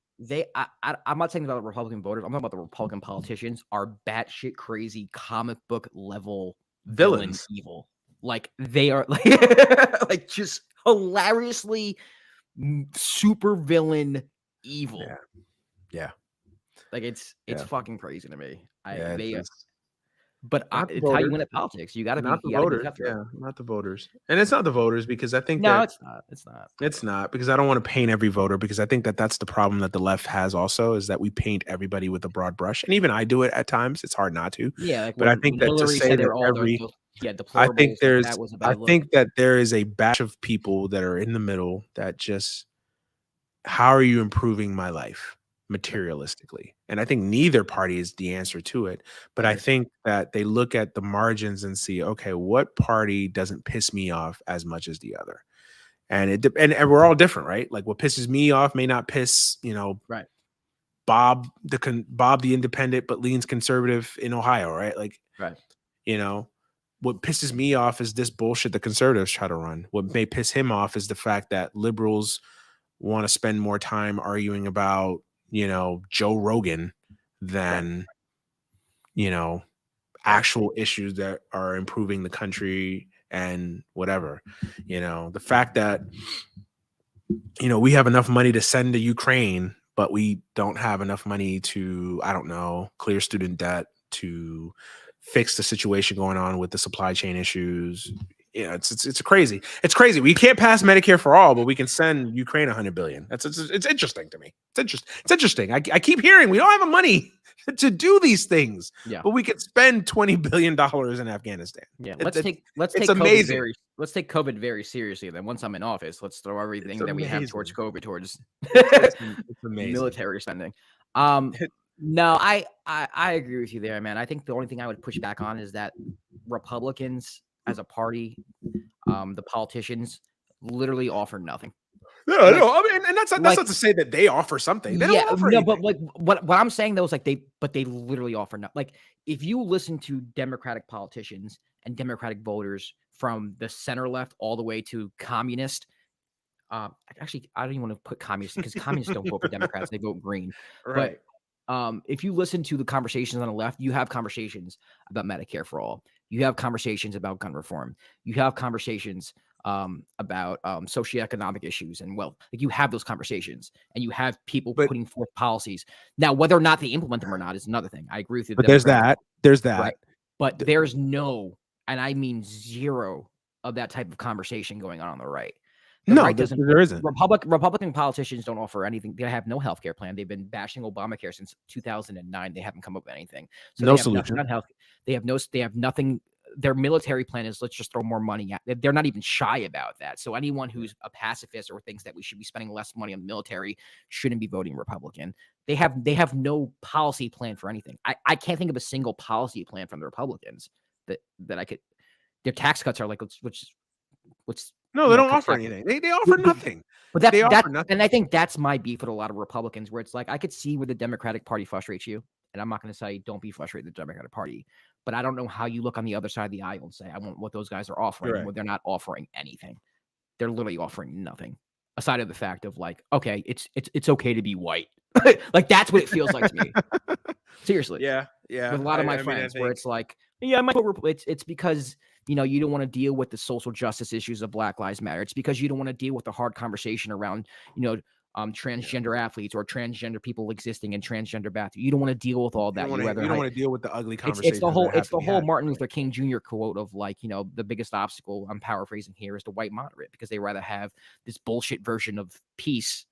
I'm not saying about the Republican voters. I'm talking about the Republican politicians are batshit crazy comic book level Villains. Evil. Like they are like, like just hilariously super villain evil. Yeah. Like it's fucking crazy to me. But it's how you win at politics. You got to be the voters. Yeah, not the voters. And it's not the voters because I think it's not. It's not because I don't want to paint every voter because I think that's the problem that the left has also is that we paint everybody with a broad brush. And even I do it at times. It's hard not to. Yeah, like but I think that to say that every I think that there is a batch of people that are in the middle that just how are you improving my life materialistically? And I think neither party is the answer to it. But I think that they look at the margins and see, okay, what party doesn't piss me off as much as the other? And we're all different, right? Like what pisses me off may not piss, right. Bob the independent but leans conservative in Ohio, right? Like, right. What pisses me off is this bullshit the conservatives try to run. What may piss him off is the fact that liberals want to spend more time arguing about, Joe Rogan than, actual issues that are improving the country and whatever. The fact that, we have enough money to send to Ukraine, but we don't have enough money to, I don't know, clear student debt, to fix the situation going on with the supply chain issues. It's crazy. It's crazy. We can't pass Medicare for all, but we can send Ukraine $100 billion. It's interesting to me. It's interesting. I keep hearing we don't have the money to do these things, but we could spend $20 billion in Afghanistan. Yeah, let's take amazing. Let's take COVID very seriously. Then once I'm in office, let's throw everything that we have towards COVID towards it's amazing. Military spending. No, I agree with you there, man. I think the only thing I would push back on is that Republicans as a party, the politicians literally offer nothing. No, I mean, and that's not to say that they offer something. They don't offer anything. But like what I'm saying though is like they literally offer nothing. Like if you listen to Democratic politicians and Democratic voters from the center left all the way to communist. Actually, I don't even want to put communists because communists don't vote for Democrats; they vote green. Right. But if you listen to the conversations on the left, you have conversations about Medicare for all. You have conversations about gun reform. You have conversations about socioeconomic issues and wealth. Like you have those conversations, and you have people putting forth policies. Now, whether or not they implement them or not is another thing. I agree with you. But there's that. Right. But there's no, and I mean zero of that type of conversation going on the right. right doesn't. There isn't. Republican politicians don't offer anything. They have no healthcare plan. They've been bashing Obamacare since 2009. They haven't come up with anything. So No they have solution. nothing on health. They have nothing. Their military plan is let's just throw more money at. They're not even shy about that. So anyone who's a pacifist or thinks that we should be spending less money on the military shouldn't be voting Republican. They have no policy plan for anything. I can't think of a single policy plan from the Republicans that I could. Their tax cuts are like what's no, they don't offer anything. They offer nothing. But they offer nothing. And I think that's my beef with a lot of Republicans, where it's like I could see where the Democratic Party frustrates you, and I'm not going to say don't be frustrated with the Democratic Party, but I don't know how you look on the other side of the aisle and say I want what those guys are offering when they're not offering anything. They're literally offering nothing aside of the fact of like, okay, it's okay to be white. Like that's what it feels like to me. Seriously. Yeah. With a lot of my friends, where it's like, yeah, it's because you don't want to deal with the social justice issues of Black Lives Matter. It's because you don't want to deal with the hard conversation around, transgender athletes or transgender people existing in transgender bathrooms. You don't want to deal with all that. You don't want to deal with the ugly conversation. It's the whole Martin Luther King Jr. quote of like, the biggest obstacle, I'm paraphrasing here, is the white moderate, because they rather have this bullshit version of peace.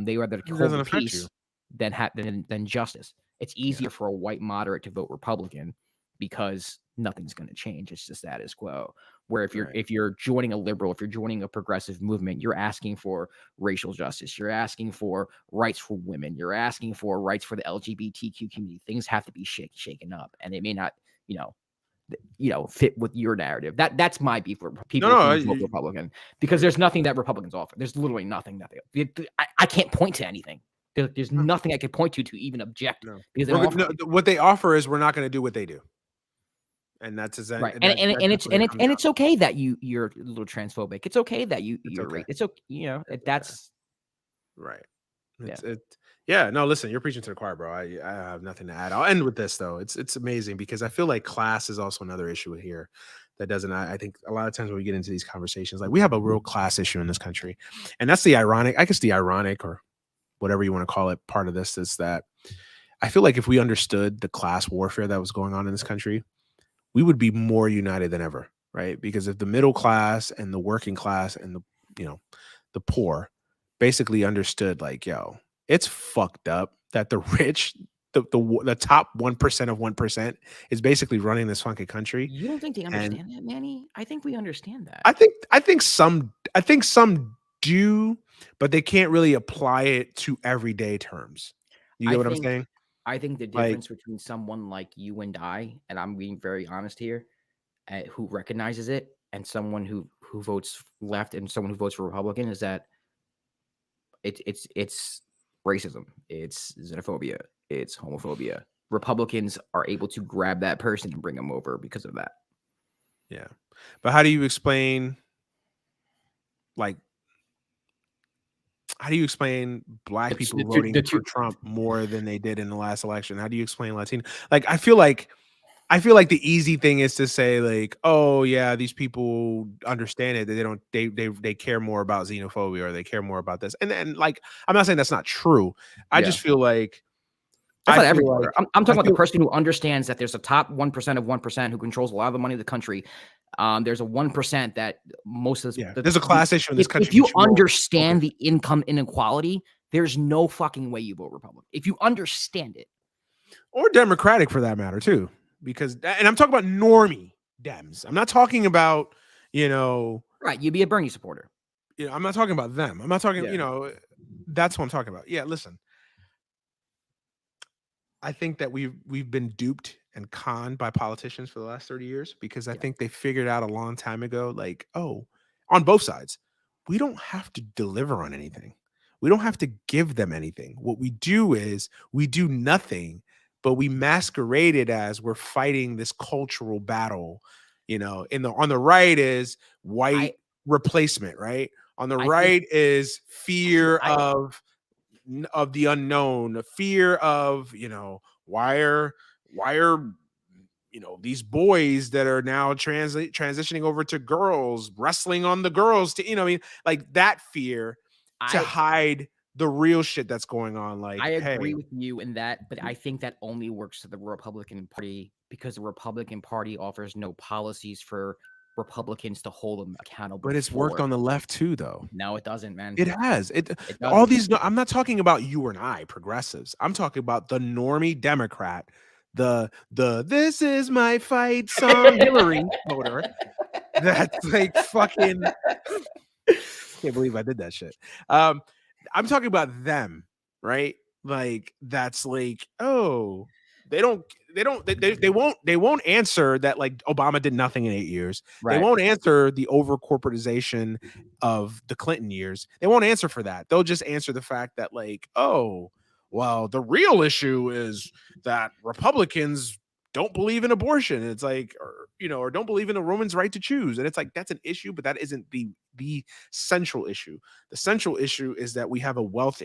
They rather hold peace than justice. It's easier for a white moderate to vote Republican because nothing's going to change. It's the status quo. Where if you're joining a liberal, if you're joining a progressive movement, you're asking for racial justice. You're asking for rights for women. You're asking for rights for the LGBTQ community. Things have to be shaken up, and it may not, fit with your narrative. That's my beef with people who vote Republican, because there's nothing that Republicans offer. There's literally nothing that I can't point to anything. There's nothing I could point to even object. No. Because what they offer is we're not going to do what they do, and that's exactly right. And it's okay that you're a little transphobic. It's okay that you're okay. It's okay. That's right. No, listen, you're preaching to the choir, bro. I have nothing to add. I'll end with this though. It's amazing because I feel like class is also another issue here that doesn't. I think a lot of times when we get into these conversations, like we have a real class issue in this country, and that's the ironic or whatever you want to call it, part of this is that I feel like if we understood the class warfare that was going on in this country, we would be more united than ever, right? Because if the middle class and the working class and the poor basically understood like, yo, it's fucked up that the rich, the top 1% of 1% is basically running this funky country. You don't think they understand that, Manny? I think we understand that. I think some do, but they can't really apply it to everyday terms. You get what I'm saying? I think the difference between someone like you and I, and I'm being very honest here, who recognizes it, and someone who votes left and someone who votes for Republican is that it's racism, it's xenophobia, it's homophobia. Republicans are able to grab that person and bring them over because of that. Yeah, but how do you explain Black people voting for Trump more than they did in the last election? How do you explain Latino? Like, I feel like the easy thing is to say like, oh yeah, these people understand it. They care more about xenophobia or they care more about this. And like, I'm not saying that's not true. I just feel like that's not everywhere. I'm talking about the person who understands that there's a top 1% of 1% who controls a lot of the money of the country. There's a 1% that most of there's a class issue in this country. If you understand the income inequality, there's no fucking way you vote Republican. If you understand it, or Democratic for that matter too, because and I'm talking about normie Dems. I'm not talking about right. You'd be a Bernie supporter. I'm not talking about them. I'm not talking. That's what I'm talking about. Yeah, listen. I think that we've been duped and conned by politicians for the last 30 years because I think they figured out a long time ago, like, oh, on both sides, we don't have to deliver on anything. We don't have to give them anything. What we do is we do nothing, but we masquerade it as we're fighting this cultural battle. On the right is white replacement, right? On the right is fear of the unknown, a fear of why are these boys that are now transitioning over to girls wrestling on the girls to like that fear to hide the real shit that's going on. Like, I agree with you in that, but I think that only works to the Republican Party because the Republican Party offers no policies for Republicans to hold them accountable. But it's worked on the left too, though. No, it doesn't, man. It has. It All doesn't. these. I'm not talking about you and I, progressives. I'm talking about the normie Democrat, the "This is my fight" song Hillary voter. That's like fucking. Can't believe I did that shit. I'm talking about them, right? Like that's like, oh, they won't answer that like Obama did nothing in 8 years. Right. They won't answer the over corporatization of the Clinton years. They won't answer for that. They'll just answer the fact that like, oh, well, the real issue is that Republicans don't believe in abortion. It's like, or don't believe in a woman's right to choose. And it's like, that's an issue, but that isn't the central issue. The central issue is that we have a wealth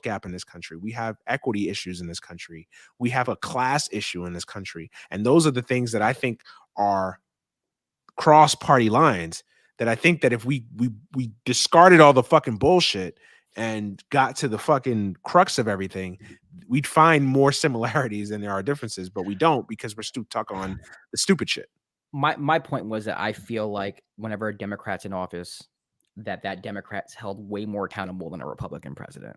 gap in this country. We have equity issues in this country. We have a class issue in this country. And those are the things that I think are cross party lines that I think that if we discarded all the fucking bullshit and got to the fucking crux of everything, we'd find more similarities than there are differences, but we don't because we're stuck on the stupid shit. My point was that I feel like whenever a Democrat's in office, that Democrat's held way more accountable than a Republican president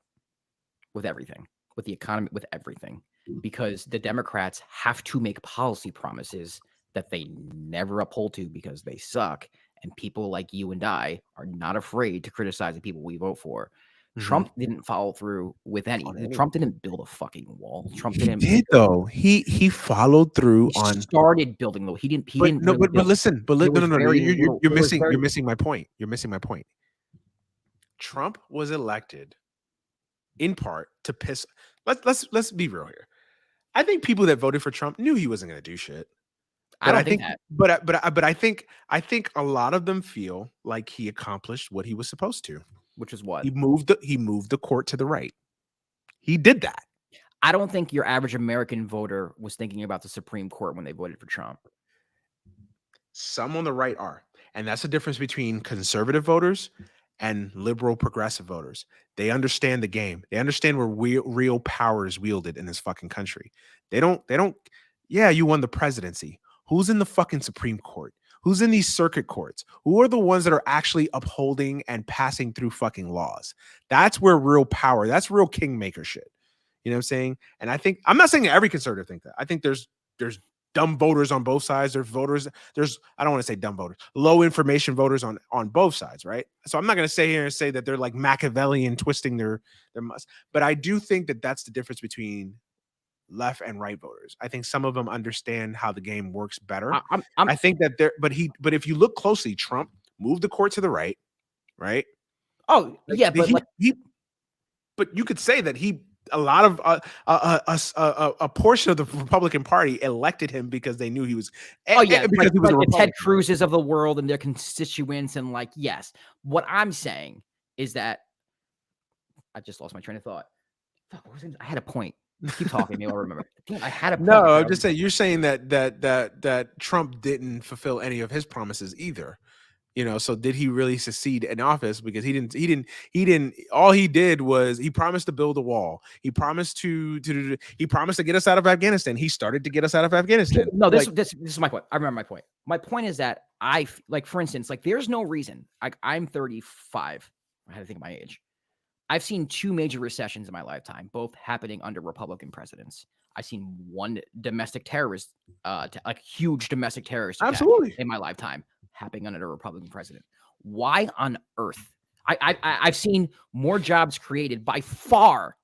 with everything, with the economy, with everything, because the Democrats have to make policy promises that they never uphold to because they suck. And people like you and I are not afraid to criticize the people we vote for. Trump didn't follow through with anything. Trump didn't build a fucking wall. Trump didn't. He did though. He followed through on. Started building though. He didn't. He didn't. No, but listen. But no. You're missing. You're missing my point. You're missing my point. Trump was elected in part to piss. Let's be real here. I think people that voted for Trump knew he wasn't going to do shit. I don't think that. But I think a lot of them feel like he accomplished what he was supposed to. Which is what? He moved the court to the right. He did that. I don't think your average American voter was thinking about the Supreme Court when they voted for Trump. Some on the right are. And that's the difference between conservative voters and liberal progressive voters. They understand the game. They understand where real power is wielded in this fucking country. They don't, yeah, you won the presidency. Who's in the fucking Supreme Court? Who's in these circuit courts? Who are the ones that are actually upholding and passing through fucking laws? That's where real power, that's real kingmaker shit. You know what I'm saying? And I think, I'm not saying that every conservative think that. I think there's dumb voters on both sides. There's I don't want to say dumb voters, low information voters on both sides, right? So I'm not going to say here and say that they're like Machiavellian twisting their must. But I do think that that's the difference between left and right voters. I think some of them understand how the game works better. I think that but if you look closely, Trump moved the court to the right, right? Oh, yeah, but but you could say that a lot of a portion of the Republican Party elected him because they knew he was. Because he was the Ted Cruz's of the world and their constituents, and like, yes. What I'm saying is that I just lost my train of thought. Fuck, I had a point. Keep talking, maybe I'll remember. Damn, I had a point. No, I'm just saying. You're saying that Trump didn't fulfill any of his promises either. You know, so did he really succeed in office? Because he didn't. All he did was he promised to build a wall. He promised to get us out of Afghanistan. He started to get us out of Afghanistan. No, this is my point. I remember my point. My point is that for instance, like there's no reason. I'm 35. I had to think of my age. I've seen 2 major recessions in my lifetime, both happening under Republican presidents. I've seen one domestic terrorist, like huge domestic terrorist attack in my lifetime happening under a Republican president. Why on earth? I've seen more jobs created by far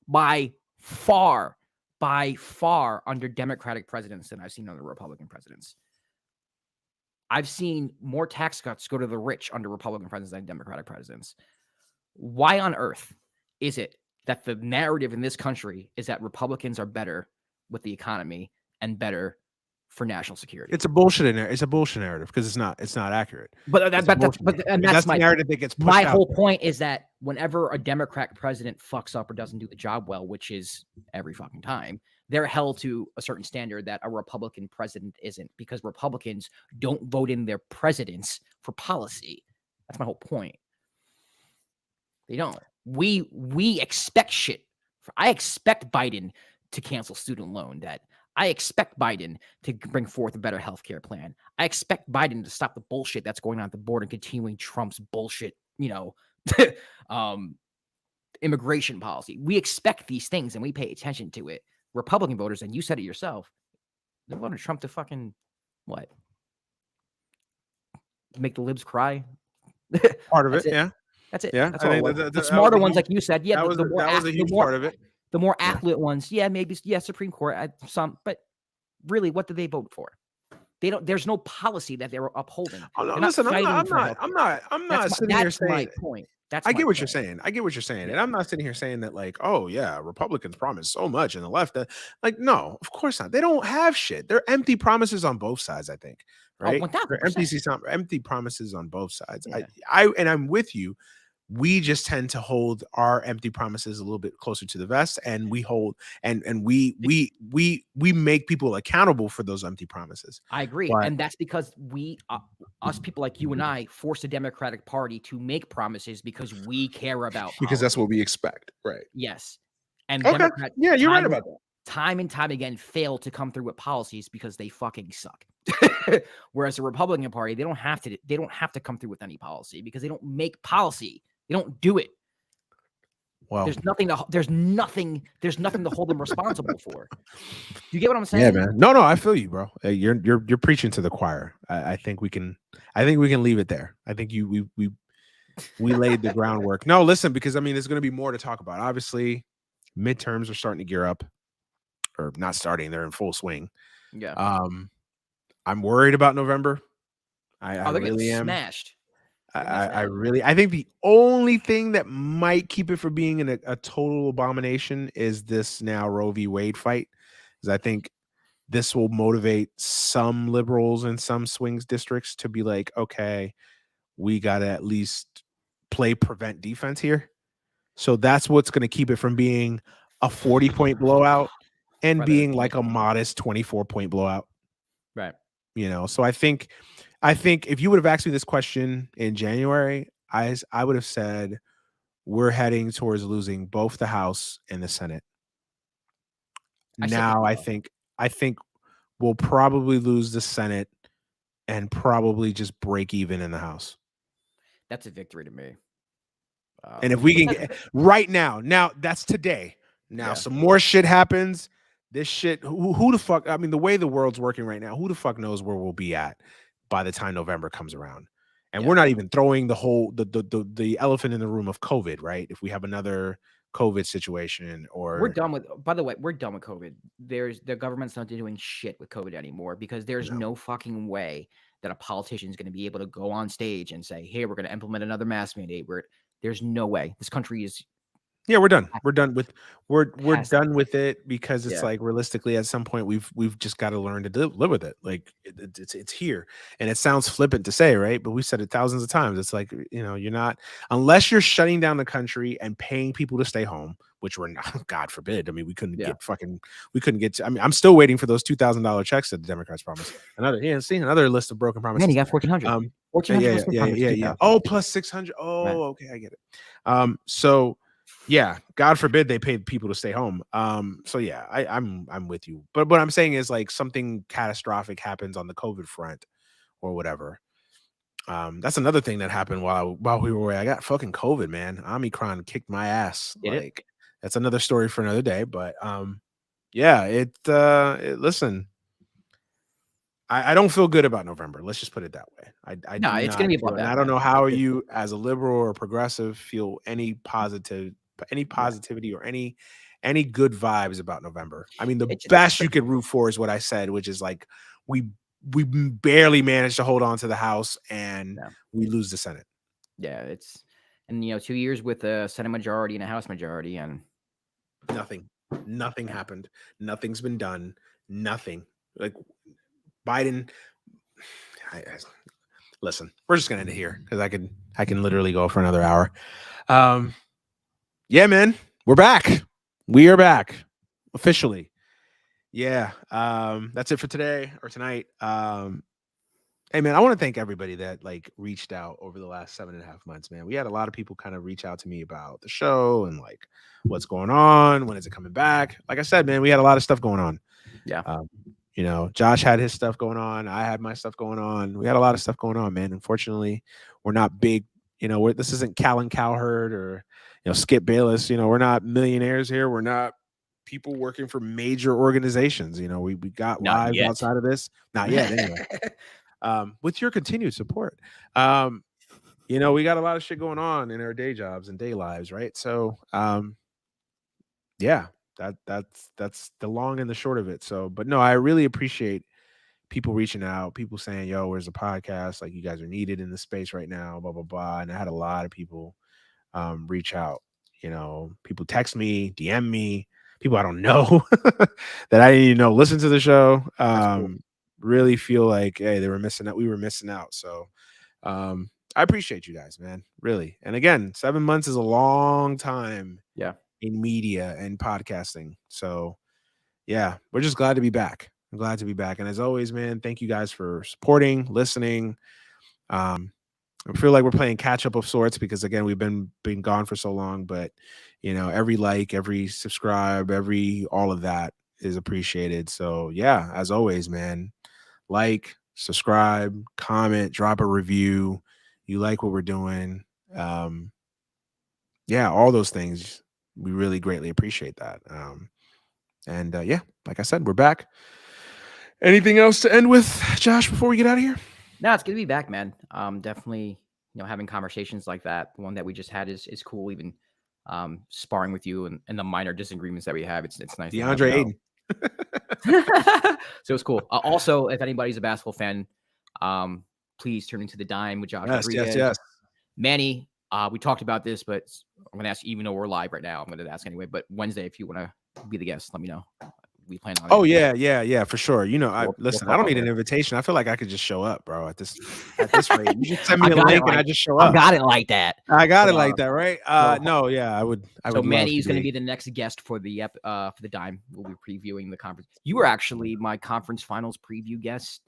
under Democratic presidents than I've seen under Republican presidents. I've seen more tax cuts go to the rich under Republican presidents than Democratic presidents. Why on earth is it that the narrative in this country is that Republicans are better with the economy and better for national security? It's a bullshit narrative because it's not accurate. But that's the narrative that gets pushed my out. whole point is that whenever a Democrat president fucks up or doesn't do the job well, which is every fucking time, they're held to a certain standard that a Republican president isn't, because Republicans don't vote in their presidents for policy. That's my whole point. They don't. We expect shit. I expect Biden to cancel student loan debt. I expect Biden to bring forth a better healthcare plan. I expect Biden to stop the bullshit that's going on at the border and continuing Trump's bullshit, immigration policy. We expect these things and we pay attention to it. Republican voters, and you said it yourself, they voted Trump to fucking what? Make the libs cry. Part of That's it, it. yeah. That's it. Yeah, That's I all. think The smarter ones, like you said, yeah. that was a huge part of it. The more affluent ones, yeah, maybe, yeah, Supreme Court, some, but really, what did they vote for? They don't. There's no policy that they're upholding. Oh, no, They're listen, fighting for healthcare. I'm not sitting here That's saying. my point. That's I my get what point. you're saying. I get what you're saying, and Yeah. I'm not sitting here saying that like, oh yeah, Republicans promise so much, and the left, like, no, of course not. They don't have shit. They're empty promises on both sides. I think, right? Oh, They're 1000%. empty promises on both sides. Yeah. I'm with you. We just tend to hold our empty promises a little bit closer to the vest, and we hold and we make people accountable for those empty promises. I agree, But, and that's because we, us people like you and I, force the Democratic Party to make promises because we care about because that's policy. what we expect, right? Yes, and Okay, Democrats, yeah, you're right about that. time and time again, fail to come through with policies because they fucking suck. Whereas the Republican Party, they don't have to come through with any policy because they don't make policy. They don't do it. Well, there's nothing to hold them responsible for. You get what I'm saying? Yeah, man. No, I feel you, bro. You're preaching to the choir. I think we can leave it there. I think we laid the groundwork. No, listen, because I mean, there's going to be more to talk about. Obviously, midterms are starting to gear up, or not starting; they're in full swing. Yeah. I'm worried about November. I they're really getting am. smashed. I think the only thing that might keep it from being a total abomination is this now Roe v. Wade fight, because I think this will motivate some liberals in some swings districts to be like, okay, we got to at least play prevent defense here. So that's what's going to keep it from being a 40-point blowout and being like a modest 24-point blowout. Right. So I think if you would have asked me this question in January, I would have said we're heading towards losing both the House and the Senate. Now I think we'll probably lose the Senate and probably just break even in the House. That's a victory to me. And if we can get right now that's today. Now some more shit happens. This shit, who the fuck? I mean, the way the world's working right now, who the fuck knows where we'll be at by the time November comes around? And we're not even throwing the whole the elephant in the room of COVID, right? If we have another COVID situation, or we're done with. By the way, we're done with COVID. The government's not doing shit with COVID anymore because there's no fucking way that a politician is going to be able to go on stage and say, "Hey, we're going to implement another mask mandate." There's no way. This country is. Yeah, we're done. We're done with done with it because it's like realistically at some point we've just got to learn to live with it. Like it's here, and it sounds flippant to say, right? But we've said it thousands of times. It's like, you're not, unless you're shutting down the country and paying people to stay home, which we're not. God forbid. I mean, we couldn't get I mean, I'm still waiting for those $2,000 checks that the Democrats promised. Another list of broken promises. Man, you got 1,400. 1,400. Yeah. Oh, plus 600. Oh, okay, I get it. So. Yeah, God forbid they paid people to stay home. So yeah, I'm with you. But what I'm saying is, like, something catastrophic happens on the COVID front or whatever. That's another thing that happened while we were away. I got fucking COVID, man. Omicron kicked my ass. That's another story for another day. But yeah, listen. I don't feel good about November. Let's just put it that way. It's gonna be about that. I don't know how you, as a liberal or progressive, feel any positivity or any good vibes about November. I mean, the best you could root for is what I said, which is like we barely managed to hold on to the House and we lose the Senate. Yeah, 2 years with a Senate majority and a House majority, and nothing happened. Nothing's been done. Nothing. Like Biden. Listen, we're just gonna end it here because I can literally go for another hour. Yeah, man, we're back. We are back officially. Yeah. That's it for today or tonight. Hey, man, I want to thank everybody that reached out over the last 7.5 months, man. We had a lot of people kind of reach out to me about the show and what's going on, when is it coming back. Like I said, man, we had a lot of stuff going on. Yeah. Josh had his stuff going on. I had my stuff going on. We had a lot of stuff going on, man. Unfortunately, we're not big. This isn't Callan Cowherd or Skip Bayless. We're not millionaires here. We're not people working for major organizations. We got Not lives yet. outside of this. Not yet, anyway. With your continued support. We got a lot of shit going on in our day jobs and day lives, right? So, yeah, that's the long and the short of it. So, but no, I really appreciate people reaching out, people saying, "Yo, where's the podcast? Like, you guys are needed in the space right now." Blah blah blah. And I had a lot of people reach out. People text me, DM me, people I don't know that I didn't even know listen to the show. Cool. Really feel like, hey, they were missing out. We were missing out. So, I appreciate you guys, man. Really. And again, 7 months is a long time. Yeah. In media and podcasting. So, yeah, we're just glad to be back. I'm glad to be back. And as always, man, thank you guys for supporting, listening. I feel like we're playing catch up of sorts because again, we've been gone for so long, but every like, every subscribe, all of that is appreciated. So, yeah, as always, man, like, subscribe, comment, drop a review. You like what we're doing. Yeah, all those things. We really greatly appreciate that. Yeah, like I said, we're back. Anything else to end with, Josh, before we get out of here? No, it's good to be back, man. Definitely, having conversations like that, the one that we just had is cool. Even sparring with you and the minor disagreements that we have, it's nice. DeAndre Aiden. So it's cool. Also, if anybody's a basketball fan, please turn into the dime with Josh Rodriguez. Yes. Manny, we talked about this, but I'm going to ask you, even though we're live right now, I'm going to ask anyway. But Wednesday, if you want to be the guest, let me know. We plan on. Oh yeah, for sure. I don't need an invitation. I feel like I could just show up, bro. At this rate, you just send me a link and I just show up. I got it like that. I like that, right? No, yeah, I would. So Manny's going to be the next guest for the dime. We'll be previewing the conference. You were actually my conference finals preview guest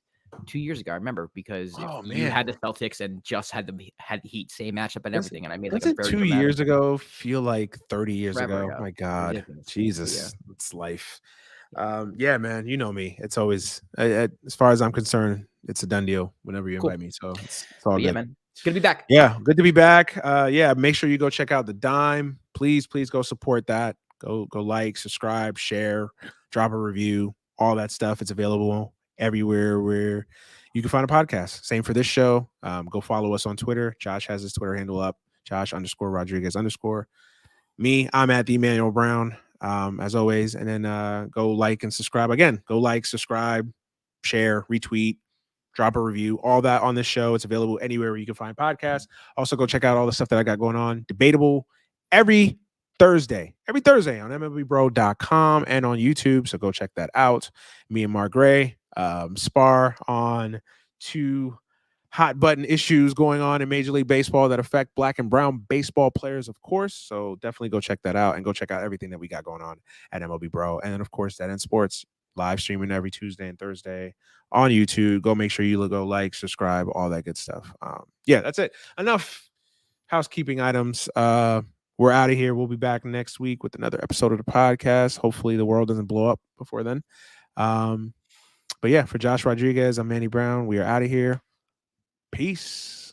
2 years ago. I remember because you had the Celtics and just had the Heat, same matchup and everything. And I made like a very 2 years ago feel like 30 years ago. My God, ridiculous. Jesus, it's life. Yeah, man, you know me. It's always, as far as I'm concerned, it's a done deal whenever you invite me. So it's all good. Yeah, man. It's good to be back. Yeah, good to be back. Yeah, make sure you go check out the Dime. Please go support that. Go like, subscribe, share, drop a review, all that stuff. It's available everywhere where you can find a podcast. Same for this show. Go follow us on Twitter. Josh has his Twitter handle up, Josh_Rodriguez_. Me, I'm at the Emmanuel Brown, as always. And then go like and subscribe. Again, go like, subscribe, share, retweet, drop a review, all that on this show. It's available anywhere where you can find podcasts. Also, go check out all the stuff that I got going on. Debatable every Thursday on MLBBro.com and on YouTube. So go check that out. Me and Mark Gray spar on 2 hot button issues going on in Major League Baseball that affect black and brown baseball players, of course. So definitely go check that out and go check out everything that we got going on at MLB Bro. And then, of course, That End Sports live streaming every Tuesday and Thursday on YouTube. Go make sure you go like, subscribe, all that good stuff. Yeah, that's it. Enough housekeeping items. We're out of here. We'll be back next week with another episode of the podcast. Hopefully the world doesn't blow up before then. But yeah, for Josh Rodriguez, I'm Manny Brown. We are out of here. Peace.